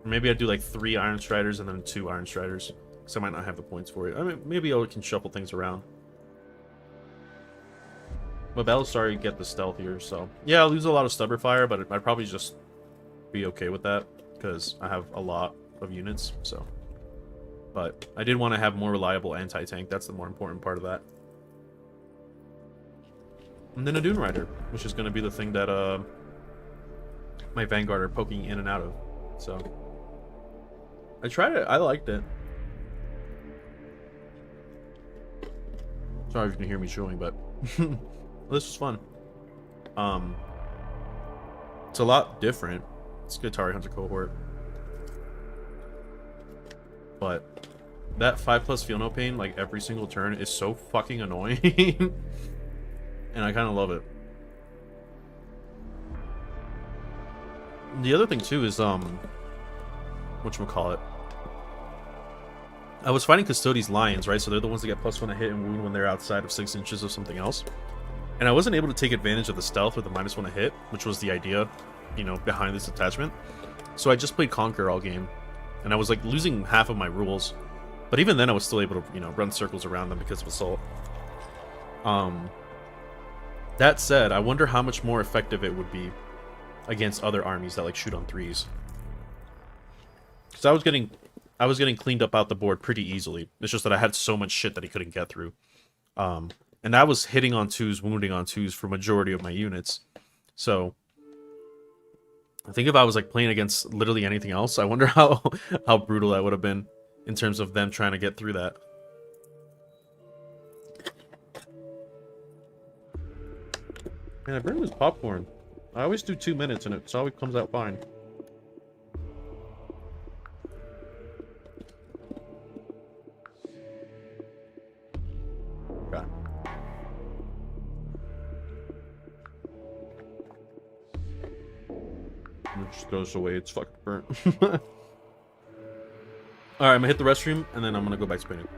Or maybe I'd do like 3 Iron Striders and then 2 Iron Striders, because I might not have the points for it. I mean, maybe I can shuffle things around. But Ballistari get the stealth here, so... Yeah, I'll lose a lot of Stubber Fire, but I'd probably just be okay with that, because I have a lot of units, so... But I did want to have more reliable anti-tank. That's the more important part of that. And then a Dune Rider, which is going to be the thing that my Vanguard are poking in and out of. So... I tried it. I liked it. Sorry if you can hear me chewing, but... This was fun. It's a lot different. It's Guitar Hunter cohort. But that 5+ Feel No Pain, like every single turn, is so fucking annoying. And I kind of love it. The other thing too is whatchamacallit. I was fighting Custodes Lions, right? So they're the ones that get +1 to hit and wound when they're outside of 6 inches of something else. And I wasn't able to take advantage of the stealth with the -1 to hit, which was the idea, you know, behind this attachment. So I just played Conquer all game. And I was like losing half of my rules. But even then I was still able to, you know, run circles around them because of Assault. That said, I wonder how much more effective it would be against other armies that like shoot on 3s. Because I was getting cleaned up out the board pretty easily. It's just that I had so much shit that he couldn't get through. And I was hitting on 2s, wounding on 2s for majority of my units. So I think if I was like playing against literally anything else, I wonder how brutal that would have been in terms of them trying to get through that. Man, I burned this popcorn. I always do 2 minutes and it always comes out fine. Okay. It just goes away. It's fucking burnt. Alright, I'm gonna hit the restroom and then I'm gonna go back to painting.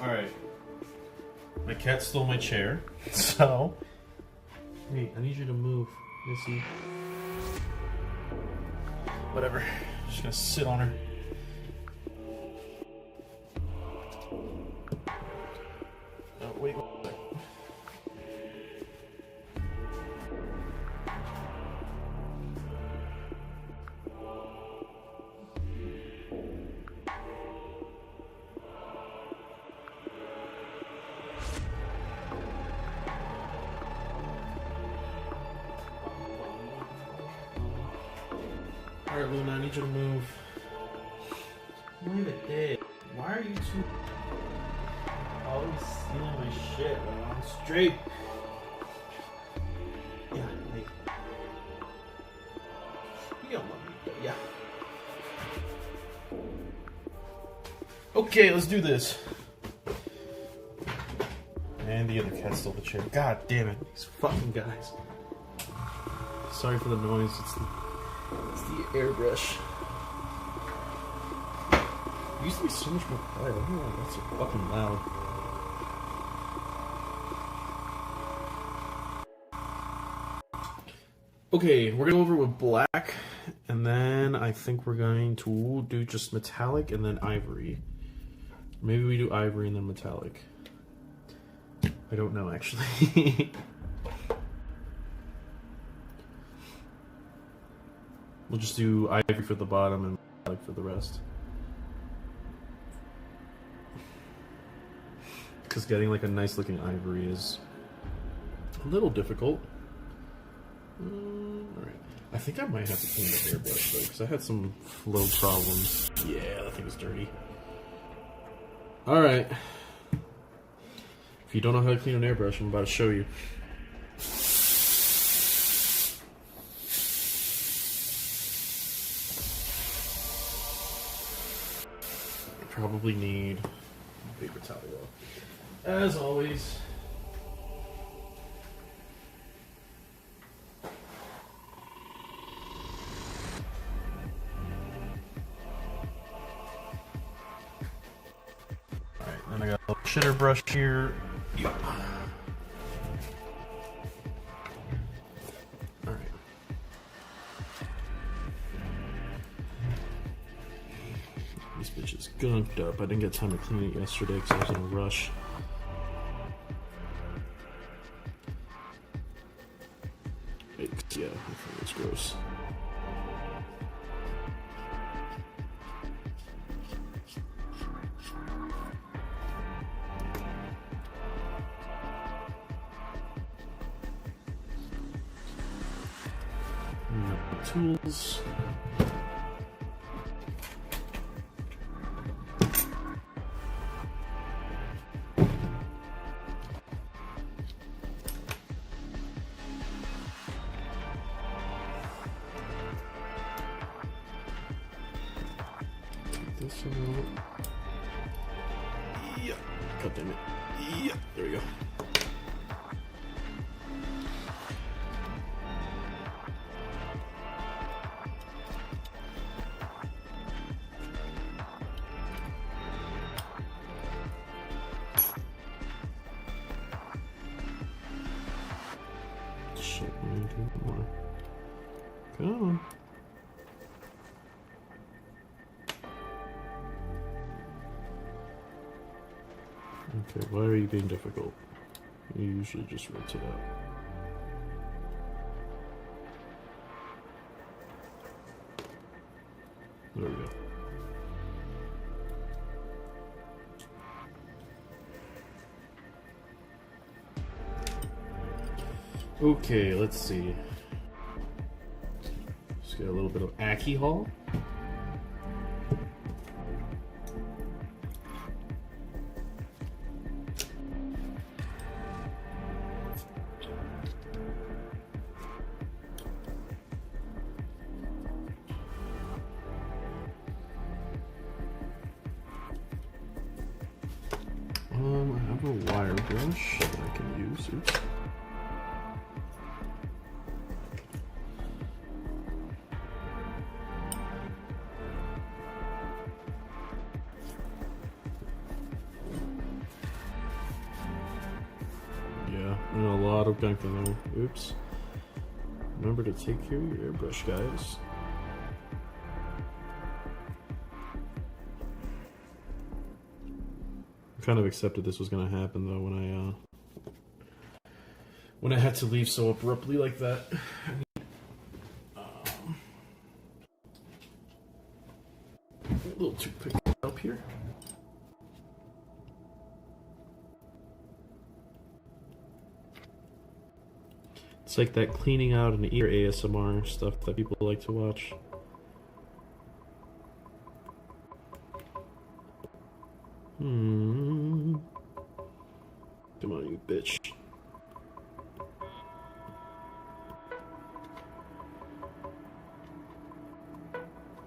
Alright. My cat stole my chair. So. Wait, I need you to move, Missy. Whatever. Just gonna sit on her. Oh, wait. Alright, Luna, I need you to move. Leave it there. Why are you two always stealing my shit, man? Straight. Yeah, hey. You don't love me, but yeah. Okay, let's do this. And the other cat stole the chair. God damn it, these fucking guys. Sorry for the noise, it's the airbrush. It used to be so much more quiet. I don't know why that's so fucking loud. Okay, we're gonna go over with black, and then I think we're going to do just metallic and then ivory. Maybe we do ivory and then metallic. I don't know actually. We'll just do ivory for the bottom and metallic for the rest. Because getting like a nice looking ivory is a little difficult. Alright. I think I might have to clean the airbrush though, because I had some flow problems. Yeah, that thing is dirty. Alright. If you don't know how to clean an airbrush, I'm about to show you. Probably need paper towel, as always. Alright, then I got a little shitter brush here. Yep. Alright. This bitch is gunked up. I didn't get time to clean it yesterday because I was in a rush. Yeah, I think it's gross. Tools. Take this out. Yeah. God damn it. Yeah. There we go. Shit, we need to do more. Come on. Okay, why are you being difficult? You usually just rinse it out. There we go. Okay, let's see. Just get a little bit of alcohol. I have a wire brush that I can use. Oops. And a lot of gunk in there. Oops. Remember to take care of your airbrush, guys. I kind of accepted this was gonna happen though when I had to leave so abruptly like that. A little toothpick up here. It's like that cleaning out an ear ASMR stuff that people like to watch. Come on, you bitch.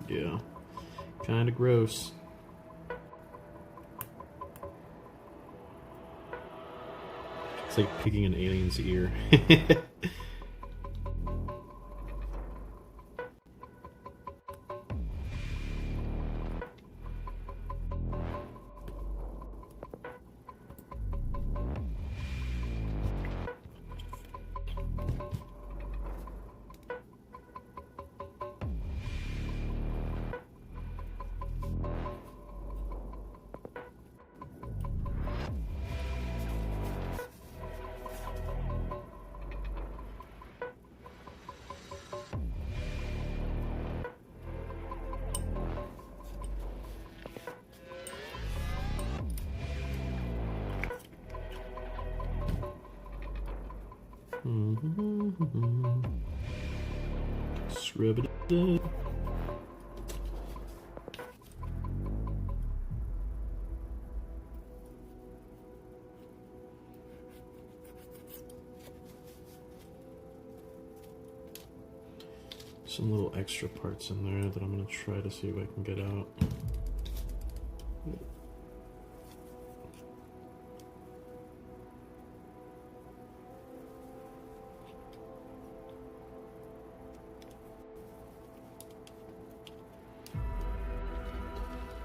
Yeah. Kinda gross. It's like picking an alien's ear. Rub it up. Some little extra parts in there that I'm going to try to see if I can get out.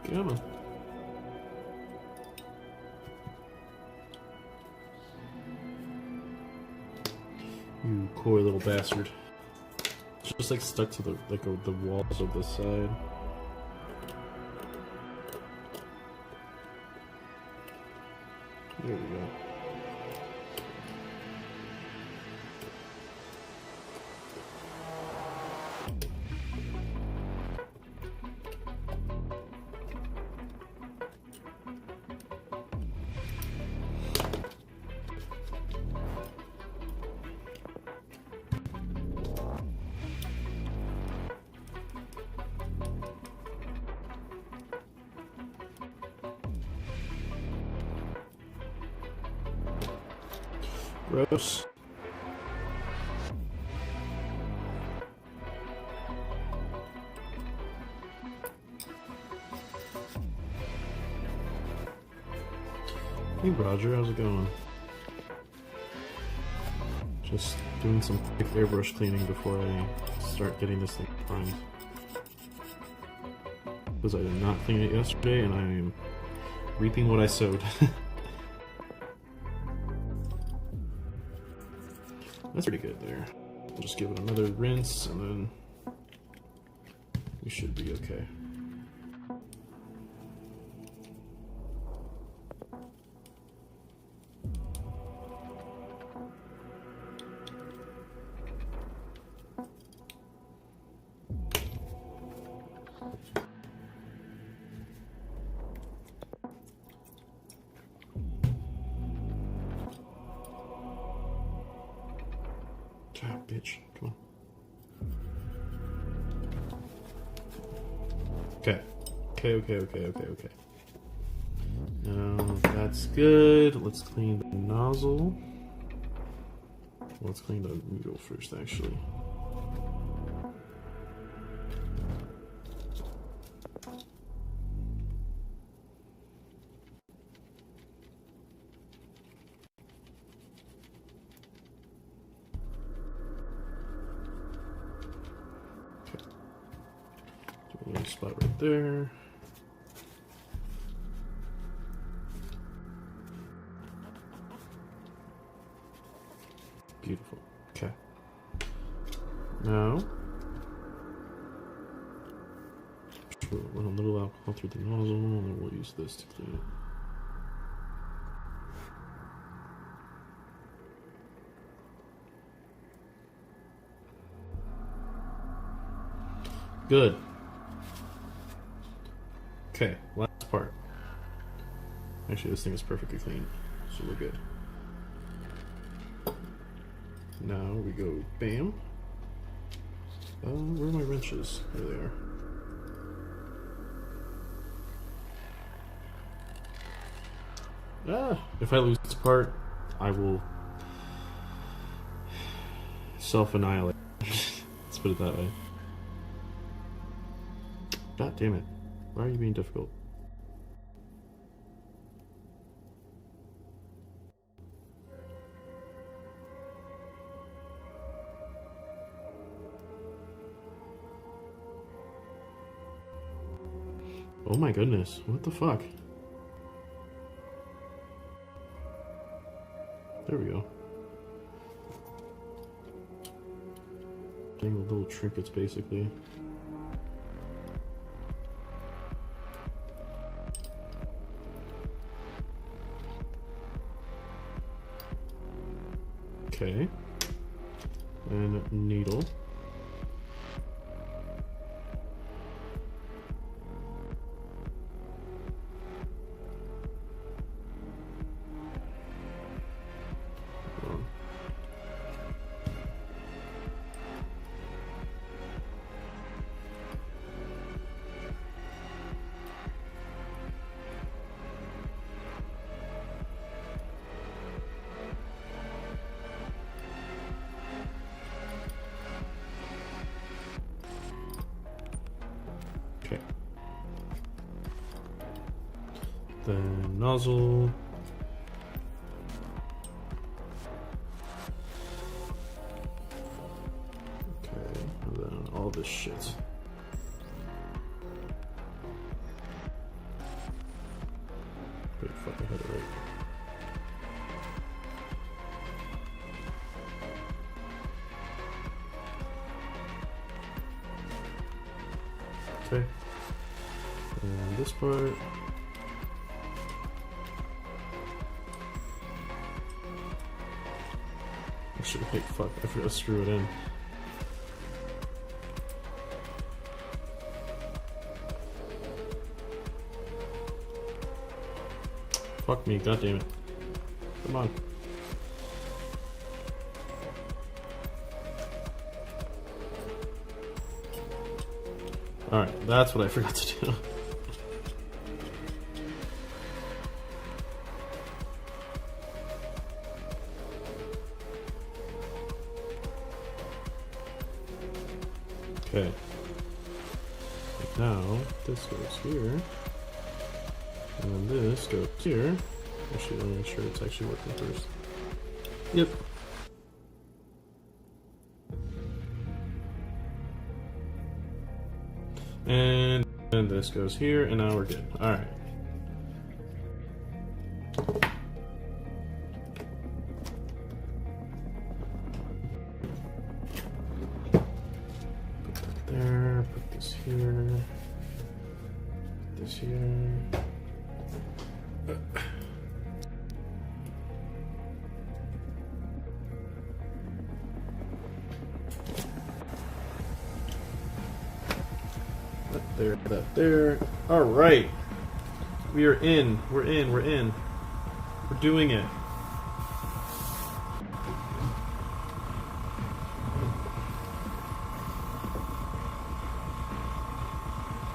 Come on. You coy little bastard. It's just like stuck to the the walls of the side. There we go. Gross. Hey Roger, how's it going? Just doing some quick airbrush cleaning before I start getting this thing primed. Because I did not clean it yesterday and I am reaping what I sowed. That's pretty good there. We'll just give it another rinse and then we should be okay. Ah, bitch, come on. Okay. Okay. Now that's good. Let's clean the nozzle. Let's clean the needle first, actually. Spot right there. Beautiful. Okay. Now, run a little alcohol through the nozzle, and then we'll use this to clean it. Good. Okay, last part. Actually, this thing is perfectly clean, so we're good. Now we go bam. Where are my wrenches? There they are. If I lose this part, I will self-annihilate. Let's put it that way. God damn it. Why are you being difficult? Oh my goodness. What the fuck? There we go. Playing with little trinkets, basically. Okay. And needle. Okay. Then nozzle. Okay, and then all this shit. Wait, fuck, I had it right. Okay. And this part. Actually, hey, fuck, I forgot to screw it in. Fuck me, goddammit. Come on. Alright, that's what I forgot to do. Okay. Now, this goes here. And then this goes here. Actually, let me make sure it's actually working first. Yep. And then this goes here, and now we're good. Alright. Put that there, put this here, this here. There, that there. Alright. We are in. We're in. We're in. We're doing it.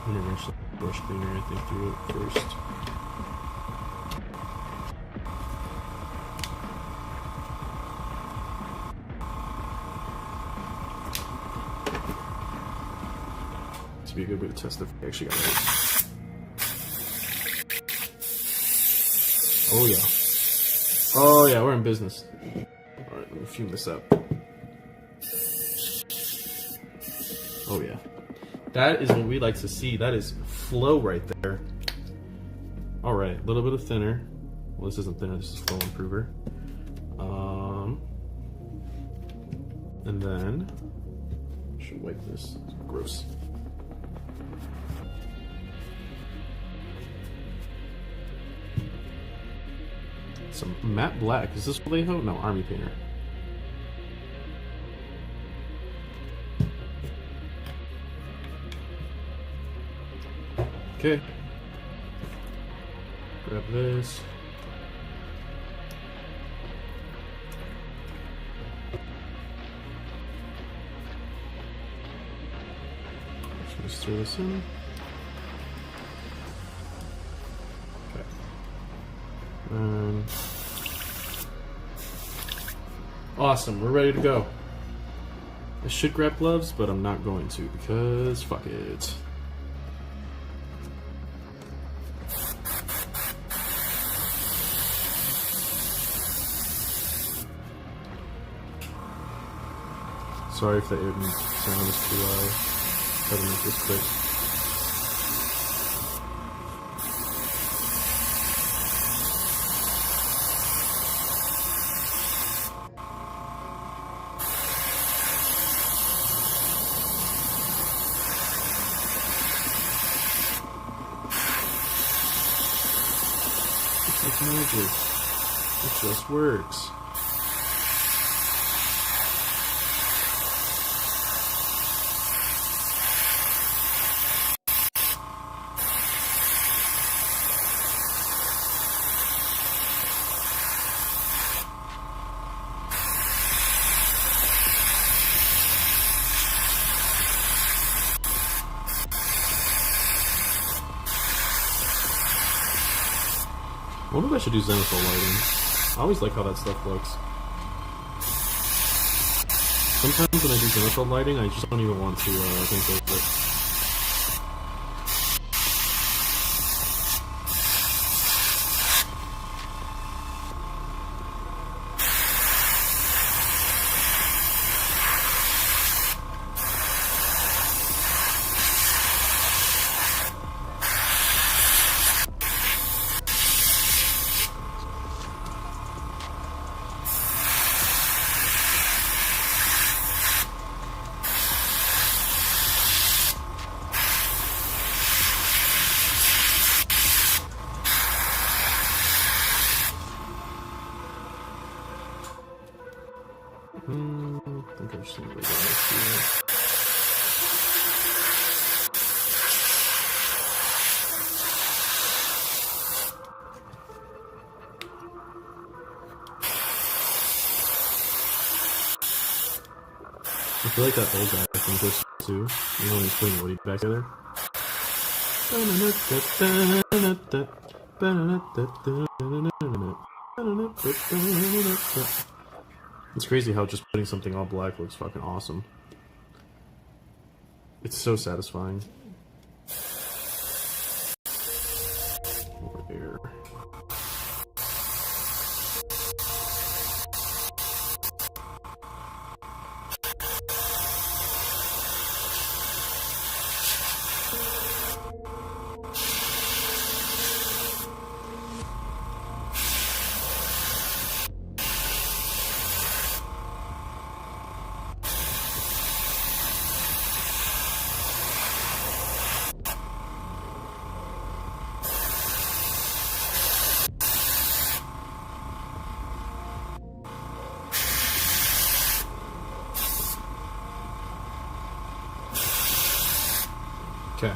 I'm gonna rinse the brush cleaner, I think, through it first. To be a good way to test if I actually got it. Oh yeah. Oh yeah, we're in business. Alright, let me fume this up. Oh yeah. That is what we like to see. That is flow right there. Alright, a little bit of thinner. Well, this isn't thinner, this is flow improver. And then I should wipe this. It's gross. Some matte black. Is this Vallejo? No, Army Painter. Okay. Grab this. Just throw this in. Okay. Awesome, we're ready to go. I should grab gloves, but I'm not going to because fuck it. Sorry if the sound is too loud. Try to make this quick. It's like magic. It just works. I wonder if I should do zenithal lighting. I always like how that stuff looks. Sometimes when I do zenithal lighting, I just don't even want to think of it. I think I just need to go here. I feel like that old guy from this too. You know when he's putting Woody back together. It's crazy how just putting something all black looks fucking awesome. It's so satisfying. Over there. Okay.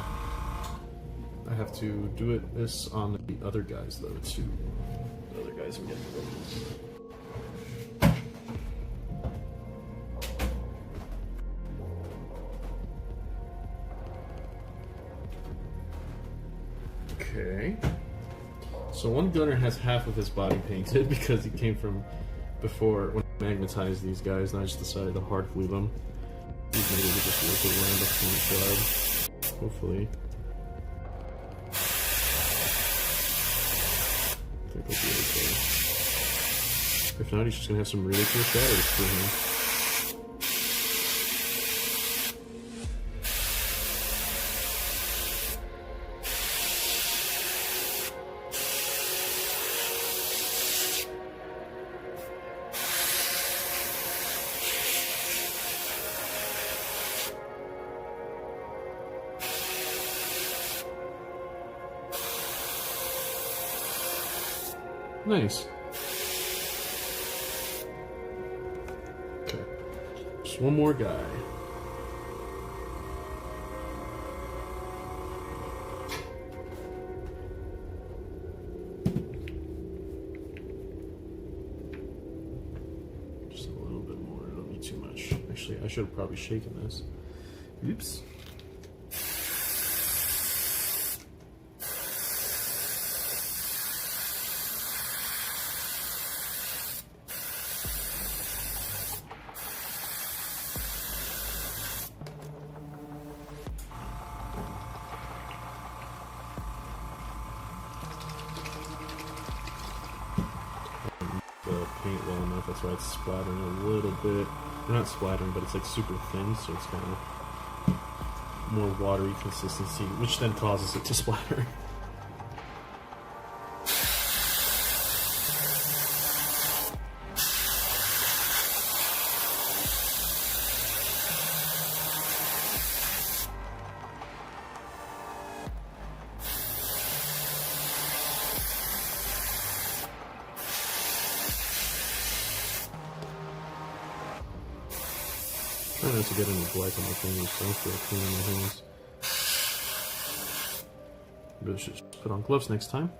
I have to do this on the other guys though too. The other guys are getting Okay. So one gunner has half of his body painted because he came from before when I magnetized these guys and I just decided to hard glue them. These maybe we just work around the front side. Hopefully. I think he'll be okay. If not, he's just gonna have some really cool shadows for him. Nice. Okay. Just one more guy. Just a little bit more. Don't need too much. Actually, I should have probably shaken this. Oops. Paint well enough, that's why it's splattering a little bit. They're not splattering, but it's like super thin, so it's kind of more watery consistency, which then causes it to splatter. Try not to get any black on my fingers, so I don't feel clean on my hands. Really should just put on gloves next time.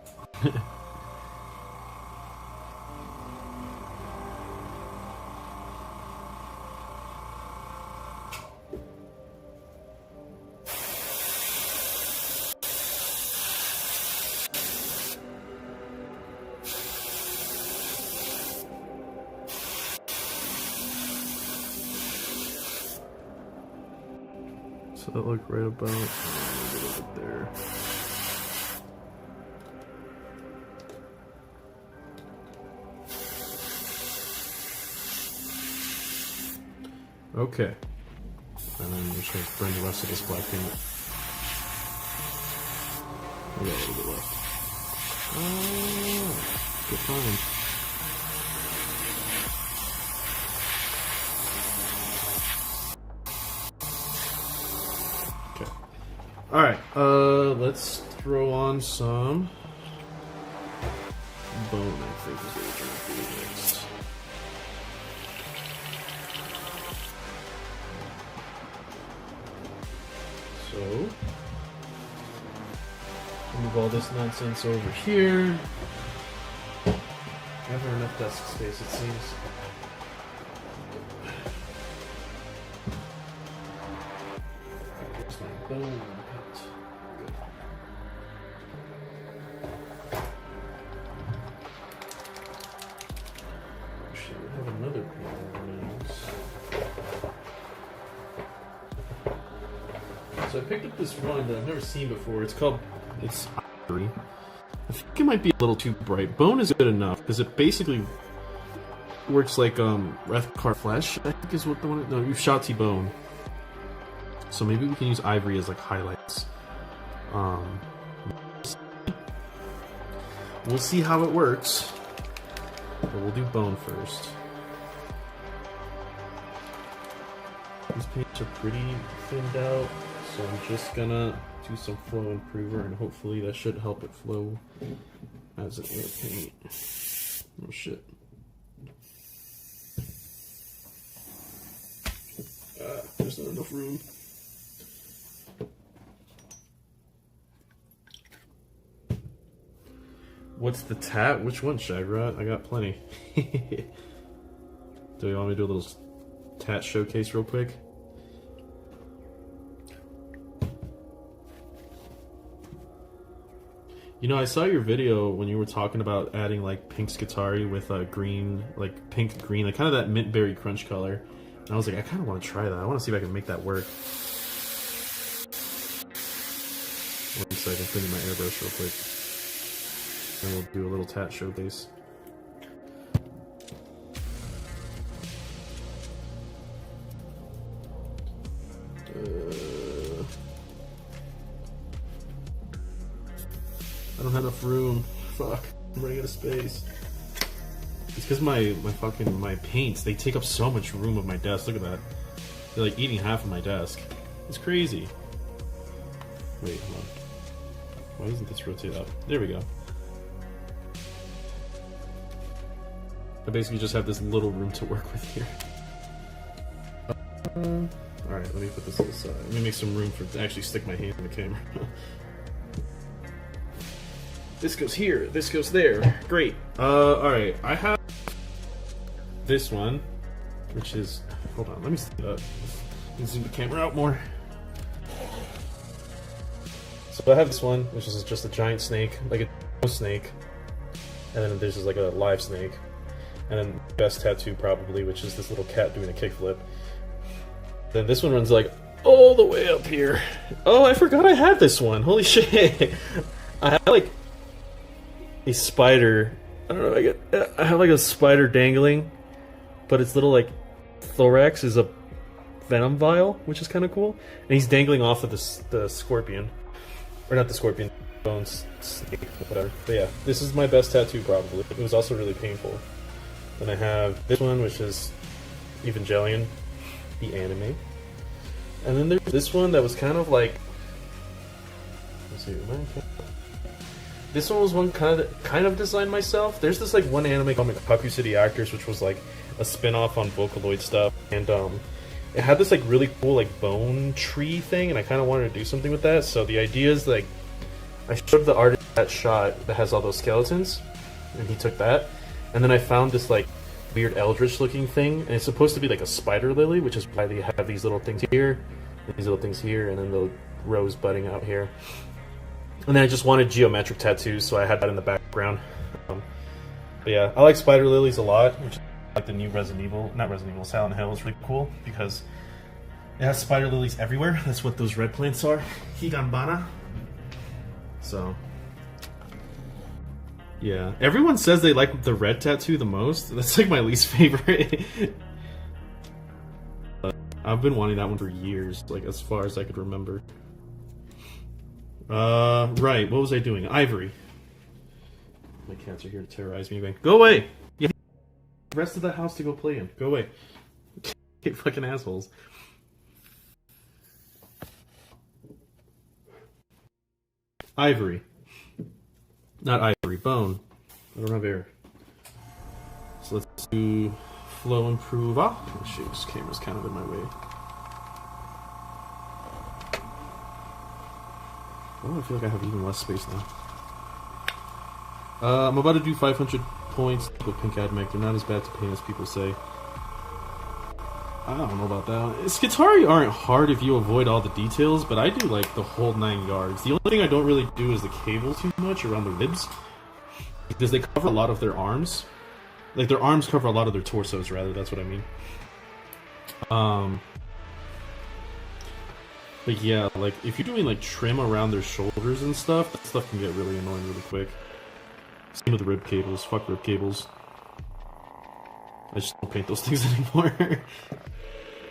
So that looked right about there. Okay. And then we're just going to burn the rest of this black paint. We got a little bit left. Oh, good find. Okay. Alright, let's throw on some bone, I think is what we're going to do next. So, move all this nonsense over here. Never enough desk space, it seems. Here's my bone cut. Good. Actually, we have another pair of names. So I picked up this one that I've never seen before. It's ivory. I think it might be a little too bright. Bone is good enough because it basically works like Wrathcar Flesh, I think is what the one. No, you Shotty Bone. So maybe we can use ivory as like highlights. We'll see how it works. But we'll do bone first. These paints are pretty thinned out. So I'm just gonna do some flow improver and hopefully that should help it flow as an air paint. Oh shit. There's not enough room. What's the tat? Which one, Shagrat? I got plenty. Do you want me to do a little tat showcase real quick? You know, I saw your video when you were talking about adding like pink Skitari with green, like pink green, like kind of that mint berry crunch color. And I was like, I kind of want to try that. I want to see if I can make that work. One second, put in my airbrush real quick. Then we'll do a little tat showcase. I don't have enough room. Fuck. I'm running out of space. It's because my paints, they take up so much room of my desk. Look at that. They're like eating half of my desk. It's crazy. Wait, hold on. Why doesn't this rotate up? There we go. I basically just have this little room to work with here. Alright, let me put this aside. Let me make some room to actually stick my hand in the camera. This goes here, this goes there. Great. Alright, I have this one, which is... Hold on, let me stand up. Let me zoom the camera out more. So I have this one, which is just a giant snake, like a snake. And then there's just like a live snake. And then best tattoo probably, which is this little cat doing a kickflip. Then this one runs like all the way up here. Oh, I forgot I had this one. Holy shit. I have like a spider. I don't know, I have like a spider dangling, but its little like thorax is a venom vial, which is kind of cool. And he's dangling off of the scorpion. Or not the scorpion, bones, snake, whatever. But yeah, this is my best tattoo probably. It was also really painful. Then I have this one, which is Evangelion, the anime. And then there's this one that was kind of like... Let's see, this one was one kind of designed myself. There's this like one anime called Mechanicus City Actors, which was like a spin-off on Vocaloid stuff. And it had this like really cool like bone tree thing, and I kind of wanted to do something with that. So the idea is like, I showed the artist that shot that has all those skeletons, and he took that. And then I found this like weird eldritch looking thing, and it's supposed to be like a spider lily, which is why they have these little things here, these little things here, and then the rose budding out here. And then I just wanted geometric tattoos, so I had that in the background. But yeah, I like spider lilies a lot, which is like the new Silent Hill is really cool because it has spider lilies everywhere. That's what those red plants are. Higanbana. So yeah, everyone says they like the red tattoo the most. That's like my least favorite. I've been wanting that one for years, like as far as I could remember. Right, what was I doing? Ivory. My cats are here to terrorize me again. Go away! You have the rest of the house to go play in. Go away. You fucking assholes. Ivory. Not ivory, bone. I don't have air. So let's do flow improve. Oh, shoot, this camera's kind of in my way. Oh, I feel like I have even less space now. I'm about to do 500 points with Pink Admech. They're not as bad to paint as people say. I don't know about that. Skitari aren't hard if you avoid all the details, but I do like the whole 9 yards. The only thing I don't really do is the cable too much around the ribs, because they cover a lot of their arms. Like their arms cover a lot of their torsos, rather. That's what I mean. But yeah, like if you're doing like trim around their shoulders and stuff, that stuff can get really annoying really quick. Same with the rib cables. Fuck rib cables. I just don't paint those things anymore.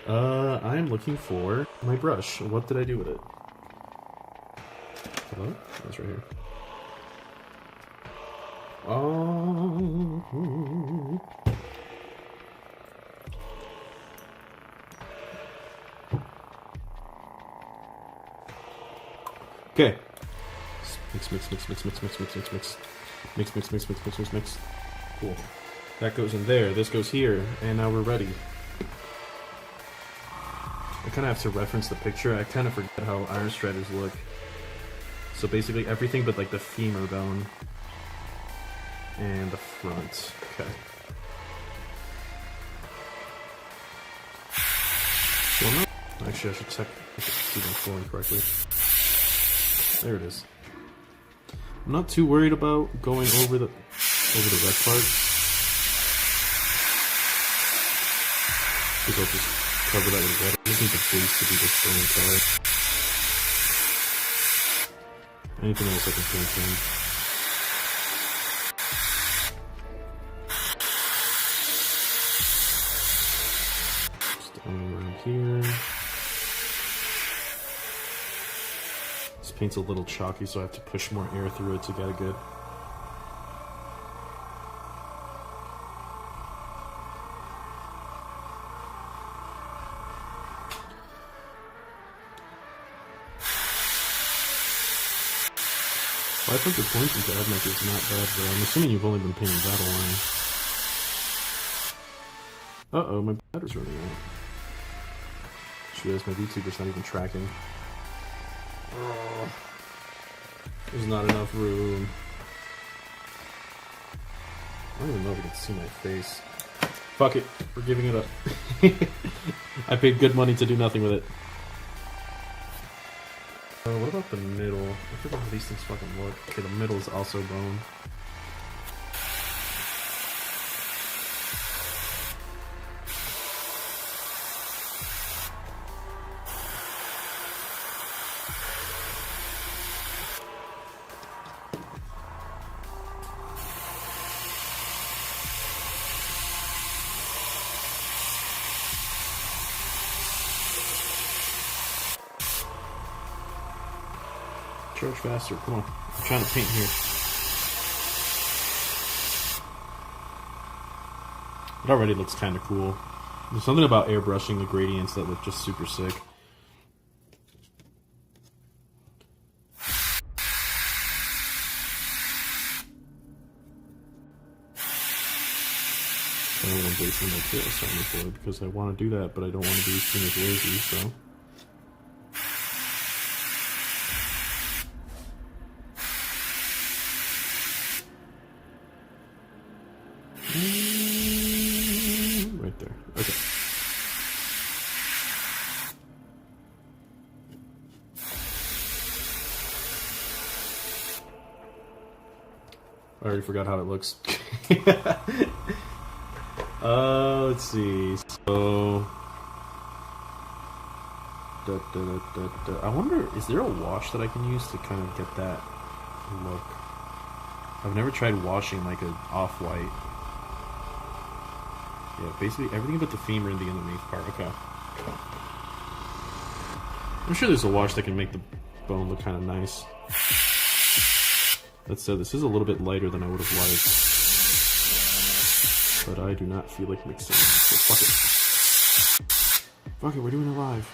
I am looking for my brush. What did I do with it? Hello? That's right here. Okay. Mix. Mix. Cool. That goes in there, this goes here, and now we're ready. I kind of have to reference the picture. I kind of forget how Iron Striders look. So basically everything but like the femur bone and the front. Okay. Well, actually, I should check if it's even flowing correctly. There it is. I'm not too worried about going over the red part. Because I'll just cover that with red. I just need the base to be the same color. Anything else I can paint in. Just down around here. This paint's a little chalky, so I have to push more air through it to get it good. 500 points into Admech is not bad, though. I'm assuming you've only been painting Battle Line. Uh-oh, my battery's running out. She is, my VTuber's not even tracking. Oh, there's not enough room. I don't even know if you can see my face. Fuck it, we're giving it up. I paid good money to do nothing with it. What about the middle? I forget how these things fucking look. Okay, the middle is also bone. Charge faster, come on. I'm trying to paint here. It already looks kind of cool. There's something about airbrushing the gradients that look just super sick. I don't know what I'm wasting my tail sign for because I want to do that, but I don't want to be seen as lazy, so. Right there. Okay. I already forgot how it looks. Let's see. So, I wonder, is there a wash that I can use to kind of get that look? I've never tried washing like an off-white. Yeah, basically everything but the femur and the underneath part. Okay. I'm sure there's a wash that can make the bone look kind of nice. That said, this is a little bit lighter than I would have liked. But I do not feel like mixing. So fuck it. Fuck it, we're doing it live.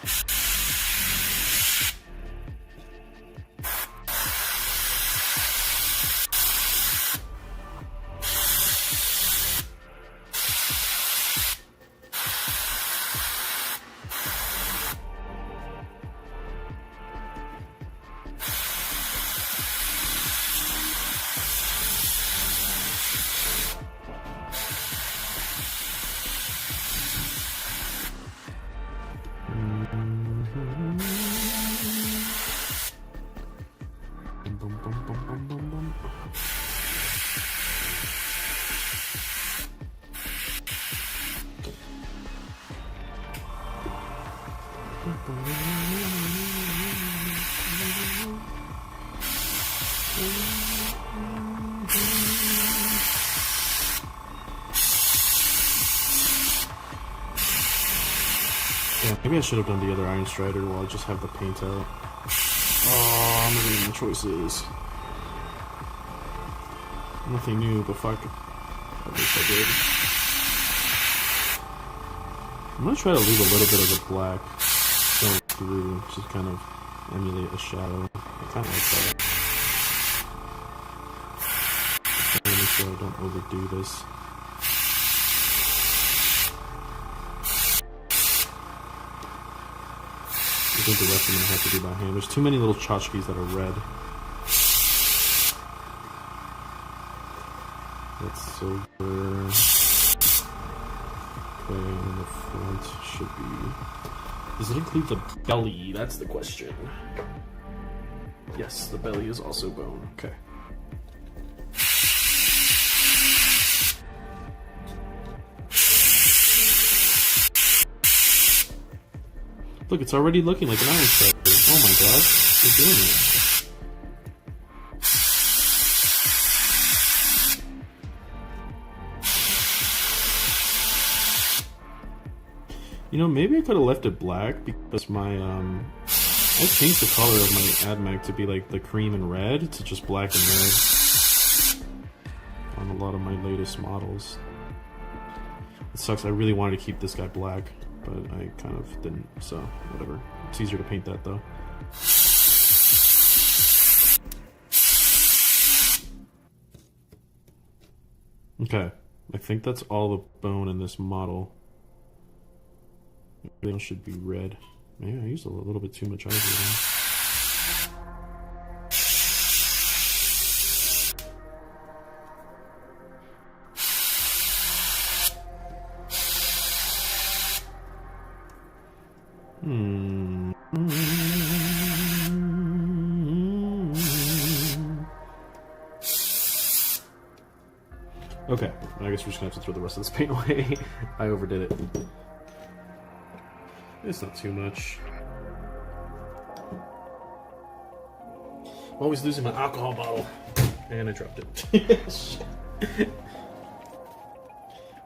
Yeah, maybe I should have done the other Iron Strider while I just have the paint out. Oh, I'm not making choices. Nothing new, but fuck. At least I did. I'm gonna try to leave a little bit of the black going through, just kind of emulate a shadow. I kind of like that. I'm trying to make sure I don't overdo this. I think the rest I'm gonna have to do by hand. There's too many little tchotchkes that are red. That's silver. Okay, and the front should be... Does it include the belly? That's the question. Yes, the belly is also bone. Okay. Look, it's already looking like an Iron Strider. Oh my god, we're doing it. You know, maybe I could have left it black because my, I changed the color of my AdMag to be like the cream and red to just black and red on a lot of my latest models. It sucks, I really wanted to keep this guy black, but I kind of didn't, so whatever. It's easier to paint that though. Okay, I think that's all the bone in this model. Everything else should be red. Maybe I used a little bit too much ivory then. Okay, I guess we're just gonna have to throw the rest of this paint away. I overdid it. It's not too much. I'm always losing my alcohol bottle. And I dropped it.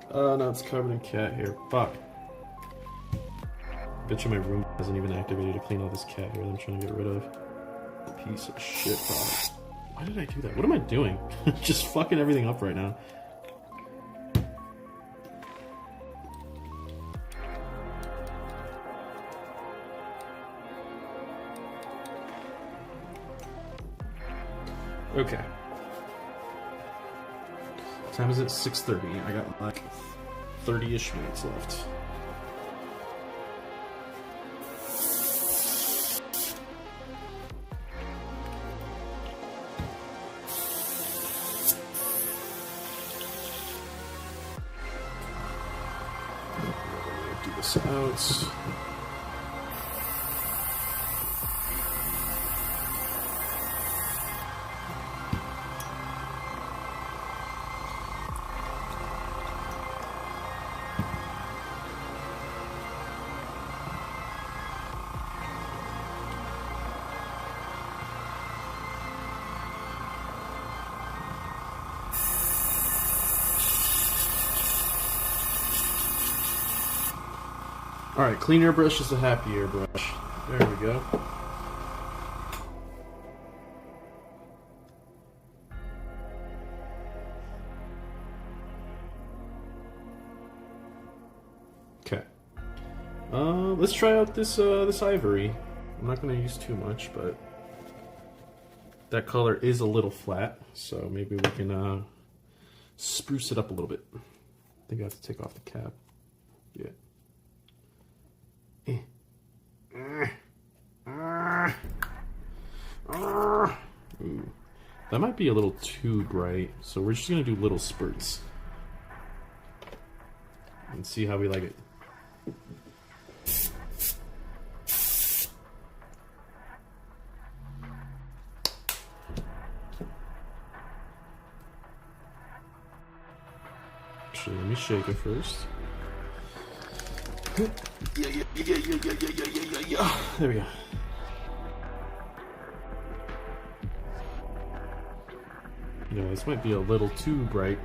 Oh, no, it's covered in cat hair. Fuck. Bet you my room hasn't even activated to clean all this cat hair that I'm trying to get rid of. Piece of shit product. Why did I do that? What am I doing? Just fucking everything up right now. Okay. Time is it? 6:30. I got like 30-ish minutes left. Do this out. Alright, clean airbrush is a happy airbrush. There we go. Okay. Let's try out this this ivory. I'm not gonna use too much, but that color is a little flat, so maybe we can spruce it up a little bit. I think I have to take off the cap. Yeah. Ooh. That might be a little too bright, so we're just gonna do little spurts and see how we like it. Actually, let me shake it first. Yeah. There we go. You know, this might be a little too bright,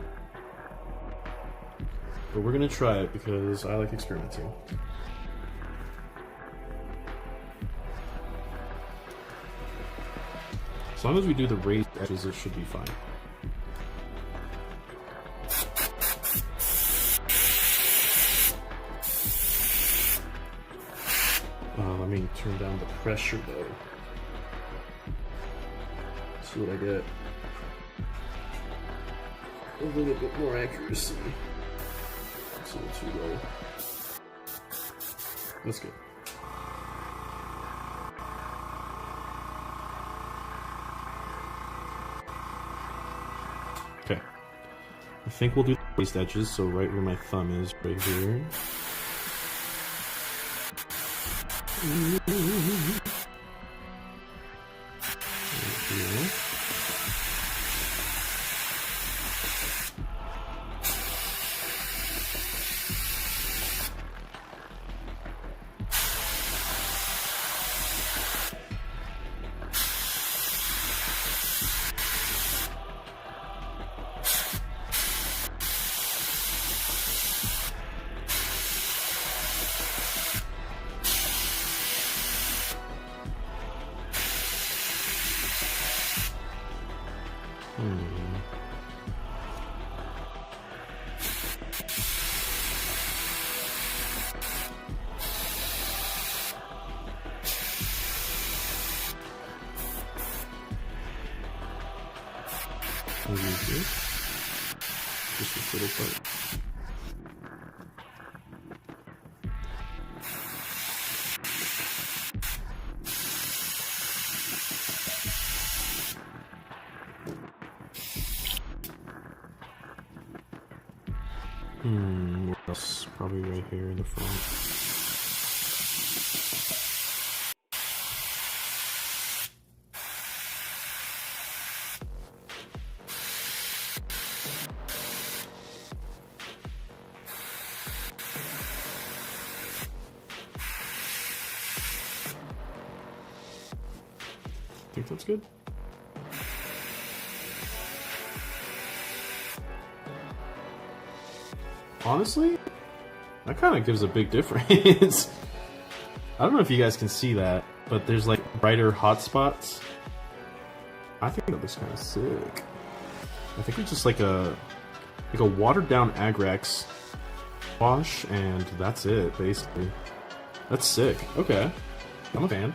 but we're gonna try it because I like experimenting. As long as we do the raised edges, it should be fine. Let me turn down the pressure though. See what I get. A little bit more accuracy. It's a little too low. That's good. Okay. I think we'll do the raised edges, so right where my thumb is, right here. Just this little part. What else? Probably right here in the front. I think that's good. Honestly, that kind of gives a big difference. I don't know if you guys can see that, but there's like brighter hot spots. I think that looks kind of sick. I think it's just like a watered down Agrax wash, and that's it basically. That's sick. Okay, I'm a fan.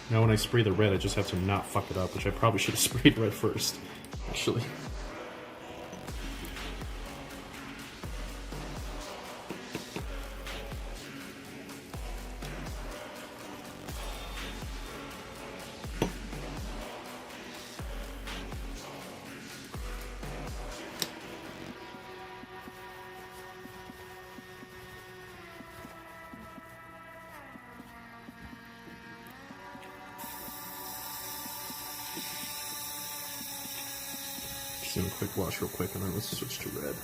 Now when I spray the red, I just have to not fuck it up, which I probably should have sprayed red first, actually. Just doing a quick wash real quick, and then let's switch to red.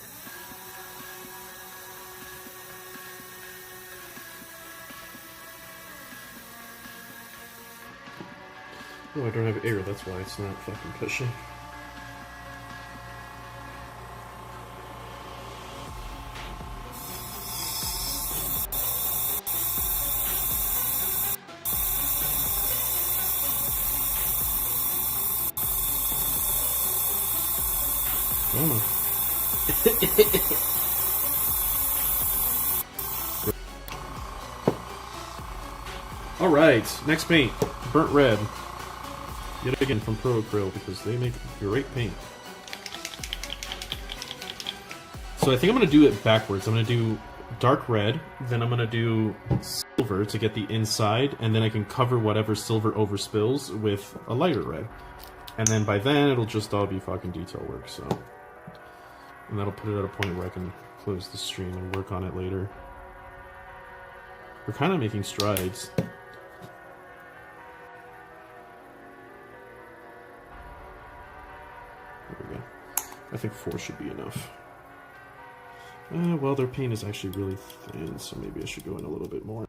Oh, I don't have air, that's why it's not fucking pushing. Oh. Alright, next paint. Burnt red. Yet again from Pro Acryl, because they make great paint. So I think I'm going to do it backwards. I'm going to do dark red, then I'm going to do silver to get the inside, and then I can cover whatever silver overspills with a lighter red. And then by then, it'll just all be fucking detail work, so... And that'll put it at a point where I can close the stream and work on it later. We're kind of making strides. There we go. I think 4 should be enough. Well, their paint is actually really thin, so maybe I should go in a little bit more.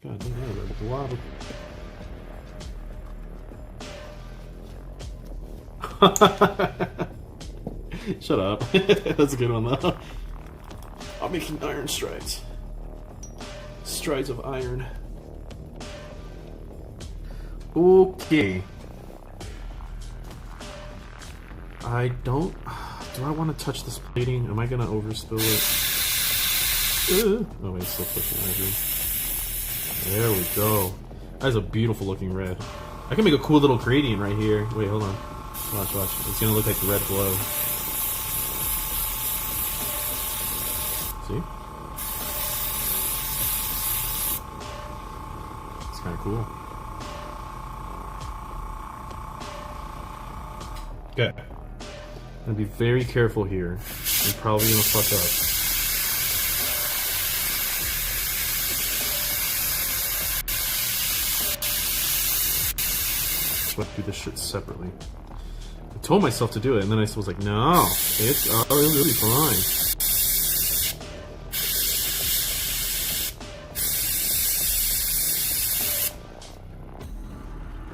God damn, I read the blob. Shut up. That's a good one, though. I'm making iron strides. Strides of iron. Okay. I don't... Do I want to touch this plating? Am I going to overspill it? Oh, wait, it's still pushing ivory. There we go. That is a beautiful looking red. I can make a cool little gradient right here. Wait, hold on. Watch, watch. It's gonna look like the red glow. See? It's kind of cool. Okay. I'm gonna be very careful here. I'm probably gonna fuck up. So I have to do this shit separately. I told myself to do it, and then I was like, no, it's really fine.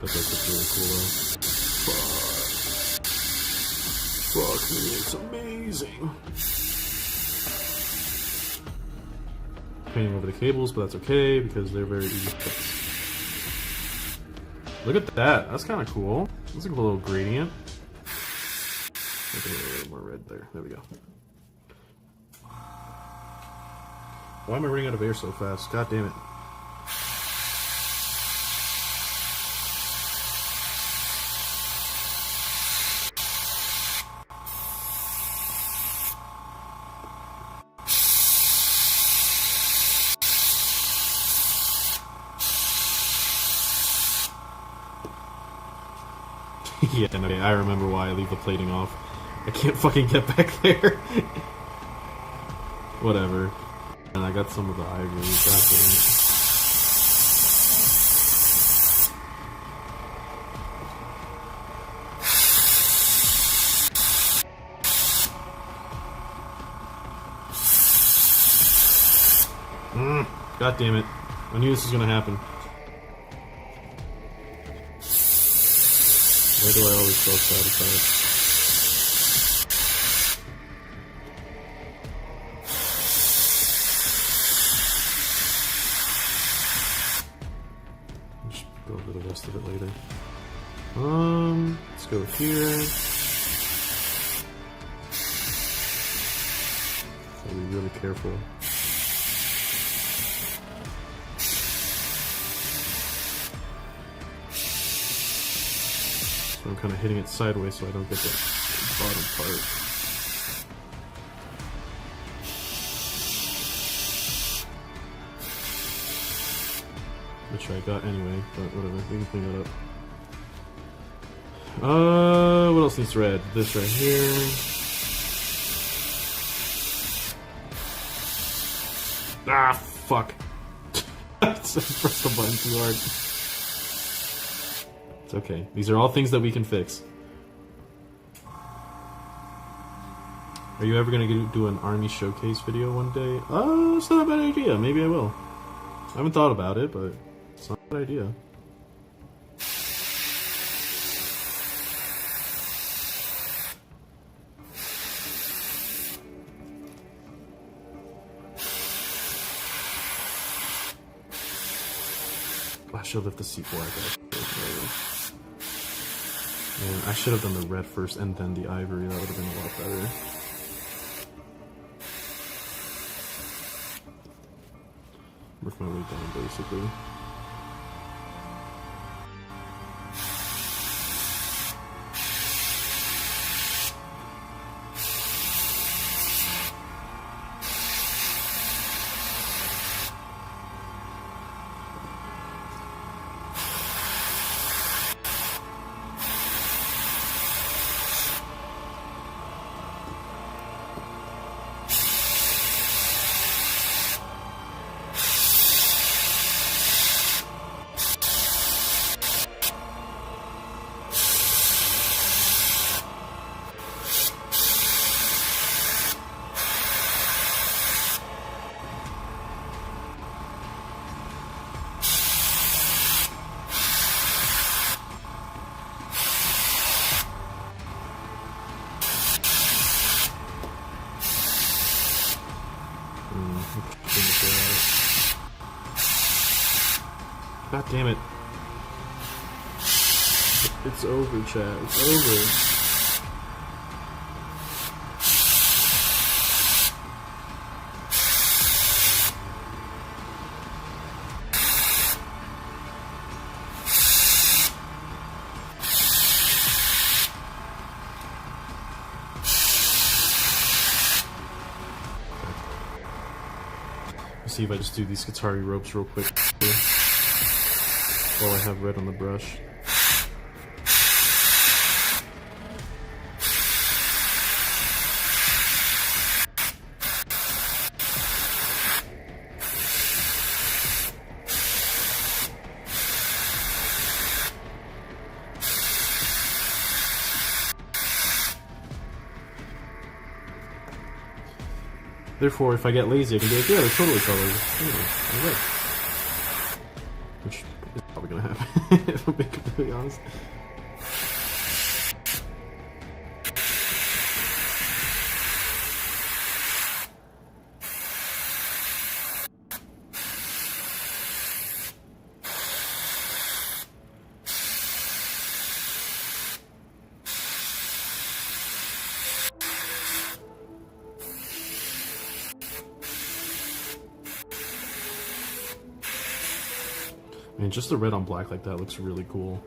That does look really cool, though. Fuck me, it's amazing. Painting over the cables, but that's okay, because they're very easy to fix. Look at that, that's kind of cool. Looks like a little gradient. Okay, a little more red there. There we go. Why am I running out of air so fast? God damn it. Yeah, okay, I remember why I leave the plating off. I can't fucking get back there. Whatever. And I got some of the ivory. God damn it. God damn it. I knew this was gonna happen. Why do I always self-sabotage? Just go over the rest of it later. Let's go here. Gotta be really careful. So I'm kind of hitting it sideways so I don't get the bottom part. Which I got anyway, but whatever, we can clean that up. What else needs red? This right here. Ah, fuck. I pressed the button too hard. It's okay. These are all things that we can fix. Are you ever gonna do an army showcase video one day? It's not a bad idea. Maybe I will. I haven't thought about it, but it's not a bad idea. I should have left the C4 I got. And I should have done the red first and then the ivory. That would have been a lot better. Work my way down, basically. God damn it. It's over, chat. It's over. Let's see if I just do these Katari ropes real quick while I have red on the brush. Therefore, if I get lazy, I can be like, yeah, they're totally colors. Anyway, which is probably gonna happen, if I'm being completely honest. I mean, just the red on black like that looks really cool.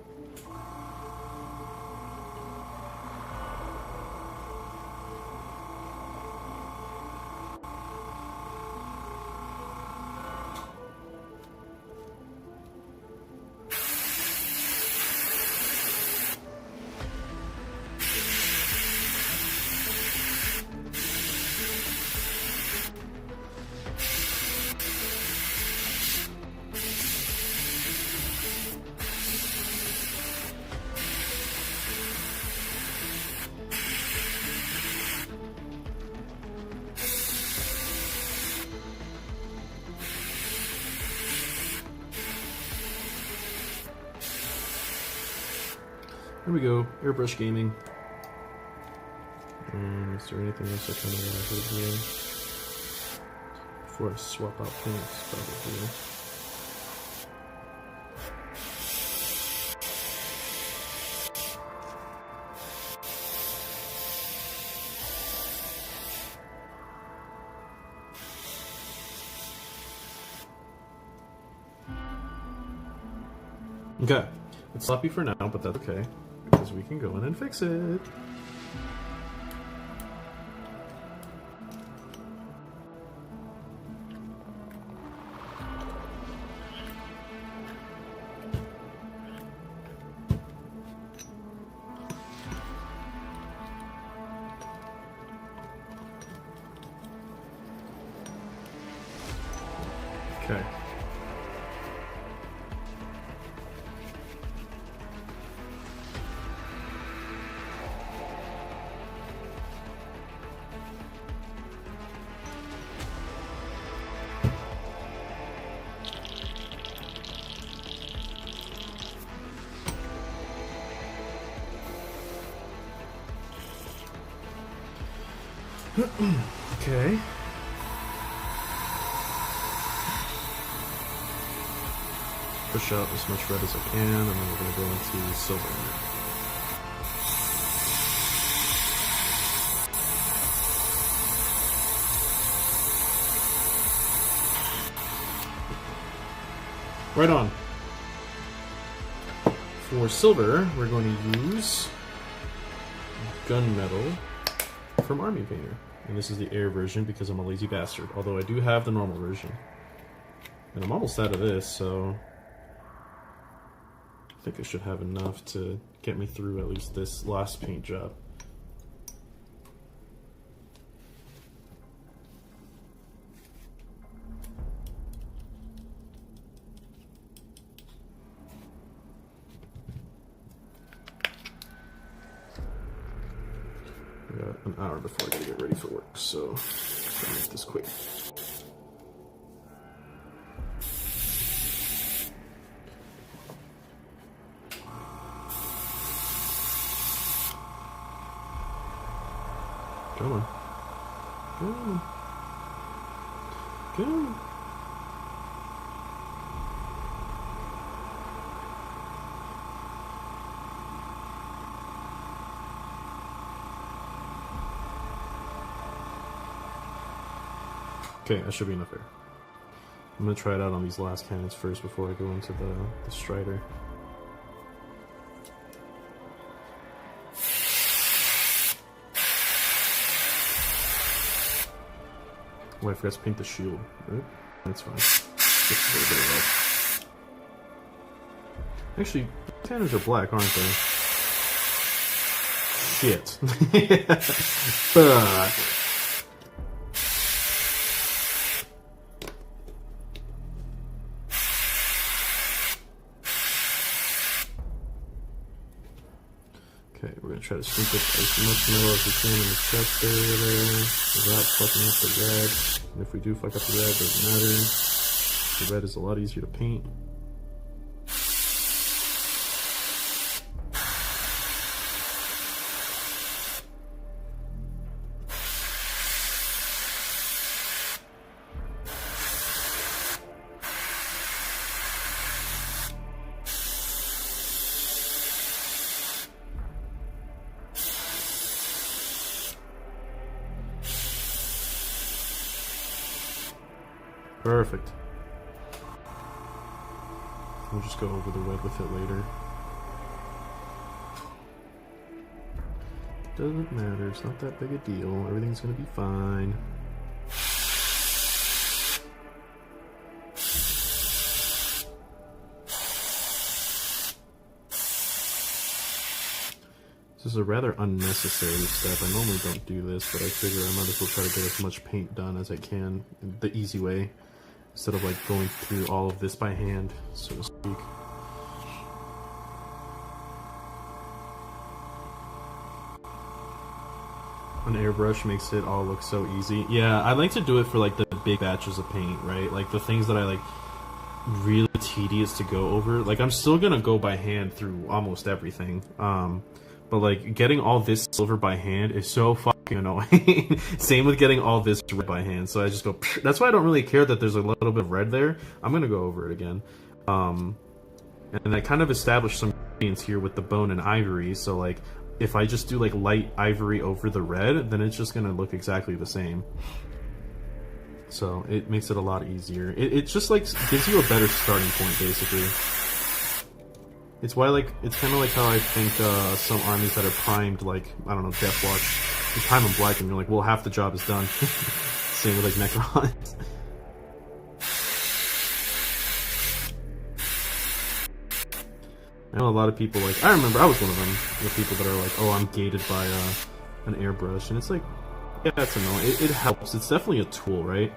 Here we go, airbrush gaming. Is there anything else I kind of want to do here? Before I swap out paints, probably. Okay, it's sloppy for now, but that's okay, because we can go in and fix it. Okay. Okay. Push out as much red as I can, and then we're going to go into silver. Right on. For silver, we're going to use gunmetal from Army Painter. And this is the air version because I'm a lazy bastard. Although I do have the normal version. And I'm almost out of this, so I think I should have enough to get me through at least this last paint job. I got an hour before I gotta get ready for work, so try to make this quick. Come on. Come on. Come on. Okay, that should be enough air. I'm gonna try it out on these last cannons first before I go into the Strider. Oh, I forgot to paint the shield. Right? That's fine. Just a little bit of red. Actually, cannons are black, aren't they? Shit. Fuck. Okay, we're going to try to sneak up as much metal as we can in the chest area there without fucking up the red. And if we do fuck up the red, it doesn't matter. The red is a lot easier to paint. Perfect. We'll just go over the red with it later. Doesn't matter, it's not that big a deal. Everything's gonna be fine. This is a rather unnecessary step. I normally don't do this, but I figure I might as well try to get as much paint done as I can the easy way, instead of like going through all of this by hand, so to speak. An airbrush makes it all look so easy. Yeah, I like to do it for like the big batches of paint, right? Like the things that I like really tedious to go over. Like, I'm still gonna go by hand through almost everything. But like getting all this silver by hand is so fucking annoying. Same with getting all this red by hand. So I just go. Psh. That's why I don't really care that there's a little bit of red there. I'm gonna go over it again. And I kind of established some ingredients here with the bone and ivory. So like, if I just do like light ivory over the red, then it's just gonna look exactly the same. So it makes it a lot easier. It just like gives you a better starting point, basically. It's why, like, it's kind of like how I think some armies that are primed, like, I don't know, Death Watch, you prime them black and you're like, well, half the job is done. Same with, like, Necrons. I know a lot of people, like, I remember I was one of them, the people that are like, oh, I'm gated by an airbrush, and it's like, yeah, that's annoying. It helps. It's definitely a tool, right?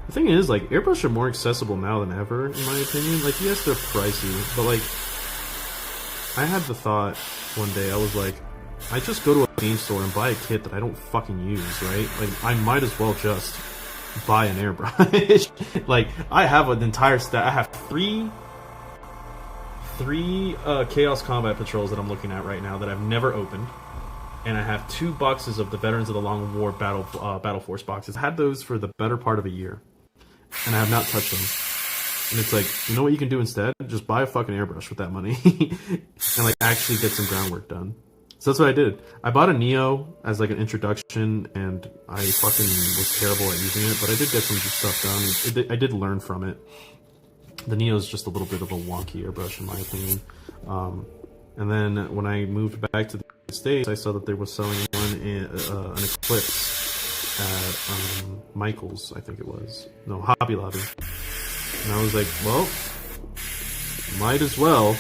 The thing is, like, airbrush are more accessible now than ever, in my opinion. Like, yes, they're pricey, but, like, I had the thought one day, I was like, I just go to a game store and buy a kit that I don't fucking use, right? Like, I might as well just buy an airbrush. Like, I have an entire stack. I have three Chaos Combat Patrols that I'm looking at right now that I've never opened. And I have 2 boxes of the Veterans of the Long War Battle Force boxes. I had those for the better part of a year. And I have not touched them. And it's like, you know what you can do instead? Just buy a fucking airbrush with that money. And like actually get some groundwork done. So that's what I did. I bought a Neo as like an introduction, and I fucking was terrible at using it, but I did get some stuff done. I did learn from it. The Neo is just a little bit of a wonky airbrush in my opinion. And then when I moved back to the United States, I saw that they were selling one in an Eclipse at Michael's, I think it was. No, Hobby Lobby. And I was like, well, might as well.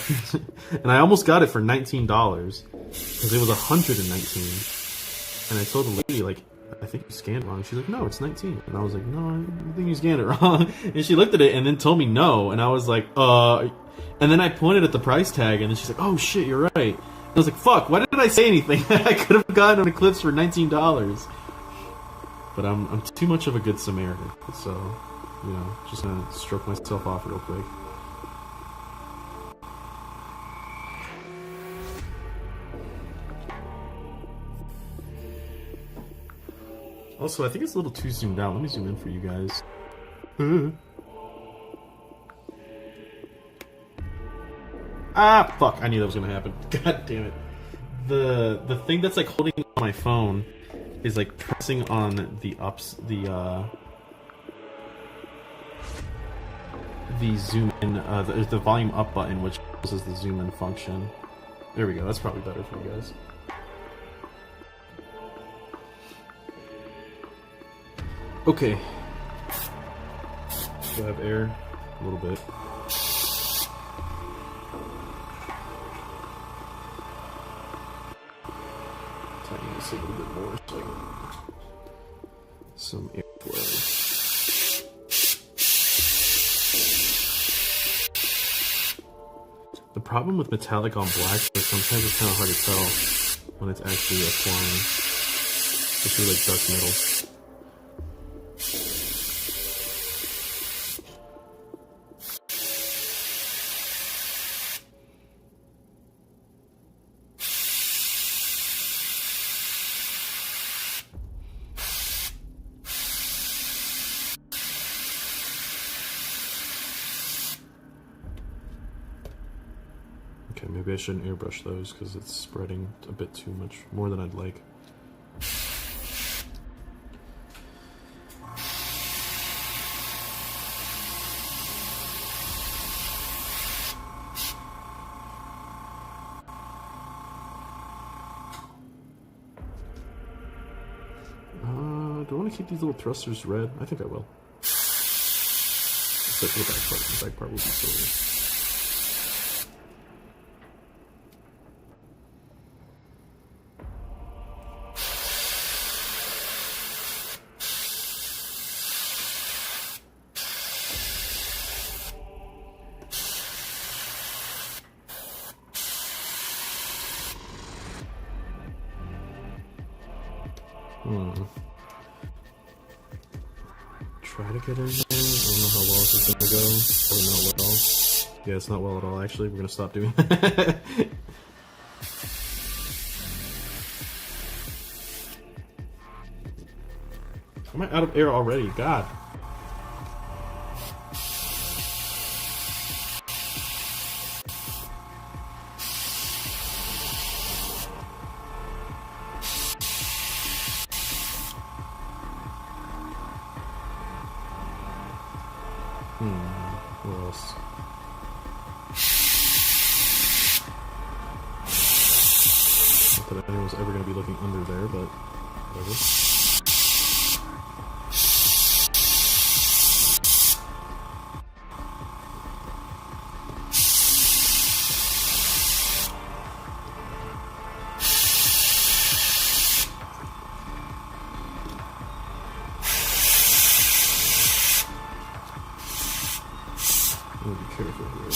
And I almost got it for $19 because it was $119. And I told the lady, like, I think you scanned it wrong. She's like, no, it's 19. And I was like, no, I think you scanned it wrong. And she looked at it and then told me no. And I was like, and then I pointed at the price tag, and then she's like, oh shit, you're right. And I was like, fuck, why didn't I say anything? I could have gotten an Eclipse for $19. But I'm too much of a good Samaritan, so, you know, just gonna stroke myself off real quick. Also, I think it's a little too zoomed out. Let me zoom in for you guys. Ah, fuck. I knew that was gonna happen. God damn it. The thing that's like holding on my phone is like pressing on the zoom in, the volume up button, which is the zoom in function. There we go. That's probably better for you guys. Okay. Do I have air? A little bit. Tighten this a little bit more so I can some airflow. The problem with metallic on black is sometimes it's kind of hard to tell when it's actually applying, especially like dark metal. Okay, maybe I shouldn't airbrush those because it's spreading a bit too much, more than I'd like. Do I want to keep these little thrusters red? I think I will. Except for the back part. The back part will be silver. Try to get in there. I don't know how well this is going to go. Probably not well. Yeah, it's not well at all, actually. We're gonna stop doing that. Am I out of air already? God. What else? Not that anyone's ever going to be looking under there, but whatever. I'm gonna be careful here.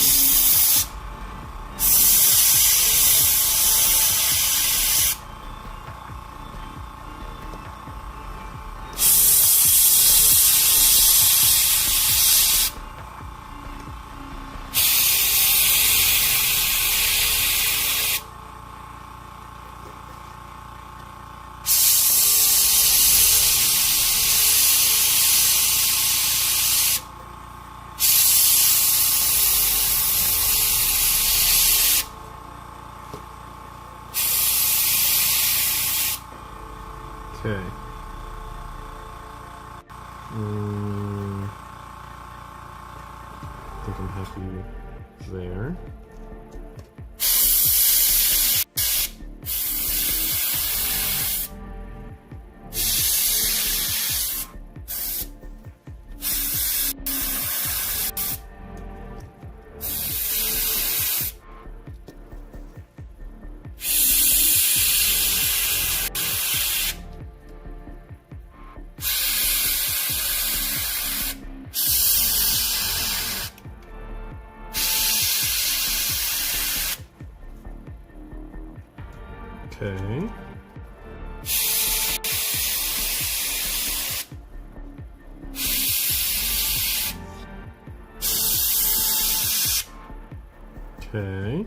Okay. I think I'm happy there. Okay. Okay.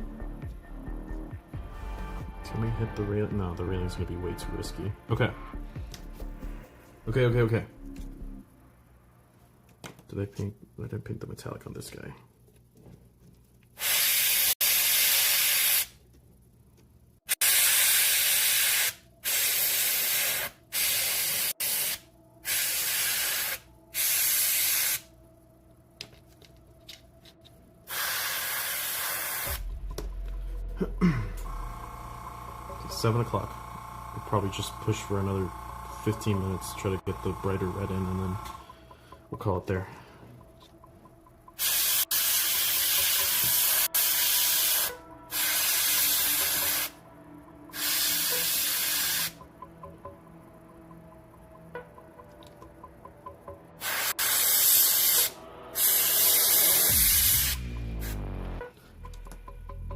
Can we hit the rail? No, the railing's gonna be way too risky. Okay. Okay. Did I paint the metallic on this guy? It's 7 o'clock. We'll probably just push for another 15 minutes to try to get the brighter red in, and then we'll call it there.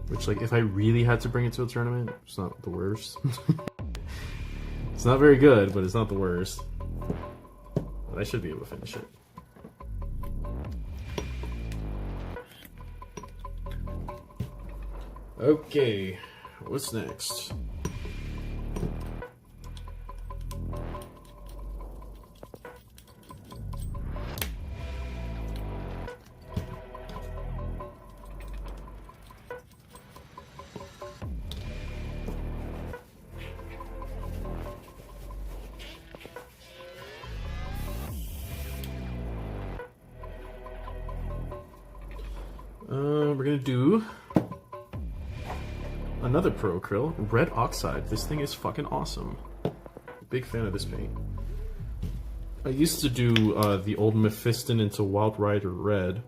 Which, like, if I really had to bring it to a tournament, it's not the worst. It's not very good, but it's not the worst. But I should be able to finish it. Okay, what's next? We're gonna do another Pro Acryl, Red Oxide. This thing is fucking awesome. Big fan of this paint. I used to do the old Mephiston into Wild Rider Red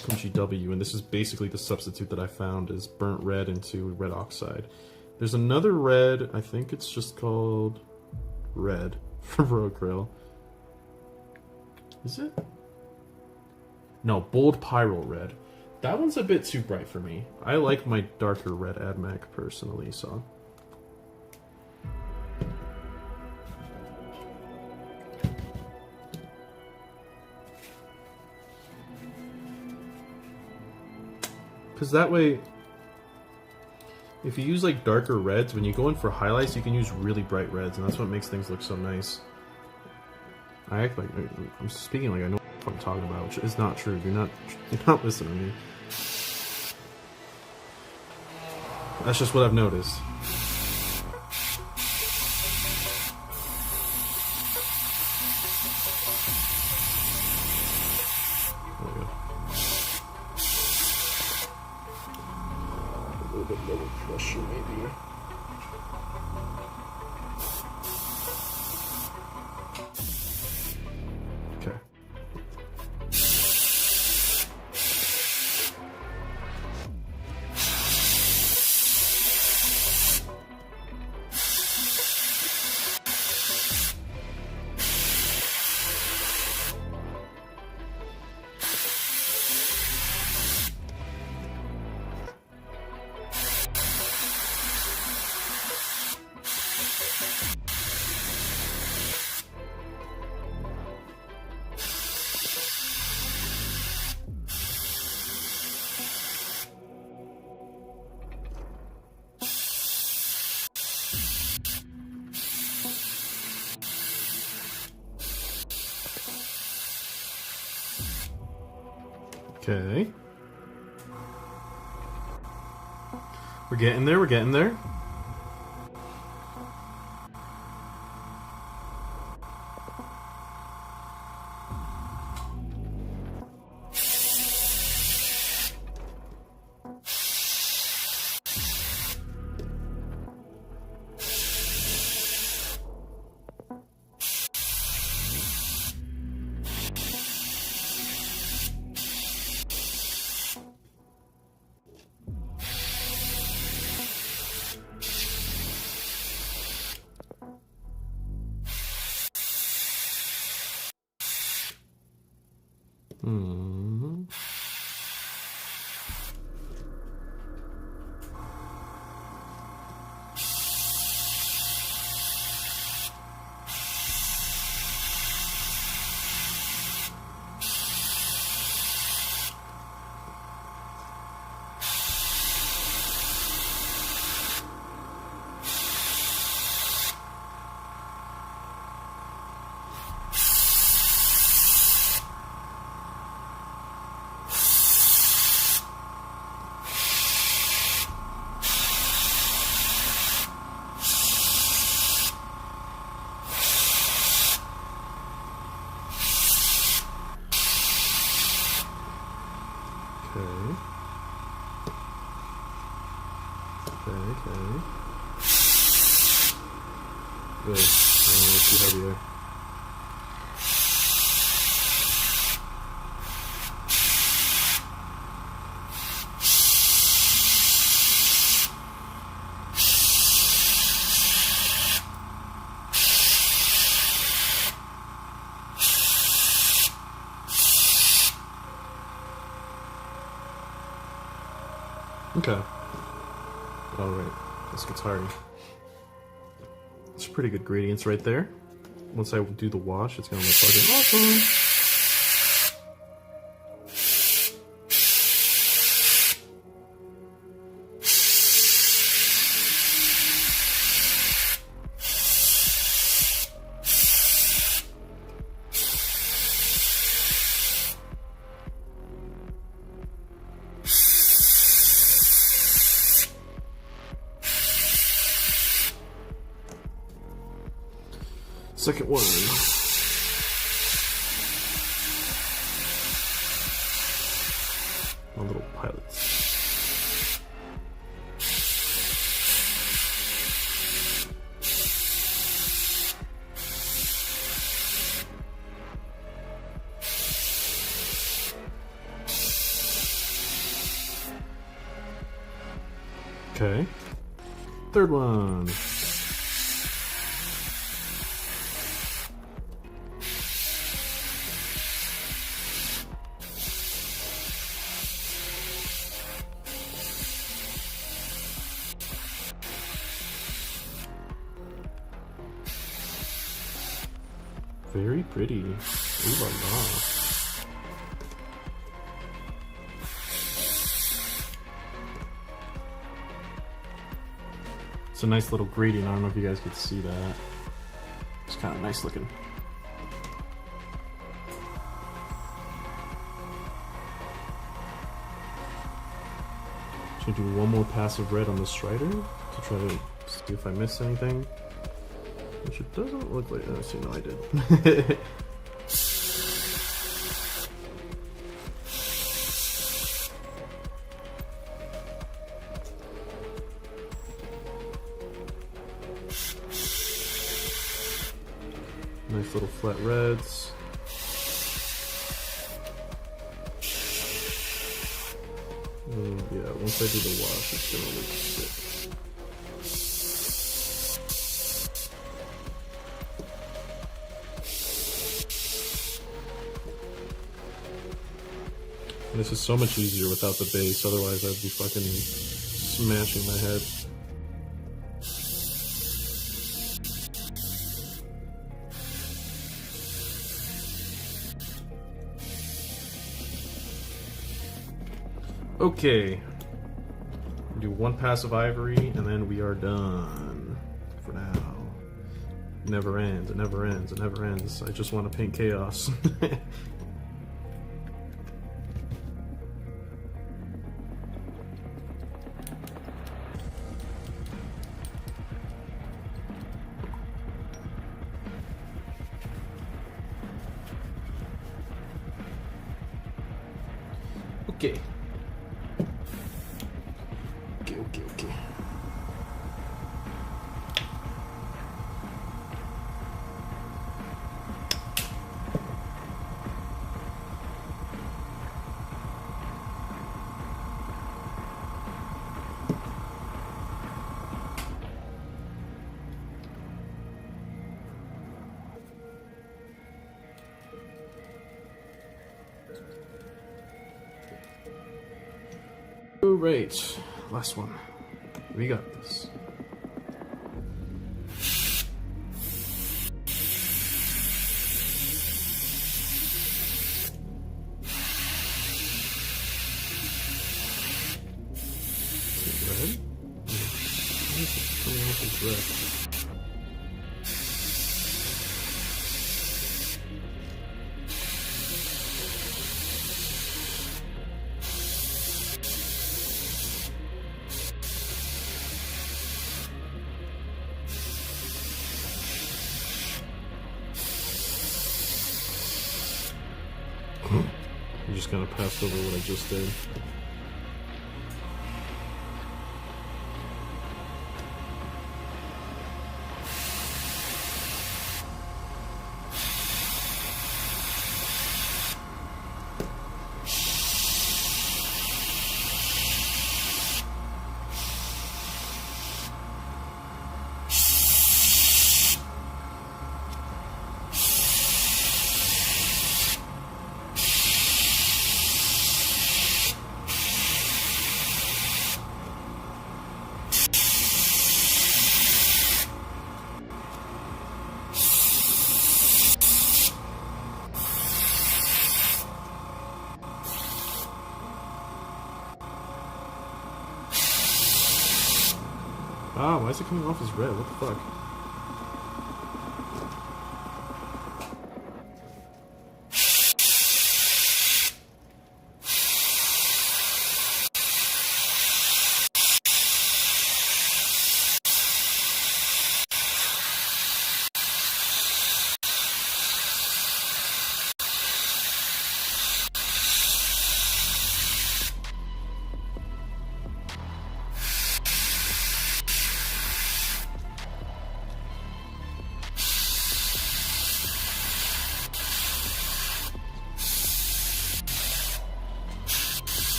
from GW, and this is basically the substitute that I found, is burnt red into Red Oxide. There's another red, I think it's just called Red for Pro Acryl. Is it? No, Bold Pyro Red. That one's a bit too bright for me. I like my darker red AdMac personally, so. Because that way, if you use like darker reds, when you go in for highlights, you can use really bright reds, and that's what makes things look so nice. I act like I'm speaking like I know what I'm talking about, which is not true. You're not listening to me. That's just what I've noticed. There we go. A little bit lower pressure, maybe. Okay. Okay. We're getting there, we're getting there. Hmm. Okay. Okay. Good. Let's see how we are. Okay. Alright. This guitar. It's pretty good gradients right there. Once I do the wash, it's gonna look fucking awesome. Second one. My little pilots. Okay. Third one. Very pretty. Ooh la la. It's a nice little gradient. I don't know if you guys could see that. It's kind of nice looking. Should do one more pass of red on the Strider to try to see if I missed anything. Which it doesn't look like. Oh, see, no, I did. Nice little flat reds. Yeah, once I do the wash, it's gonna look sick. And this is so much easier without the base, otherwise I'd be fucking smashing my head. Okay, do one pass of ivory and then we are done for now. It never ends, it never ends, it never ends. I just want to paint chaos. Okay. Okay. Alright, last one. We got this. Red? Something else is red. I'm just gonna pass over what I just did. Ah, why is it coming off as red? What the fuck?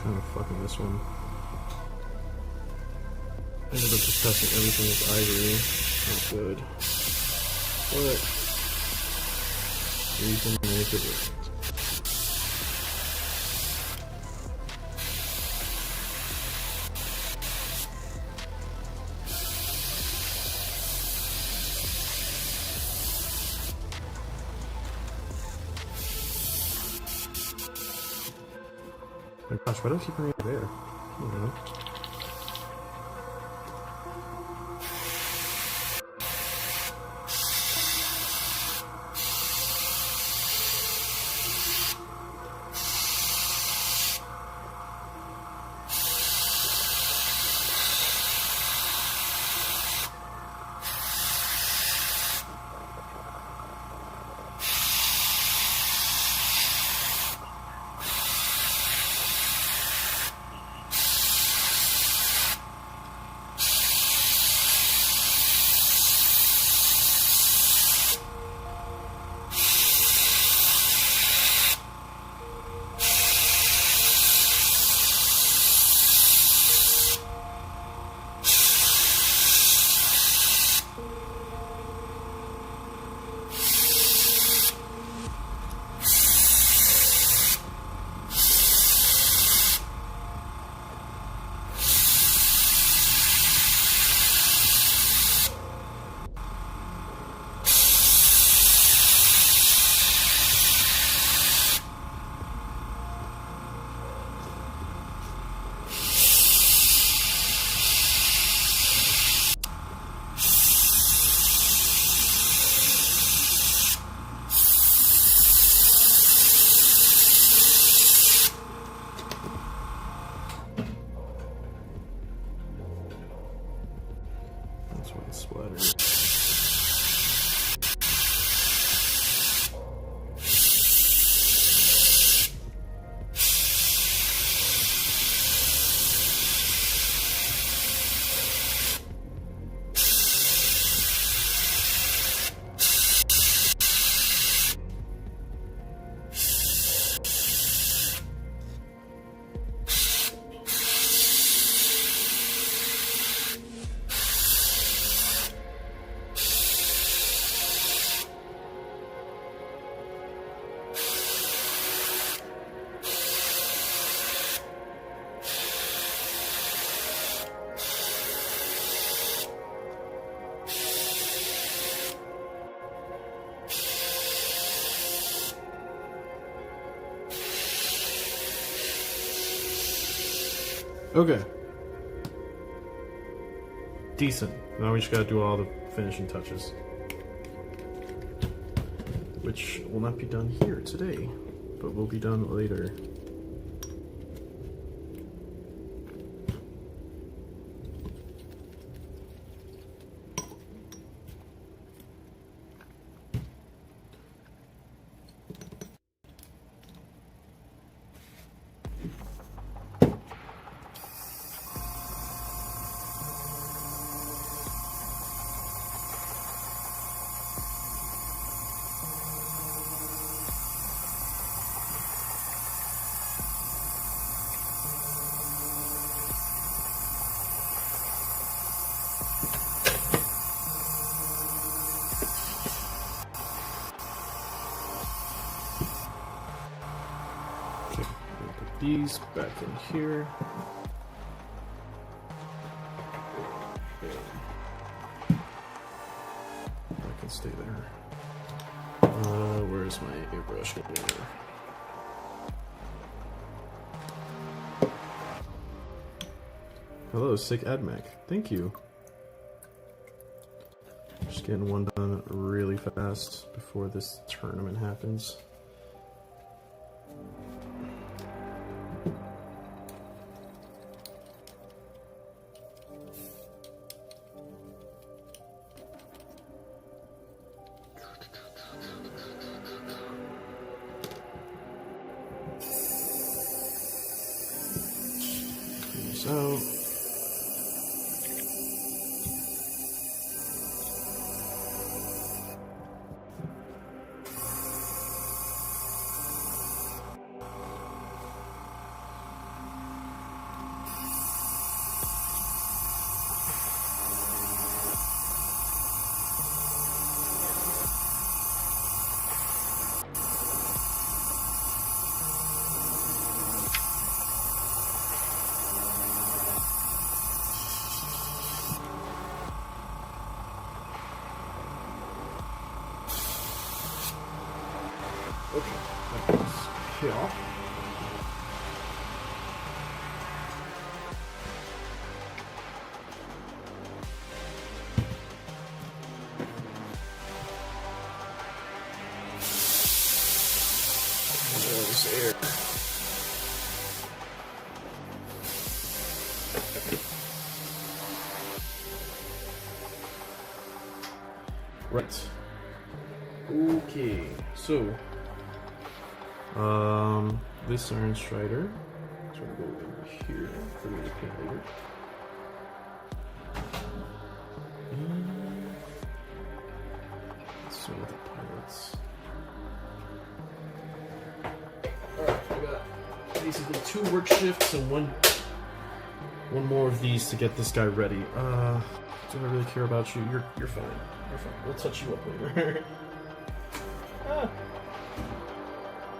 Kind of fucking this one. I ended up just passing everything with ivory. Not good. But we can make it work. My gosh, why do I keep bringing it there? I don't know. That's one splatter. Okay. Decent. Now we just gotta do all the finishing touches. Which will not be done here today, but will be done later. These back in here. That can stay there. Where's my airbrush? Hello, sick AdMac. Thank you. Just getting one done really fast before this tournament happens. So okay, that goes here. Right. Okay, so this Iron Strider. So I'm gonna go over here for me to paint later. Let's start with the pilots. Alright, I got basically 2 work shifts and one more of these to get this guy ready. Do I really care about you? You're fine. You're fine. We'll touch you up later.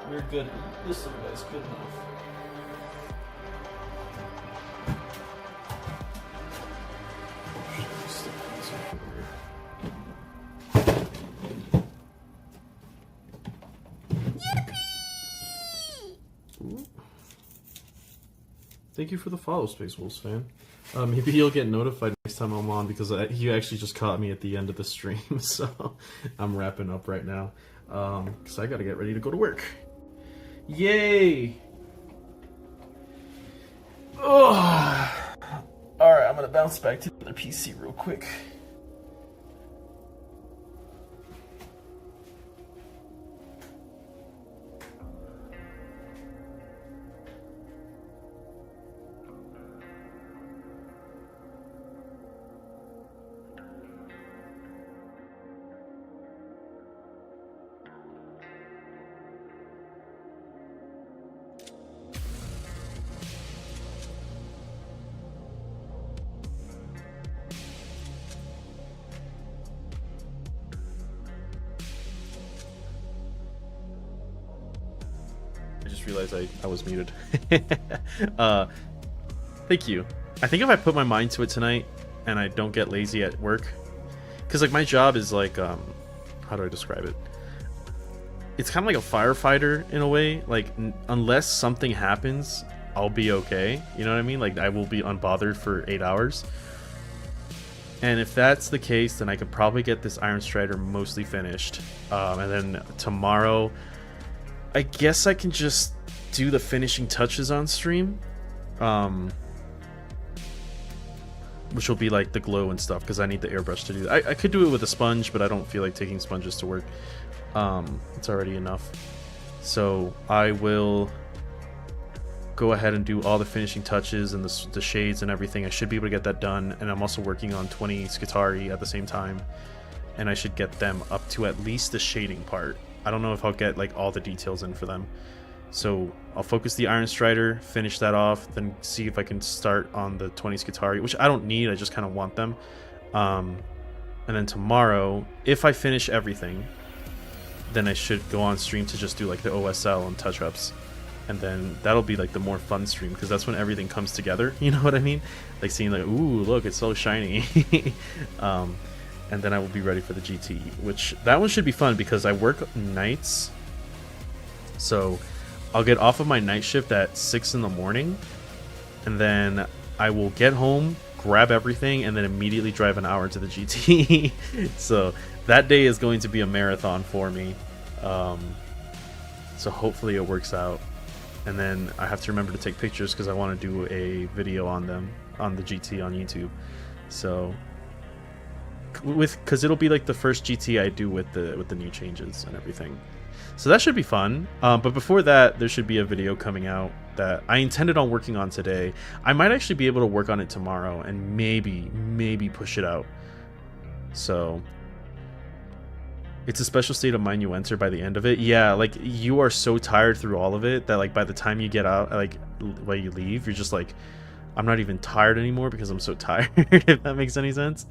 You're good. This little guy's good enough. Stick these up here. Ooh. Thank you for the follow, Space Wolves fan. Maybe you'll get notified next time I'm on because he actually just caught me at the end of the stream, so I'm wrapping up right now because I gotta get ready to go to work. Yay! Oh. Alright, I'm gonna bounce back to the other PC real quick. Realize I was muted. Thank you. I think if I put my mind to it tonight and I don't get lazy at work, because like my job is like how do I describe it? It's kind of like a firefighter in a way. Like unless something happens, I'll be okay. You know what I mean? Like I will be unbothered for 8 hours. And if that's the case, then I could probably get this Iron Strider mostly finished. And then tomorrow, I guess I can just do the finishing touches on stream, which will be like the glow and stuff because I need the airbrush to do that. I could do it with a sponge, but I don't feel like taking sponges to work. It's already enough. So I will go ahead and do all the finishing touches and the shades and everything. I should be able to get that done, and I'm also working on 20 Skitari at the same time, and I should get them up to at least the shading part. I don't know if I'll get like all the details in for them. So I'll focus the Iron Strider, finish that off, then see if I can start on the 20 Skitari, which I don't need, I just kind of want them. And then tomorrow, if I finish everything, then I should go on stream to just do like the OSL and touch-ups. And then that'll be like the more fun stream, because that's when everything comes together, you know what I mean? Like seeing like, ooh, look, it's so shiny. And then I will be ready for the GT, which that one should be fun because I work nights. So I'll get off of my night shift at 6 in the morning, and then I will get home, grab everything, and then immediately drive an hour to the GT. So that day is going to be a marathon for me. So hopefully it works out. And then I have to remember to take pictures because I want to do a video on them, on the GT on YouTube. So because it'll be like the first GT I do with the new changes and everything. So that should be fun. But before that, there should be a video coming out that I intended on working on today. I might actually be able to work on it tomorrow and maybe push it out. So it's a special state of mind you enter by the end of it. Yeah, like you are so tired through all of it that like by the time you get out, like while you leave, you're just like, I'm not even tired anymore because I'm so tired, if that makes any sense.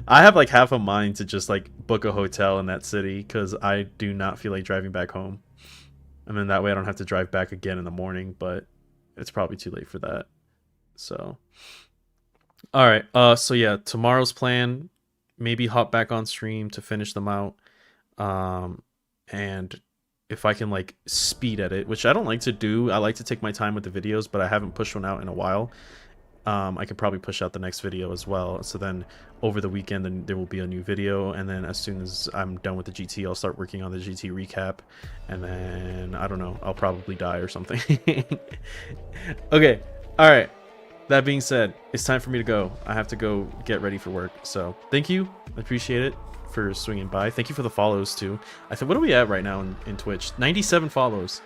I have like half a mind to just like book a hotel in that city because I do not feel like driving back home. And then that way I don't have to drive back again in the morning, but it's probably too late for that. So, all right. So yeah, tomorrow's plan, maybe hop back on stream to finish them out. And if I can like speed edit, which I don't like to do. I like to take my time with the videos, but I haven't pushed one out in a while. I could probably push out the next video as well. So then over the weekend, then there will be a new video. And then as soon as I'm done with the GT, I'll start working on the GT recap. And then, I don't know, I'll probably die or something. Okay. All right. that being said, it's time for me to go. I have to go get ready for work. So thank you. I appreciate it for swinging by. Thank you for the follows too. I think, what are we at right now in Twitch? 97 follows.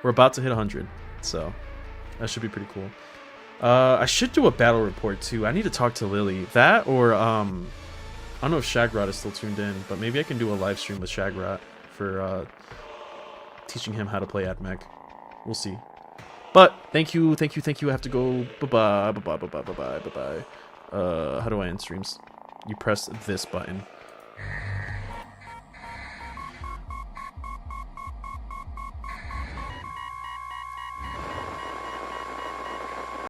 We're about to hit 100. So that should be pretty cool. I should do a battle report too. I need to talk to Lily. That or I don't know if Shagrat is still tuned in, but maybe I can do a live stream with Shagrat for teaching him how to play AdMech. We'll see. But thank you. I have to go. Bye bye. How do I end streams? You press this button.